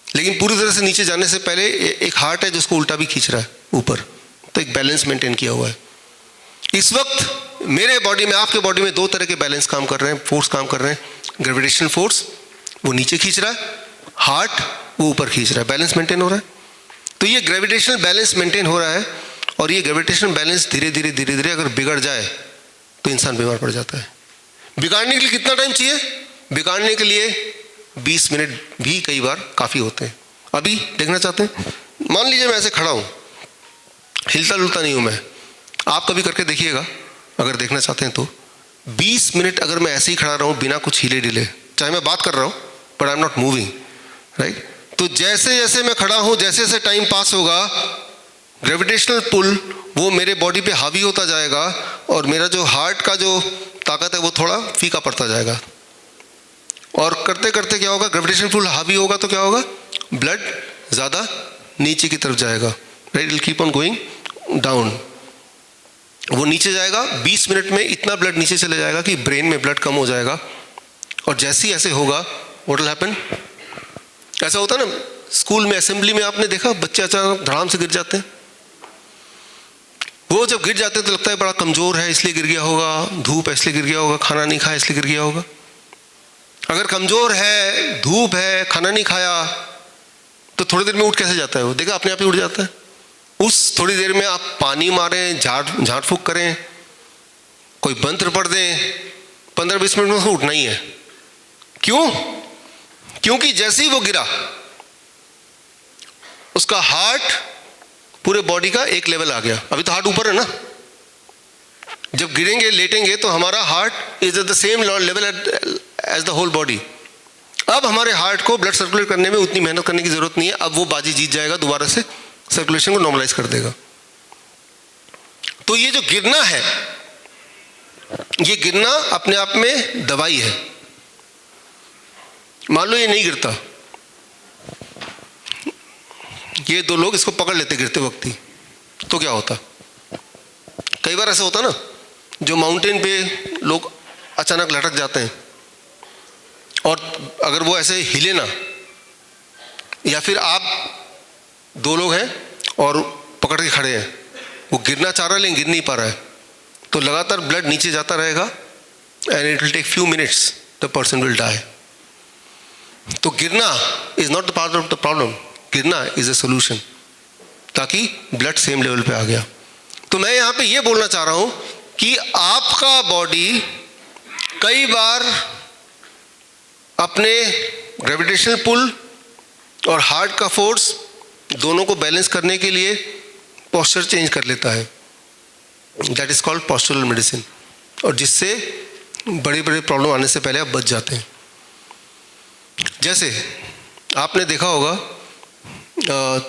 लेकिन पूरी तरह से नीचे जाने से पहले एक हार्ट है जिसको उल्टा भी खींच रहा है ऊपर, तो एक बैलेंस मेंटेन किया हुआ है। इस वक्त मेरे बॉडी में, आपके बॉडी में 2 तरह के बैलेंस काम कर रहे हैं, फोर्स काम कर रहे हैं। ग्रेविटेशनल फोर्स वो नीचे खींच रहा है, हार्ट वो ऊपर खींच रहा है, बैलेंस मेंटेन हो रहा है। तो ये ग्रेविटेशनल बैलेंस मेंटेन हो रहा है, और ये ग्रेविटेशनल बैलेंस धीरे धीरे अगर बिगड़ जाए तो इंसान बीमार पड़ जाता है। बिगाड़ने के लिए कितना टाइम चाहिए? बिगाड़ने के लिए 20 मिनट भी कई बार काफ़ी होते हैं। अभी देखना चाहते हैं, मान लीजिए मैं ऐसे खड़ा हूँ, हिलता डुलता नहीं हूँ मैं, आप कभी करके देखिएगा अगर देखना चाहते हैं तो। 20 मिनट अगर मैं ऐसे ही खड़ा रहूँ बिना कुछ हिले डिले, चाहे मैं बात कर रहा हूँ but I am not moving, right. तो जैसे जैसे मैं खड़ा हूँ, जैसे जैसे टाइम पास होगा, ग्रेविटेशनल पुल वो मेरे बॉडी पे हावी होता जाएगा, और मेरा जो हार्ट का जो ताकत है वो थोड़ा फीका पड़ता जाएगा। और करते करते क्या होगा, ग्रेविटेशनल पुल हावी होगा तो क्या होगा, ब्लड ज़्यादा नीचे की तरफ जाएगा, right. It will keep on going down, वो नीचे जाएगा। 20 मिनट में इतना ब्लड नीचे चले जाएगा कि ब्रेन में ब्लड कम हो जाएगा। और जैसे ही ऐसे होगा, व्हाट विल हैपन, ऐसा होता है ना स्कूल में, असेंबली में आपने देखा बच्चे अचानक धड़ाम से गिर जाते हैं। वो जब गिर जाते हैं तो लगता है बड़ा कमज़ोर है इसलिए गिर गया होगा, धूप है इसलिए गिर गया होगा, खाना नहीं खाया इसलिए गिर गया होगा। अगर कमज़ोर है, धूप है, खाना नहीं खाया, तो थोड़ी देर में उठ कैसे जाता है वो, देखा अपने आप ही उठ जाता है। उस थोड़ी देर में आप पानी मारें, झाड़ फूंक करें, कोई मंत्र पढ़ दें, 15-20 मिनट में उसको उठना ही है। क्यों? क्योंकि जैसे ही वो गिरा, उसका हार्ट पूरे बॉडी का एक लेवल आ गया। अभी तो हार्ट ऊपर है ना, जब गिरेंगे लेटेंगे तो हमारा heart is at the same level as the whole body. अब हमारे हार्ट को ब्लड सर्कुलेट करने में उतनी मेहनत करने की जरूरत नहीं है, अब वो बाजी जीत जाएगा, दोबारा से सर्कुलेशन को नॉर्मलाइज कर देगा। तो ये जो गिरना है, ये गिरना अपने आप में दवाई है। मान लो ये नहीं गिरता, ये 2 लोग इसको पकड़ लेते गिरते वक्त ही, तो क्या होता? कई बार ऐसा होता ना, जो माउंटेन पे लोग अचानक लटक जाते हैं, और अगर वो ऐसे हिले ना, या फिर आप 2 लोग हैं और पकड़ के खड़े हैं, वो गिरना चाह रहा है लेकिन गिर नहीं पा रहा है, तो लगातार ब्लड नीचे जाता रहेगा, and it will take few minutes, the person will die. तो गिरना is not the part of the problem, गिरना इज अ सोल्यूशन, ताकि ब्लड सेम लेवल पे आ गया। तो मैं यहाँ पे ये बोलना चाह रहा हूँ कि आपका बॉडी कई बार अपने ग्रेविटेशनल पुल और हार्ट का फोर्स दोनों को बैलेंस करने के लिए पोस्चर चेंज कर लेता है, that is called postural medicine, और जिससे बड़े बड़े प्रॉब्लम आने से पहले आप बच जाते हैं। जैसे आपने देखा होगा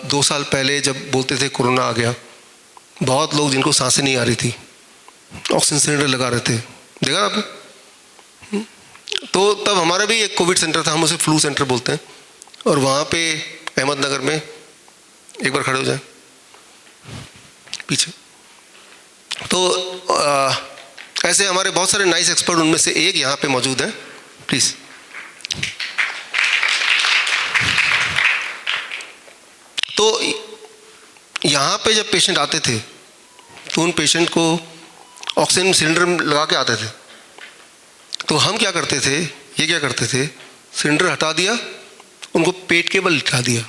2 साल पहले जब बोलते थे कोरोना आ गया, बहुत लोग जिनको सांसें नहीं आ रही थी ऑक्सीजन सिलेंडर लगा रहे थे, देखा आपने। तो तब हमारा भी एक कोविड सेंटर था, हम उसे फ्लू सेंटर बोलते हैं, और वहाँ पे अहमदनगर में, एक बार खड़े हो जाए पीछे, तो ऐसे हमारे बहुत सारे नाइस एक्सपर्ट, उनमें से एक यहाँ पे मौजूद है, प्लीज। तो यहाँ पे जब पेशेंट आते थे तो उन पेशेंट को ऑक्सीजन सिलेंडर लगा के आते थे। तो हम क्या करते थे, ये क्या करते थे, सिलेंडर हटा दिया, उनको पेट के बल लिटा दिया।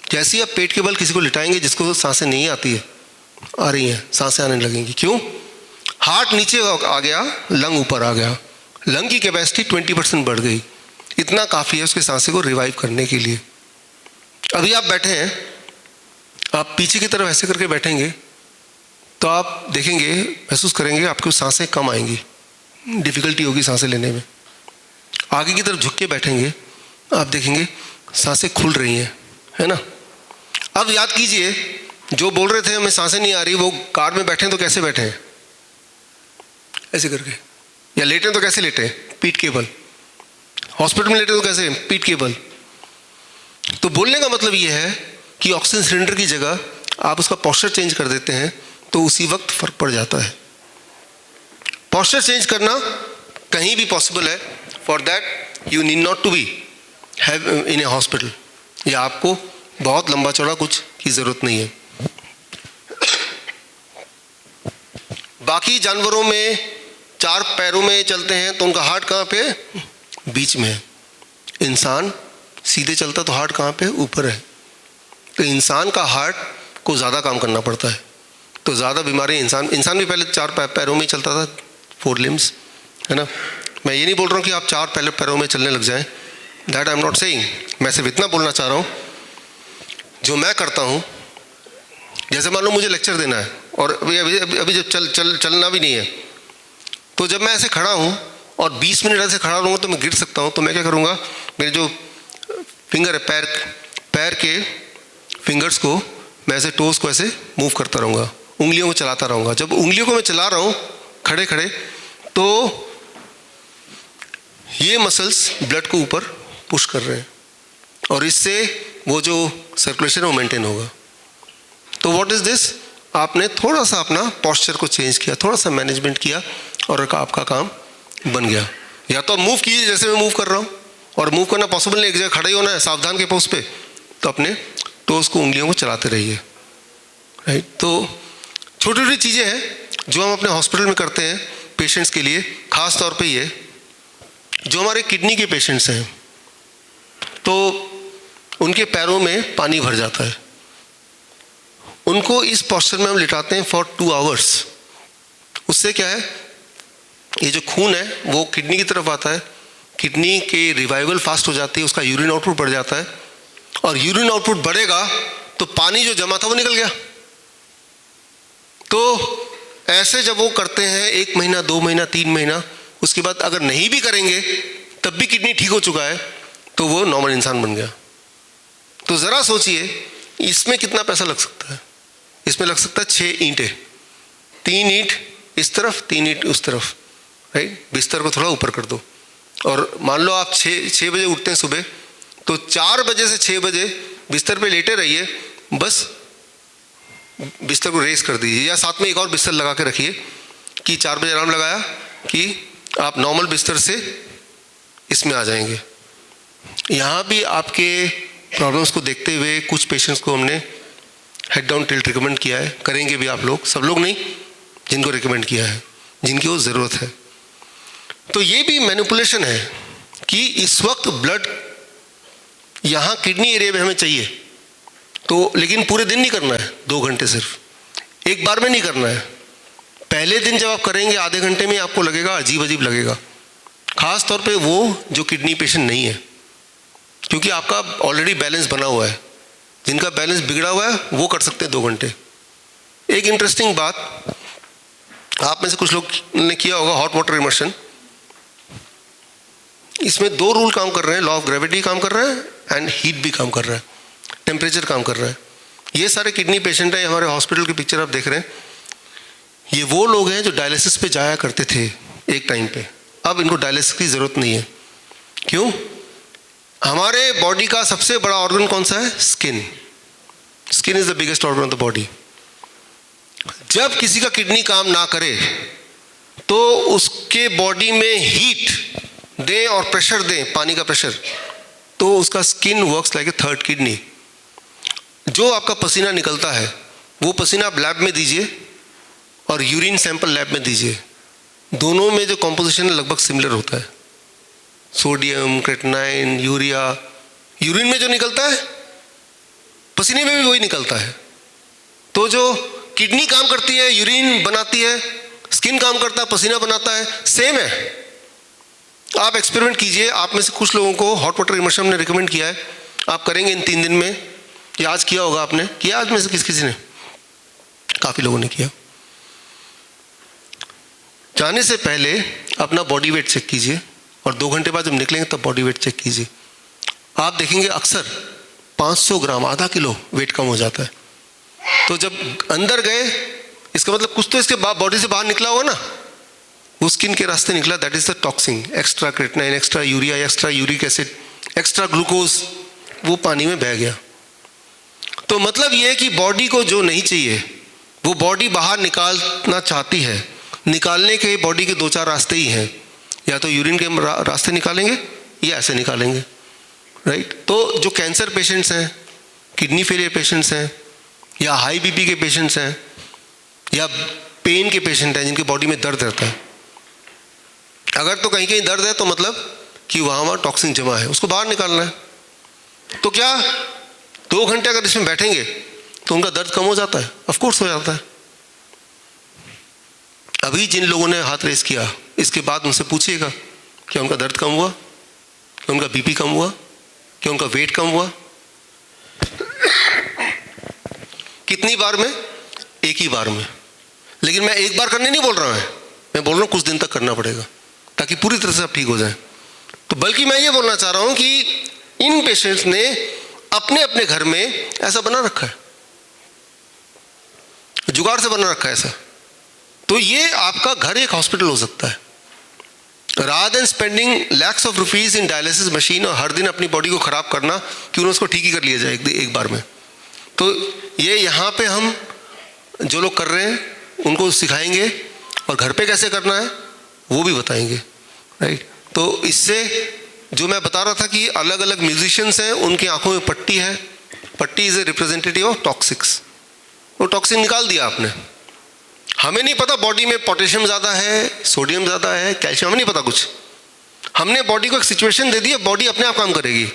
जैसे ही आप पेट के बल किसी को लिटाएंगे जिसको सांसें नहीं आती है, आ रही हैं, सांसें आने लगेंगी। क्यों? हार्ट नीचे आ गया, लंग ऊपर आ गया, लंग की कैपेसिटी 20% बढ़ गई। इतना काफ़ी है उसके सांसें को रिवाइव करने के लिए। अभी आप बैठे हैं, आप पीछे की तरफ ऐसे करके बैठेंगे तो आप देखेंगे, महसूस करेंगे आपको सांसें कम आएंगी, डिफ़िकल्टी होगी सांसें लेने में। आगे की तरफ झुक के बैठेंगे, आप देखेंगे सांसें खुल रही हैं, है ना। अब याद कीजिए, जो बोल रहे थे हमें सांसें नहीं आ रही, वो कार में बैठे हैं तो कैसे बैठे हैं, ऐसे करके, या लेटे हैं तो कैसे लेटे हैं, पीठ के बल। हॉस्पिटल में लेटे तो कैसे, पीठ के बल। तो बोलने का मतलब ये है कि ऑक्सीजन सिलेंडर की जगह आप उसका पोस्चर चेंज कर देते हैं तो उसी वक्त फर्क पड़ जाता है। पोस्चर चेंज करना कहीं भी पॉसिबल है। For that you need not to be have in a hospital, या आपको बहुत लंबा चौड़ा कुछ की ज़रूरत नहीं है। बाकी जानवरों में 4 पैरों में चलते हैं तो उनका हार्ट कहाँ पे, बीच में है। इंसान सीधे चलता तो हार्ट कहाँ पे, ऊपर है। तो इंसान का हार्ट को ज़्यादा काम करना पड़ता है, तो ज़्यादा बीमारी इंसान भी पहले 4 पैरों में ही चलता था, 4 लिम्स, है ना। मैं ये नहीं बोल रहा हूँ कि आप 4 पहले पैरों में चलने लग जाएं, that I am not saying. मैं सिर्फ इतना बोलना चाह रहा हूँ, जो मैं करता हूँ, जैसे मान लो मुझे लेक्चर देना है और अभी जब चलना भी नहीं है, तो जब मैं ऐसे खड़ा हूँ और 20 मिनट ऐसे खड़ा रहूँगा तो मैं गिर सकता हूँ। तो मैं क्या करूँगा, मेरे जो फिंगर है, पैर के फिंगर्स को मैं ऐसे, टोस को ऐसे मूव करता रहूँगा, उंगलियों को चलाता रहूँगा। जब उंगलियों को मैं चला रहा हूँ खड़े खड़े, तो ये मसल्स ब्लड को ऊपर पुश कर रहे हैं और इससे वो जो सर्कुलेशन है वो मेंटेन होगा। तो व्हाट इज़ दिस, आपने थोड़ा सा अपना पोस्चर को चेंज किया, थोड़ा सा मैनेजमेंट किया और आपका काम बन गया। या तो मूव कीजिए जैसे मैं मूव कर रहा हूँ, और मूव करना पॉसिबल नहीं, एक जगह खड़ा ही होना है सावधान के पोस्ट पे, तो अपने टोस को, उंगलियों को चलाते रहिए, राइट। तो छोटी छोटी चीज़ें हैं जो हम अपने हॉस्पिटल में करते हैं पेशेंट्स के लिए। ख़ास तौर पे ये जो हमारे किडनी के पेशेंट्स हैं, तो उनके पैरों में पानी भर जाता है, उनको इस पोस्चर में हम लिटाते हैं फॉर 2 आवर्स। उससे क्या है, ये जो खून है वो किडनी की तरफ आता है, किडनी के रिवाइवल फास्ट हो जाती है, उसका यूरिन आउटपुट बढ़ जाता है, और यूरिन आउटपुट बढ़ेगा तो पानी जो जमा था वो निकल गया। तो ऐसे जब वो करते हैं 1 महीना, 2 महीना, 3 महीना, उसके बाद अगर नहीं भी करेंगे तब भी किडनी ठीक हो चुका है, तो वो नॉर्मल इंसान बन गया। तो ज़रा सोचिए इसमें कितना पैसा लग सकता है। इसमें लग सकता है 6 ईंटें, 3 ईंट इस तरफ, 3 ईंट उस तरफ, राइट। बिस्तर को थोड़ा ऊपर कर दो, और मान लो आप 6 बजे उठते हैं सुबह, तो 4 बजे से 6 बजे बिस्तर पे लेटे रहिए, बस बिस्तर को रेस कर दीजिए, या साथ में एक और बिस्तर लगा के रखिए कि 4 बजे अलार्म लगाया कि आप नॉर्मल बिस्तर से इसमें आ जाएंगे। यहाँ भी आपके प्रॉब्लम्स को देखते हुए कुछ पेशेंट्स को हमने हेड डाउन टिल्ट रिकमेंड किया है, करेंगे भी आप लोग, सब लोग नहीं, जिनको रिकमेंड किया है, जिनकी वो ज़रूरत है। तो ये भी मैनिपुलेशन है कि इस वक्त ब्लड यहाँ किडनी एरिया में हमें चाहिए, तो लेकिन पूरे दिन नहीं करना है, 2 घंटे सिर्फ एक बार में नहीं करना है। पहले दिन जब आप करेंगे आधे घंटे में आपको लगेगा अजीब अजीब लगेगा, ख़ास तौर पे वो जो किडनी पेशेंट नहीं है, क्योंकि आपका ऑलरेडी बैलेंस बना हुआ है। जिनका बैलेंस बिगड़ा हुआ है वो कर सकते हैं 2 घंटे। एक इंटरेस्टिंग बात, आप में से कुछ लोग ने किया होगा हॉट वाटर इमर्शन। इसमें 2 रूल काम कर रहे हैं, लॉ ऑफ ग्रेविटी काम कर रहा है एंड हीट भी काम कर रहा है, टेम्परेचर काम कर रहा है। ये सारे किडनी पेशेंट हैं, हमारे हॉस्पिटल की पिक्चर आप देख रहे हैं, ये वो लोग हैं जो डायलिसिस पे जाया करते थे एक टाइम पे, अब इनको डायलिसिस की ज़रूरत नहीं है। क्यों? हमारे बॉडी का सबसे बड़ा ऑर्गन कौन सा है? Skin. Skin is the biggest organ of the body. जब किसी का किडनी काम ना करे तो उसके बॉडी में हीट दें और प्रेशर दें, पानी का प्रेशर, तो उसका skin works like a third kidney. जो आपका पसीना निकलता है वो पसीना आप लैब में दीजिए और यूरिन सैंपल लैब में दीजिए, दोनों में जो कॉम्पोजिशन है लगभग सिमिलर होता है। सोडियम, क्रेटिनाइन, यूरिया, यूरिन में जो निकलता है पसीने में भी वही निकलता है। तो जो किडनी काम करती है यूरिन बनाती है, स्किन काम करता है पसीना बनाता है, सेम है। आप एक्सपेरिमेंट कीजिए। आप में से कुछ लोगों को हॉट वाटर इमर्शन ने रिकमेंड किया है, आप करेंगे इन 3 दिन में, या आज किया होगा आपने, किया आज में से किसी ने? काफ़ी लोगों ने किया। जाने से पहले अपना बॉडी वेट चेक कीजिए और 2 घंटे बाद जब निकलेंगे तब बॉडी वेट चेक कीजिए। आप देखेंगे अक्सर 500 ग्राम, आधा किलो वेट कम हो जाता है। तो जब अंदर गए इसका मतलब कुछ तो इसके बॉडी से बाहर निकला होगा ना, वो स्किन के रास्ते निकला, that is the toxin. Extra creatinine, extra urea, extra uric acid, extra glucose वो पानी में बह गया। तो मतलब ये है कि बॉडी को जो नहीं चाहिए वो बॉडी बाहर निकालना चाहती है। निकालने के बॉडी के 2-4 रास्ते ही हैं, या तो यूरिन के रास्ते निकालेंगे या ऐसे निकालेंगे, राइट। तो जो कैंसर पेशेंट्स हैं, किडनी फेलियर पेशेंट्स हैं, या हाई बीपी के पेशेंट्स हैं, या पेन के पेशेंट हैं जिनके बॉडी में दर्द रहता है, अगर तो कहीं कहीं दर्द है तो मतलब कि वहाँ टॉक्सिन जमा है, उसको बाहर निकालना है। तो क्या 2 घंटे अगर इसमें बैठेंगे तो उनका दर्द कम हो जाता है? ऑफ कोर्स हो जाता है। अभी जिन लोगों ने हाथ रेस किया, इसके बाद उनसे पूछिएगा क्या उनका दर्द कम हुआ, क्या उनका बीपी कम हुआ, क्या उनका वेट कम हुआ? कितनी बार में? एक ही बार में। लेकिन मैं एक बार करने नहीं बोल रहा हूं, मैं बोल रहा हूं कुछ दिन तक करना पड़ेगा ताकि पूरी तरह से आप ठीक हो जाए। तो बल्कि मैं ये बोलना चाह रहा हूं कि इन पेशेंट्स ने अपने अपने घर में ऐसा बना रखा है, जुगाड़ से बना रखा है ऐसा। तो ये आपका घर एक हॉस्पिटल हो सकता है। Rather than spending lakhs of rupees in dialysis machine और हर दिन अपनी बॉडी को खराब करना, क्यों ना उसको ठीक ही कर लिया जाए एक बार में। तो ये यहाँ पे हम जो लोग कर रहे हैं उनको सिखाएंगे और घर पे कैसे करना है वो भी बताएंगे, राइट। तो इससे जो मैं बता रहा था कि अलग अलग म्यूजिशियंस हैं, उनकी आंखों में पट्टी है, पट्टी is a representative of toxics. वो टॉक्सिन निकाल दिया आपने। हमें नहीं पता बॉडी में पोटेशियम ज़्यादा है, सोडियम ज़्यादा है, कैल्शियम, हमें नहीं पता कुछ। हमने बॉडी को एक सिचुएशन दे दी है, बॉडी अपने आप काम करेगी।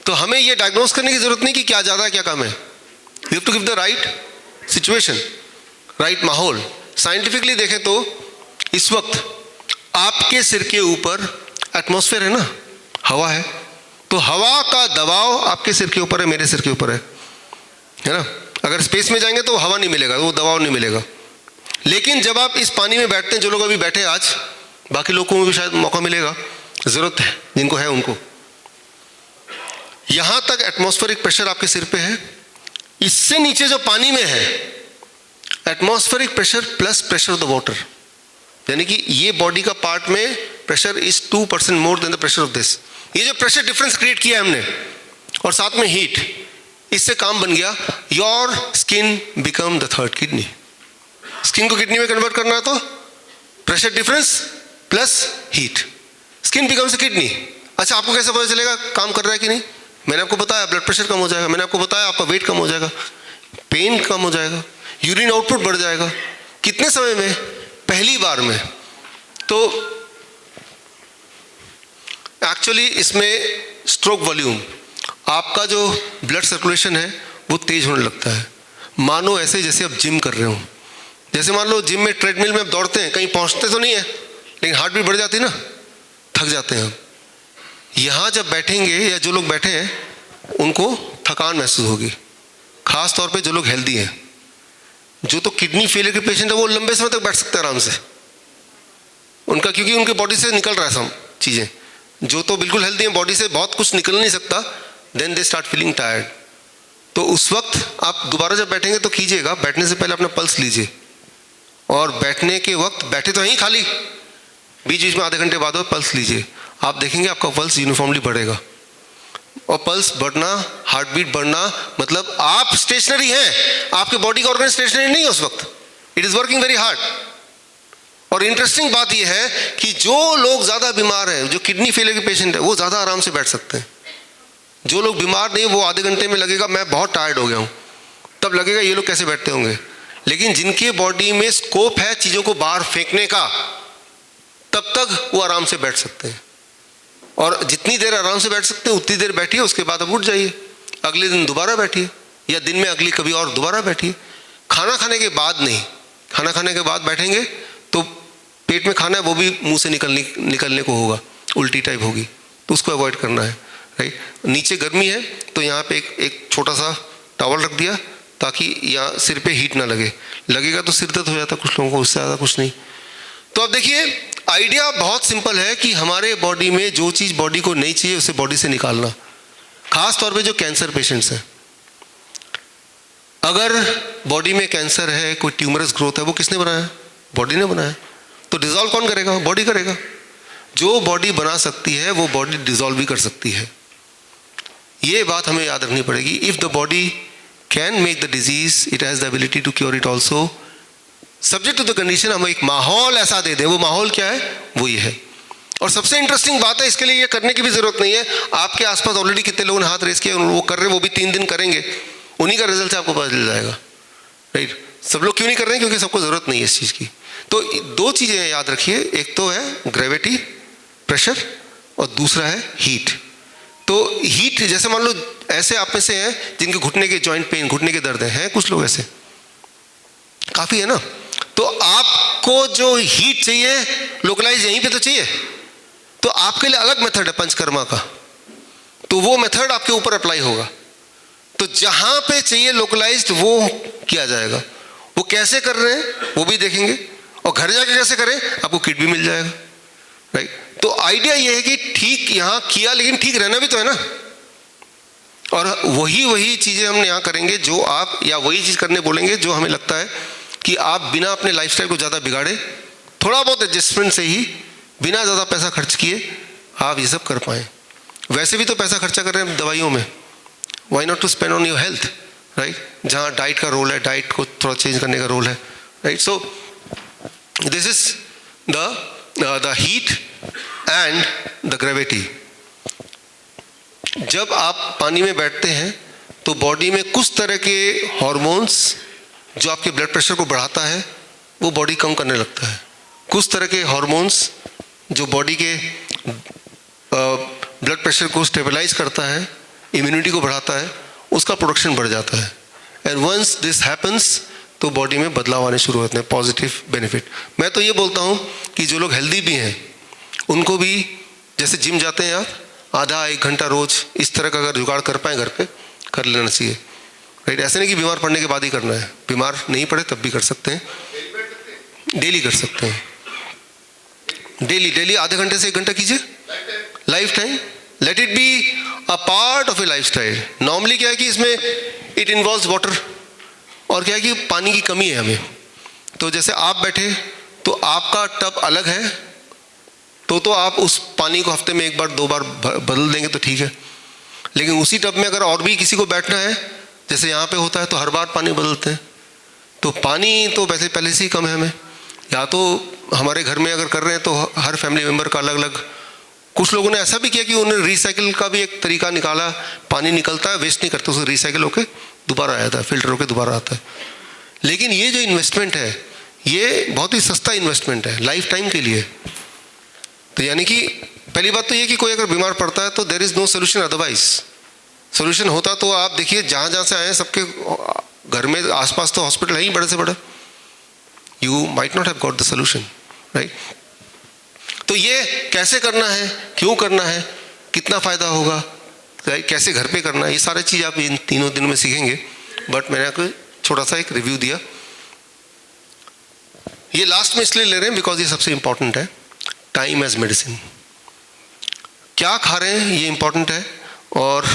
तो हमें ये डायग्नोस करने की ज़रूरत नहीं कि क्या ज़्यादा है क्या कम है। You have to give the right situation, right माहौल। साइंटिफिकली देखें तो इस वक्त आपके सिर के ऊपर एटमॉस्फेयर है ना, हवा है, तो हवा का दबाव आपके सिर के ऊपर है, मेरे सिर के ऊपर है ना। अगर स्पेस में जाएंगे तो हवा नहीं मिलेगा, वो दबाव नहीं मिलेगा। लेकिन जब आप इस पानी में बैठते हैं, जो लोग अभी बैठे हैं आज, बाकी लोगों को भी शायद मौका मिलेगा, ज़रूरत है जिनको है उनको, यहाँ तक एटमॉस्फेरिक प्रेशर आपके सिर पे है। इससे नीचे जो पानी में है atmospheric pressure plus pressure of the water, यानी कि ये बॉडी का पार्ट में pressure is 2% more than the pressure of this. ये जो प्रेशर डिफरेंस क्रिएट किया हमने और साथ में हीट, इससे काम बन गया your skin become the third kidney. Skin को किडनी में कन्वर्ट करना है तो pressure difference plus heat, skin becomes a kidney. अच्छा, आपको कैसे पता चलेगा काम कर रहा है कि नहीं? मैंने आपको बताया ब्लड प्रेशर कम हो जाएगा, मैंने आपको बताया आपका वेट कम हो जाएगा, पेन कम हो जाएगा, यूरिन आउटपुट बढ़ जाएगा। कितने समय में? पहली बार में। तो एक्चुअली इसमें स्ट्रोक वॉल्यूम, आपका जो ब्लड सर्कुलेशन है वो तेज होने लगता है। मानो ऐसे जैसे आप जिम कर रहे हो। जैसे मान लो जिम में ट्रेडमिल में आप दौड़ते हैं, कहीं पहुंचते तो नहीं है लेकिन हार्ट बीट बढ़ जाती है ना, थक जाते हैं हम। यहाँ जब बैठेंगे या जो लोग बैठे हैं उनको थकान महसूस होगी, खास तौर पे जो लोग हेल्दी हैं। जो तो किडनी फेलियर के पेशेंट है वो लंबे समय तक बैठ सकते हैं आराम से, उनका क्योंकि उनके बॉडी से निकल रहा है सब चीज़ें। जो तो बिल्कुल हेल्दी हैं, बॉडी से बहुत कुछ निकल नहीं सकता, then they start feeling tired. तो उस वक्त आप दोबारा जब बैठेंगे तो कीजिएगा, बैठने से पहले अपना पल्स लीजिए और बैठने के वक्त बैठे तो यहीं खाली, बीच बीच में आधे घंटे बाद पल्स लीजिए। आप देखेंगे आपका पल्स यूनिफॉर्मली बढ़ेगा। और पल्स बढ़ना, हार्ट बीट बढ़ना, मतलब आप स्टेशनरी हैं, आपके बॉडी का ऑर्गन स्टेशनरी नहीं है उस वक्त, it is working very hard. और इंटरेस्टिंग बात यह है कि जो लोग ज़्यादा बीमार हैं, जो किडनी फेलियर के पेशेंट है, वो ज़्यादा आराम से बैठ सकते हैं। जो लोग बीमार नहीं, वो आधे घंटे में लगेगा मैं बहुत टायर्ड हो गया हूँ, तब लगेगा ये लोग कैसे बैठते होंगे। लेकिन जिनके बॉडी में स्कोप है चीज़ों को बाहर फेंकने का, तब तक वो आराम से बैठ सकते हैं। और जितनी देर आराम से बैठ सकते हैं उतनी देर बैठिए, उसके बाद अब उठ जाइए, अगले दिन दोबारा बैठिए, या दिन में अगली कभी और दोबारा बैठिए। खाना खाने के बाद नहीं, खाना खाने के बाद बैठेंगे तो पेट में खाना है वो भी मुंह से निकलने को होगा, उल्टी टाइप होगी, तो उसको अवॉइड करना है, राइट। नीचे गर्मी है तो यहाँ पे एक छोटा सा टॉवल रख दिया ताकि यहाँ सिर पे हीट ना लगेगा तो सिर दर्द हो जाता कुछ लोगों को, उससे ज़्यादा कुछ नहीं। तो अब देखिए आइडिया बहुत सिंपल है कि हमारे बॉडी में जो चीज़ बॉडी को नहीं चाहिए उसे बॉडी से निकालना। खास तौर पे जो कैंसर पेशेंट्स हैं, अगर बॉडी में कैंसर है, कोई ट्यूमरस ग्रोथ है, वो किसने बनाया? बॉडी ने बनाया। तो डिजॉल्व कौन करेगा? बॉडी करेगा। जो बॉडी बना सकती है वो बॉडी डिजॉल्व भी कर सकती है। ये बात हमें याद रखनी पड़ेगी। If the body can make the disease, it has the ability to cure it also, subject to the condition हम एक माहौल ऐसा दे दें। वो माहौल क्या है? वो ये है। और सबसे इंटरेस्टिंग बात है, इसके लिए ये करने की भी जरूरत नहीं है। आपके आसपास ऑलरेडी कितने लोगों ने हाथ रेस किया, वो कर रहे हैं, वो भी 3 दिन करेंगे, उन्हीं का रिजल्ट आपको पता चल जाएगा, राइट। सब लोग क्यों नहीं कर रहे हैं? क्योंकि सबको ज़रूरत नहीं है इस चीज़ की। तो 2 चीज़ें याद रखिए, एक तो है ग्रेविटी, प्रेशर, और दूसरा है हीट। तो हीट, जैसे मान लो ऐसे आप में से हैं जिनके घुटने के जॉइंट पेन, घुटने के दर्द हैं कुछ लोग ऐसे, काफ़ी है ना। तो आपको जो हीट चाहिए लोकलाइज यहीं पे तो चाहिए, तो आपके लिए अलग मेथड है पंचकर्मा का, तो वो मेथड आपके ऊपर अप्लाई होगा। तो जहां पे चाहिए लोकलाइज्ड वो किया जाएगा। वो कैसे कर रहे हैं वो भी देखेंगे, और घर जाके कैसे करें आपको किट भी मिल जाएगा, राइट। तो आइडिया ये है कि ठीक यहाँ किया, लेकिन ठीक रहना भी तो है ना। और वही चीज़ें हम यहाँ करेंगे जो आप, या वही चीज़ करने बोलेंगे जो हमें लगता है कि आप बिना अपने लाइफस्टाइल को ज़्यादा बिगाड़े, थोड़ा बहुत एडजस्टमेंट से ही, बिना ज़्यादा पैसा खर्च किए आप ये सब कर पाएँ। वैसे भी तो पैसा खर्चा कर रहे हैं दवाइयों में, why not to spend on your health, right. जहाँ डाइट का रोल है, डाइट को थोड़ा चेंज करने का रोल है, right. So this is the heat and the gravity. जब आप पानी में बैठते हैं तो बॉडी में कुछ तरह के हॉर्मोन्स जो आपके ब्लड प्रेशर को बढ़ाता है वो बॉडी कम करने लगता है। कुछ तरह के हॉर्मोन्स जो बॉडी के ब्लड प्रेशर को स्टेबलाइज करता है, इम्यूनिटी को बढ़ाता है, उसका प्रोडक्शन बढ़ जाता है। एंड वंस दिस हैपन्स तो बॉडी में बदलाव आने शुरू होते हैं, पॉजिटिव बेनिफिट। मैं तो ये बोलता हूँ कि जो लोग हेल्दी भी हैं उनको भी, जैसे जिम जाते हैं आप, आधा 1 घंटा रोज इस तरह का अगर जुगाड़ कर पाएँ घर पे, कर लेना चाहिए, राइट। ऐसे नहीं कि बीमार पड़ने के बाद ही करना है, बीमार नहीं पड़े तब भी कर सकते हैं, डेली कर सकते हैं। डेली आधे घंटे से 1 घंटा कीजिए, life time. Let it be a part of A life style. Normally क्या है कि इसमें इट इन्वॉल्व्स वाटर, और क्या है कि पानी की कमी है हमें। तो जैसे आप बैठे तो आपका टब अलग है, तो आप उस पानी को हफ्ते में 1 बार 2 बार बदल देंगे तो ठीक है। लेकिन उसी टब में अगर और भी किसी को बैठना है, जैसे यहाँ पे होता है, तो हर बार पानी बदलते हैं। तो पानी तो वैसे पहले से ही कम है हमें, या तो हमारे घर में अगर कर रहे हैं तो हर फैमिली मेम्बर का अलग अलग। कुछ लोगों ने ऐसा भी किया कि उन्होंने रिसाइकिल का भी एक तरीका निकाला, पानी निकलता है, वेस्ट नहीं करते, उसे रिसाइकिल होकर दोबारा आ जाता है, फिल्टर होकर दोबारा आता है। लेकिन ये जो इन्वेस्टमेंट है ये बहुत ही सस्ता इन्वेस्टमेंट है लाइफ टाइम के लिए। तो यानी कि पहली बात तो ये कि कोई अगर बीमार पड़ता है तो there is no solution otherwise. Solution होता तो आप देखिए जहाँ जहाँ से आए हैं सबके घर में आसपास तो हॉस्पिटल है ही बड़े से बड़े, you might not have got the solution, right. तो ये कैसे करना है, क्यों करना है, कितना फ़ायदा होगा, कैसे घर पे करना है, ये सारी चीज़ आप इन 3 दिनों में सीखेंगे। बट मैंने आपको छोटा सा एक रिव्यू दिया, ये लास्ट में इसलिए ले रहे हैं बिकॉज ये सबसे इंपॉर्टेंट है। टाइम एज मेडिसिन, क्या खा रहे हैं ये इंपॉर्टेंट है, और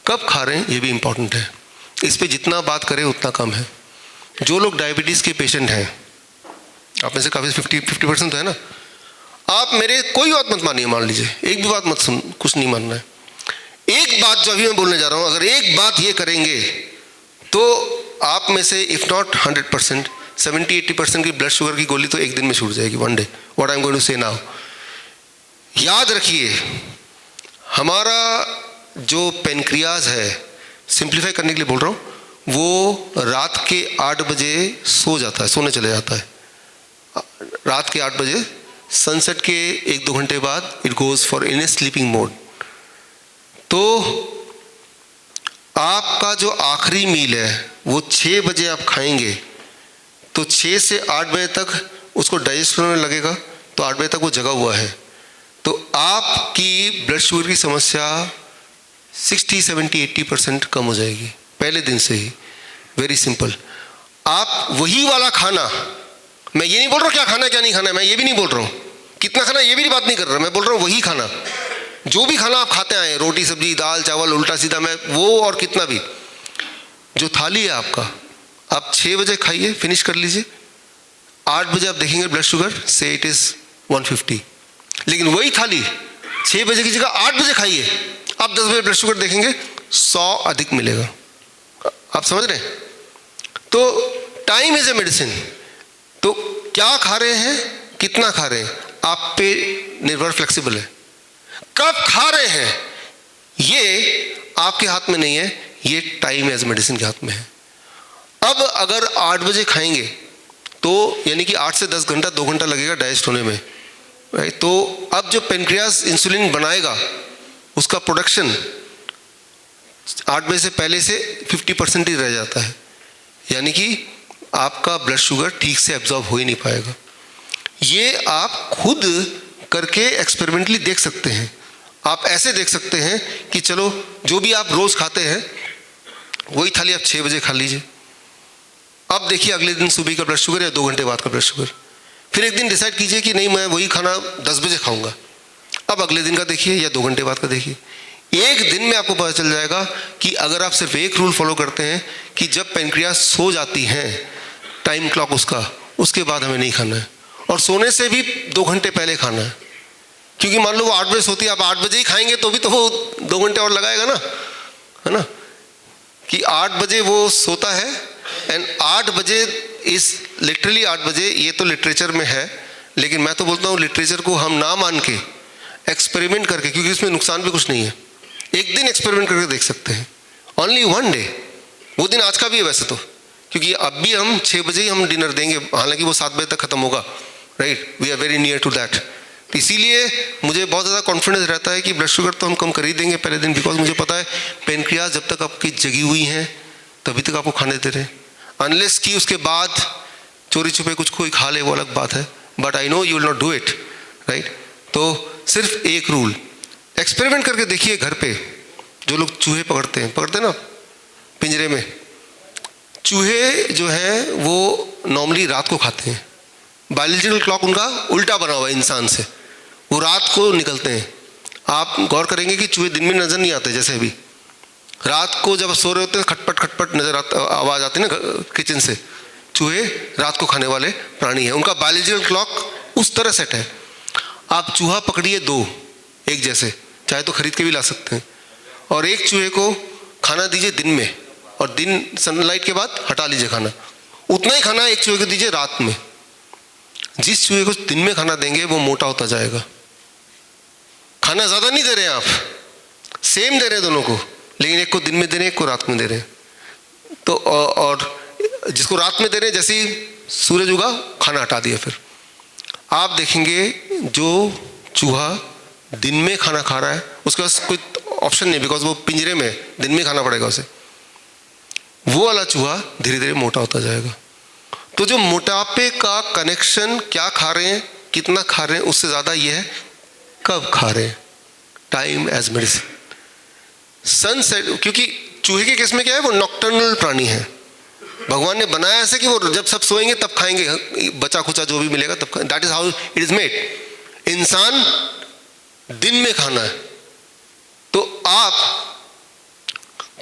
कब खा रहे हैं ये भी इंपॉर्टेंट है। इस पे जितना बात करें उतना कम है। जो लोग डायबिटीज़ के पेशेंट हैं, आप में से काफ़ी 50% तो है ना, आप मेरे कोई बात मत मानिए, मान लीजिए एक भी बात मत सुन, कुछ नहीं मानना है। एक बात जो अभी मैं बोलने जा रहा हूँ, अगर एक बात ये करेंगे तो आप में से इफ नॉट 100%, 70-80% की ब्लड शुगर की गोली तो एक दिन में छूट जाएगी, one day. What I am going to say now, याद रखिए हमारा जो पेनक्रियाज है, सिंप्लीफाई करने के लिए बोल रहा हूँ, वो रात के 8 बजे सो जाता है, सोने चले जाता है। रात के 8 बजे सनसेट के 1-2 घंटे बाद it goes for in A sleeping mode. तो आपका जो आखिरी मील है वो 6 बजे आप खाएंगे, तो 6 से 8 बजे तक उसको डाइजेस्ट होने लगेगा, तो 8 बजे तक वो जगा हुआ है। तो आपकी ब्लड शुगर की समस्या 60-70-80% कम हो जाएगी पहले दिन से ही। Very simple. आप वही वाला खाना, मैं ये नहीं बोल रहा हूँ क्या खाना क्या नहीं खाना, मैं ये भी नहीं बोल रहा हूँ कितना खाना, ये भी बात नहीं कर रहा, मैं बोल रहा हूँ वही खाना, जो भी खाना आप खाते आए, रोटी सब्जी दाल चावल उल्टा सीधा, मैं वो और कितना भी, जो थाली है आपका, आप 6 बजे खाइए, फिनिश कर लीजिए। 8 बजे आप देखेंगे ब्लड शुगर से इट इज़ 150। लेकिन वही थाली 6 बजे की जगह 8 बजे खाइए, आप 10 बजे ब्लड शुगर देखेंगे 100 अधिक मिलेगा। आप समझ रहे हैं? तो टाइम इज ए मेडिसिन। तो क्या खा रहे हैं, कितना खा रहे हैं, आप पे निर्भर, फ्लेक्सिबल है। कब खा रहे हैं ये आपके हाथ में नहीं है, ये टाइम एज मेडिसिन के हाथ में है। अब अगर 8 बजे खाएंगे तो यानी कि 8 से 10 घंटा, 2 घंटा लगेगा डाइजेस्ट होने में, राइट। तो अब जो पेनक्रियास इंसुलिन बनाएगा उसका प्रोडक्शन 8 बजे से पहले से 50% ही रह जाता है, यानी कि आपका ब्लड शुगर ठीक से एब्जॉर्ब हो ही नहीं पाएगा। ये आप खुद करके एक्सपेरिमेंटली देख सकते हैं। आप ऐसे देख सकते हैं कि चलो जो भी आप रोज़ खाते हैं वही थाली आप 6 बजे खा लीजिए। अब देखिए अगले दिन सुबह का ब्लड शुगर या 2 घंटे बाद का ब्लड शुगर। फिर एक दिन डिसाइड कीजिए कि नहीं मैं वही खाना 10 बजे खाऊंगा। अब अगले दिन का देखिए या 2 घंटे बाद का देखिए। एक दिन में आपको पता चल जाएगा कि अगर आप सिर्फ एक रूल फॉलो करते हैं कि जब पेनक्रियास सो जाती हैं, टाइम क्लॉक उसका, उसके बाद हमें नहीं खाना है, और सोने से भी 2 घंटे पहले खाना है। क्योंकि मान लो वो 8 बजे सोती है, आप 8 बजे ही खाएंगे तो भी तो वो 2 घंटे और लगाएगा ना, है ना, कि 8 बजे वो सोता है एंड 8 बजे इस लिटरली 8 बजे, ये तो लिटरेचर में है, लेकिन मैं तो बोलता हूँ लिटरेचर को हम ना मान के एक्सपेरिमेंट करके, क्योंकि इसमें नुकसान भी कुछ नहीं है, एक दिन एक्सपेरिमेंट करके देख सकते हैं, ओनली 1 डे। वो दिन आज का भी है वैसे तो, क्योंकि अब भी हम 6 बजे ही हम डिनर देंगे, हालांकि वो 7 बजे तक ख़त्म होगा, right, we are very near to that. तो इसीलिए मुझे बहुत ज़्यादा कॉन्फिडेंस रहता है कि ब्लड शुगर तो हम कम कर ही देंगे पहले दिन, बिकॉज मुझे पता है पेनक्रियास जब तक आपकी जगी हुई हैं तभी तक आपको खाने देते रहे, अनलेस कि उसके बाद चोरी छुपे कुछ कोई खा ले, वो अलग बात है, but I know you will not do it, right. तो सिर्फ एक रूल, एक्सपेरिमेंट करके देखिए घर पे। जो लोग चूहे पकड़ते हैं ना पिंजरे में, चूहे जो हैं वो नॉर्मली रात को खाते हैं, बायोलॉजिकल क्लॉक उनका उल्टा बना हुआ है इंसान से, वो रात को निकलते हैं। आप गौर करेंगे कि चूहे दिन में नज़र नहीं आते, जैसे अभी रात को जब सो रहे होते हैं खटपट खटपट नजर आता, आवाज़ आती है ना किचन से, चूहे रात को खाने वाले प्राणी हैं, उनका बायोलॉजिकल क्लॉक उस तरह सेट है। आप चूहा पकड़िए 2 एक जैसे, चाहे तो खरीद के भी ला सकते हैं, और एक चूहे को खाना दीजिए दिन में, और दिन सनलाइट के बाद हटा लीजिए खाना, उतना ही खाना एक चूहे को दीजिए रात में। जिस चूहे को दिन में खाना देंगे वो मोटा होता जाएगा। खाना ज़्यादा नहीं दे रहे हैं आप, सेम दे रहे हैं दोनों को, लेकिन एक को दिन में दे रहे हैं, एक को रात में दे रहे हैं। तो और जिसको रात में दे रहे हैं, जैसे ही सूरज उगा खाना हटा दिया, फिर आप देखेंगे जो चूहा दिन में खाना खा रहा है उसके पास कोई ऑप्शन नहीं, बिकॉज वो पिंजरे में, दिन में खाना पड़ेगा उसे, वो वाला चूहा धीरे धीरे मोटा होता जाएगा। तो जो मोटापे का कनेक्शन क्या खा रहे हैं, कितना खा रहे हैं, उससे ज़्यादा ये है कब खा रहे हैं, टाइम एज मेडिसिन। सनसेट, क्योंकि चूहे के केस में क्या है, वो नॉक्टर्नल प्राणी है, भगवान ने बनाया ऐसे कि वो जब सब सोएंगे तब खाएंगे, बचा खुचा जो भी मिलेगा तब खाएंगे, that is how it is made. इंसान दिन में खाना है, तो आप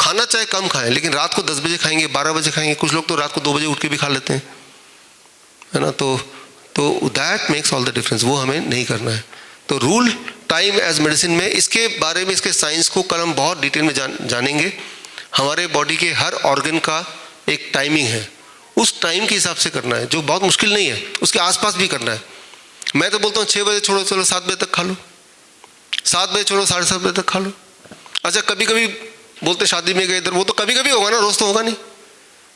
खाना चाहे कम खाएं, लेकिन रात को 10 बजे खाएंगे, 12 बजे खाएंगे, कुछ लोग तो रात को 2 बजे उठ के भी खा लेते हैं, है ना। तो that makes all the difference, वो हमें नहीं करना है। तो रूल टाइम एज मेडिसिन में, इसके बारे में, इसके साइंस को कल हम बहुत डिटेल में जानेंगे। हमारे बॉडी के हर ऑर्गन का एक टाइमिंग है, उस टाइम के हिसाब से करना है, जो बहुत मुश्किल नहीं है, उसके आसपास भी करना है। मैं तो बोलता हूँ 6 बजे छोड़ो, चलो 7 बजे तक खा लो, 7 बजे छोड़ो 7:30 बजे तक खा लो। अच्छा कभी कभी बोलते शादी में गए इधर, वो तो कभी कभी होगा ना, रोज तो होगा नहीं,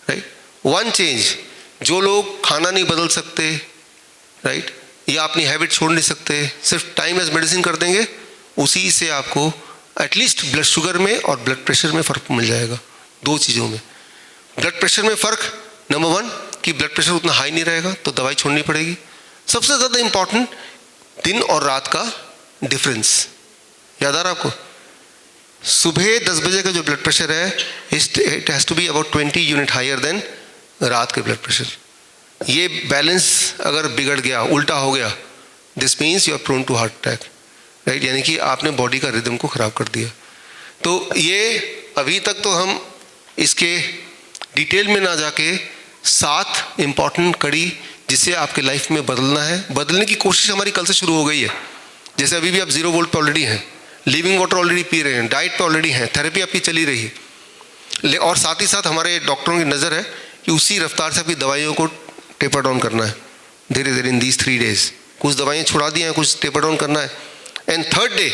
राइट। वन चेंज, जो लोग खाना नहीं बदल सकते, राइट, या अपनी हैबिट छोड़ नहीं सकते, सिर्फ टाइम एज मेडिसिन कर देंगे, उसी से आपको एटलीस्ट ब्लड शुगर में और ब्लड प्रेशर में फ़र्क मिल जाएगा। 2 चीज़ों में, ब्लड प्रेशर में फ़र्क, नंबर 1 कि ब्लड प्रेशर उतना हाई नहीं रहेगा तो दवाई छोड़नी पड़ेगी। सबसे ज़्यादा इंपॉर्टेंट, दिन और रात का डिफरेंस, याद आ रहा आपको? सुबह 10 बजे का जो ब्लड प्रेशर है, it has to be about 20 unit higher than रात के ब्लड प्रेशर। ये बैलेंस अगर बिगड़ गया, उल्टा हो गया, this means you are prone to heart attack, right, यानी कि आपने बॉडी का रिदम को ख़राब कर दिया। तो ये अभी तक तो हम इसके डिटेल में ना जाके 7 इम्पॉर्टेंट कड़ी जिसे आपके लाइफ में बदलना है, बदलने की कोशिश हमारी कल से शुरू हो गई है। जैसे अभी भी आप 0 वोल्ट पे ऑलरेडी हैं, लिविंग वाटर ऑलरेडी पी रहे हैं, डाइट पे ऑलरेडी हैं, थेरेपी आपकी चली रही है, और साथ ही साथ हमारे डॉक्टरों की नज़र है कि उसी रफ्तार से आपकी दवाइयों को टेपर डाउन करना है धीरे धीरे इन दीज 3 डेज। कुछ दवाइयाँ छुड़ा दी हैं, कुछ टेपर डाउन करना है। एंड 3rd डे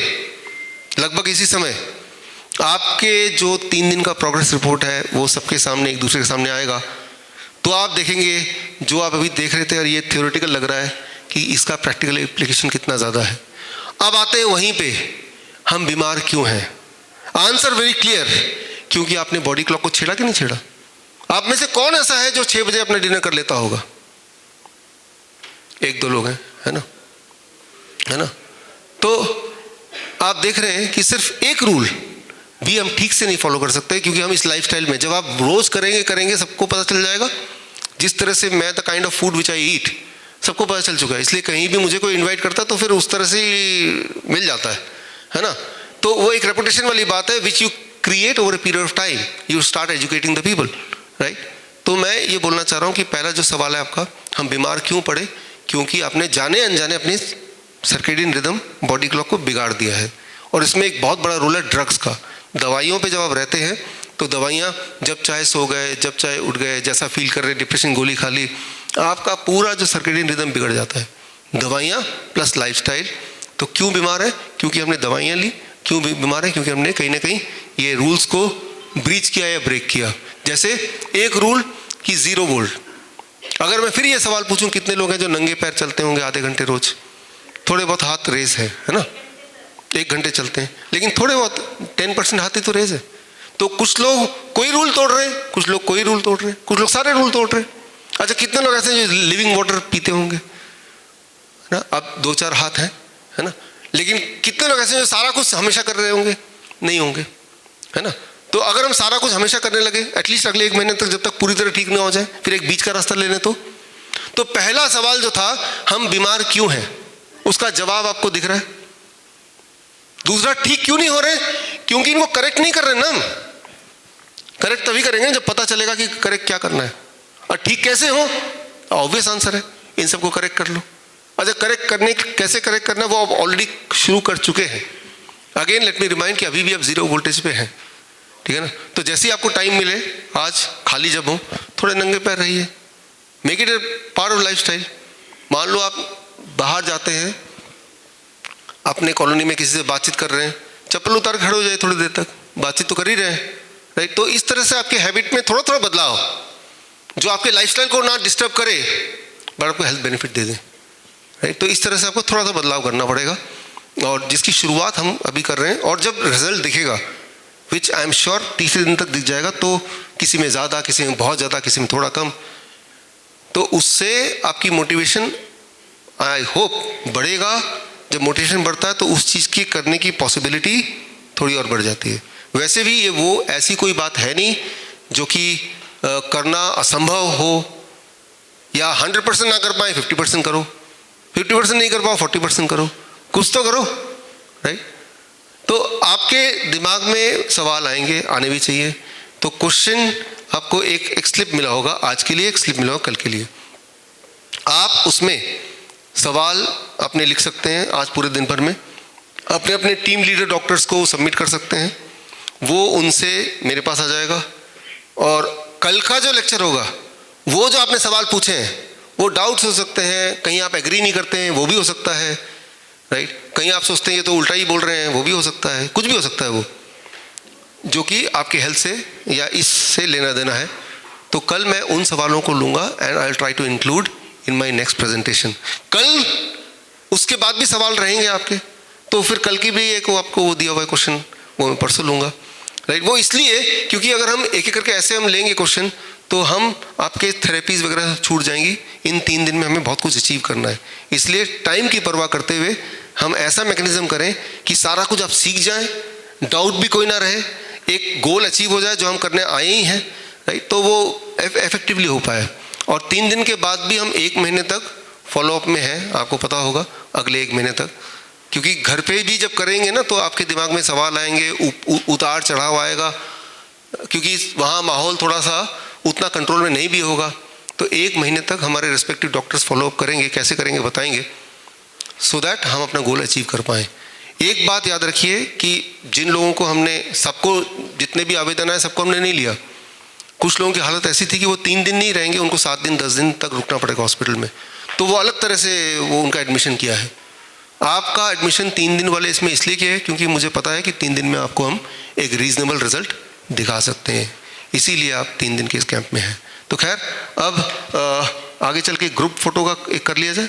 लगभग इसी समय आपके जो 3 दिन का प्रोग्रेस रिपोर्ट है वो सबके सामने, एक दूसरे के सामने आएगा। तो आप देखेंगे जो आप अभी देख रहे थे और ये थ्योरेटिकल लग रहा है कि इसका प्रैक्टिकल एप्लीकेशन कितना ज़्यादा है। अब आते हैं वहीं पे, हम बीमार क्यों हैं? आंसर वेरी क्लियर, क्योंकि आपने बॉडी क्लॉक को छेड़ा कि नहीं छेड़ा? आप में से कौन ऐसा है जो 6 बजे अपना डिनर कर लेता होगा? 1-2 लोग हैं, है ना, है ना। तो आप देख रहे हैं कि सिर्फ एक रूल भी हम ठीक से नहीं फॉलो कर सकते, क्योंकि हम इस लाइफस्टाइल में, जब आप रोज करेंगे सबको पता चल जाएगा। जिस तरह से मैं the kind of food which I eat सबको पता चल चुका है, इसलिए कहीं भी मुझे कोई इनवाइट करता तो फिर उस तरह से मिल जाता है ना। तो वो एक रेपुटेशन वाली बात है which you create over a period of time, you start educating the people, right. तो मैं ये बोलना चाह रहा हूँ कि पहला जो सवाल है आपका, हम बीमार क्यों पड़े? क्योंकि आपने जाने अनजाने अपनी सर्केडियन रिदम, बॉडी क्लॉक को बिगाड़ दिया है। और इसमें एक बहुत बड़ा रोल है ड्रग्स का। दवाइयों पे जब आप रहते हैं तो दवाइयाँ जब चाहे सो गए, जब चाहे उठ गए, जैसा फील कर रहे, डिप्रेशन गोली खा ली, आपका पूरा जो सर्केडियन रिदम बिगड़ जाता है। दवाइयाँ प्लस लाइफस्टाइल। तो क्यों बीमार है? क्योंकि हमने दवाइयाँ ली। क्यों बीमार है? क्योंकि हमने कहीं ना कहीं ये रूल्स को ब्रीच किया या ब्रेक किया। जैसे एक रूल कि 0 वोल्ट। अगर मैं फिर ये सवाल पूछूं, कितने लोग हैं जो नंगे पैर चलते होंगे आधे घंटे रोज? थोड़े बहुत हाथ रेज है ना, 1 घंटे चलते हैं, लेकिन थोड़े बहुत 10% हाथ ही तो रेज है। तो कुछ लोग कोई रूल तोड़ रहे हैं, कुछ लोग कोई रूल तोड़ रहे हैं, कुछ लोग सारे रूल तोड़ रहे हैं। अच्छा, कितने लोग ऐसे हैं जो लिविंग वाटर पीते होंगे ना? अब 2-4 हाथ हैं, है ना। लेकिन कितने लोग ऐसे हैं जो सारा कुछ हमेशा कर रहे होंगे? नहीं होंगे, है ना। तो अगर हम सारा कुछ हमेशा करने लगे, एटलीस्ट अगले 1 महीने तक, जब तक पूरी तरह ठीक ना हो जाए, फिर एक बीच का रास्ता ले लें तो पहला सवाल जो था, हम बीमार क्यों हैं, उसका जवाब आपको दिख रहा है। दूसरा, ठीक क्यों नहीं हो रहे? क्योंकि इनको करेक्ट नहीं कर रहे ना हम। करेक्ट तभी करेंगे जब पता चलेगा कि करेक्ट क्या करना है। और ठीक कैसे हो? ऑब्वियस आंसर है, इन सबको करेक्ट कर लो। अच्छा, करेक्ट करने, कैसे करेक्ट करना, वो आप ऑलरेडी शुरू कर चुके हैं। अगेन लेट मी रिमाइंड कि अभी भी आप 0 वोल्टेज पे हैं, ठीक है ना। तो जैसे ही आपको टाइम मिले, आज खाली जब हो, थोड़े नंगे पैर रहिए, make it A part of lifestyle. मान लो आप बाहर जाते हैं, अपने कॉलोनी में किसी से बातचीत कर रहे हैं, चप्पल उतार खड़े हो जाए, थोड़ी देर तक बातचीत तो कर ही रहे हैं, राइट। तो इस तरह से आपके हैबिट में थोड़ा थोड़ा बदलाव, जो आपके लाइफस्टाइल को ना डिस्टर्ब करे बट आपको हेल्थ बेनिफिट दे दें, राइट। तो इस तरह से आपको थोड़ा सा बदलाव करना पड़ेगा, और जिसकी शुरुआत हम अभी कर रहे हैं। और जब रिजल्ट दिखेगा, विच आई एम श्योर तीसरे दिन तक दिख जाएगा, तो किसी में ज़्यादा, किसी में बहुत ज़्यादा, किसी में थोड़ा कम, तो उससे आपकी मोटिवेशन आई होप बढ़ेगा। जब मोटिवेशन बढ़ता है तो उस चीज़ की करने की पॉसिबिलिटी थोड़ी और बढ़ जाती है। वैसे भी ये वो ऐसी कोई बात है नहीं जो कि करना असंभव हो, या 100% ना कर पाए 50% करो, 50% नहीं कर पाओ 40% करो, कुछ तो करो, राइट। तो आपके दिमाग में सवाल आएंगे, आने भी चाहिए। तो क्वेश्चन आपको एक स्लिप मिला होगा, आज के लिए एक स्लिप मिला होगा, कल के लिए आप उसमें सवाल अपने लिख सकते हैं। आज पूरे दिन भर में अपने अपने टीम लीडर डॉक्टर्स को सबमिट कर सकते हैं, वो उनसे मेरे पास आ जाएगा। और कल का जो लेक्चर होगा वो जो आपने सवाल पूछे हैं वो डाउट्स हो सकते हैं, कहीं आप एग्री नहीं करते हैं, वो भी हो सकता है, राइट। कहीं आप सोचते हैं ये तो उल्टा ही बोल रहे हैं, वो भी हो सकता है, कुछ भी हो सकता है वो, जो कि आपके हेल्थ से या इससे लेना देना है। तो कल मैं उन सवालों को लूँगा and I will try to include in my next presentation. कल उसके बाद भी सवाल रहेंगे आपके, तो फिर कल की भी एक वो आपको वो दिया हुआ क्वेश्चन वो मैं परसों लूँगा, राइट। वो इसलिए क्योंकि अगर हम एक एक करके ऐसे हम लेंगे क्वेश्चन तो हम आपके थेरेपीज़ वगैरह छूट जाएंगी। इन 3 दिन में हमें बहुत कुछ अचीव करना है, इसलिए टाइम की परवाह करते हुए हम ऐसा मैकेनिज्म करें कि सारा कुछ आप सीख जाएं, डाउट भी कोई ना रहे, एक गोल अचीव हो जाए जो हम करने आए ही हैं, राइट। तो वो इफेक्टिवली हो पाए। और 3 दिन के बाद भी हम 1 महीने तक फॉलोअप में हैं, आपको पता होगा, अगले 1 महीने तक। क्योंकि घर पे भी जब करेंगे ना तो आपके दिमाग में सवाल आएंगे, उतार चढ़ाव आएगा, क्योंकि वहाँ माहौल थोड़ा सा उतना कंट्रोल में नहीं भी होगा। तो 1 महीने तक हमारे रिस्पेक्टिव डॉक्टर्स फॉलोअप करेंगे, कैसे करेंगे बताएंगे, सो दैट हम अपना गोल अचीव कर पाएँ। एक बात याद रखिए कि जिन लोगों को हमने, सबको जितने भी आवेदन आए सबको हमने नहीं लिया। कुछ लोगों की हालत ऐसी थी कि वो 3 दिन नहीं रहेंगे, उनको 7 दिन 10 दिन तक रुकना पड़ेगा हॉस्पिटल में, तो वो अलग तरह से वो उनका एडमिशन किया है। आपका एडमिशन 3 दिन वाले इसमें इसलिए किया है क्योंकि मुझे पता है कि 3 दिन में आपको हम एक रीजनेबल रिजल्ट दिखा सकते हैं, इसीलिए आप 3 दिन के इस कैंप में हैं। तो खैर अब आगे चल के ग्रुप फोटो का एक कर लिया जाए।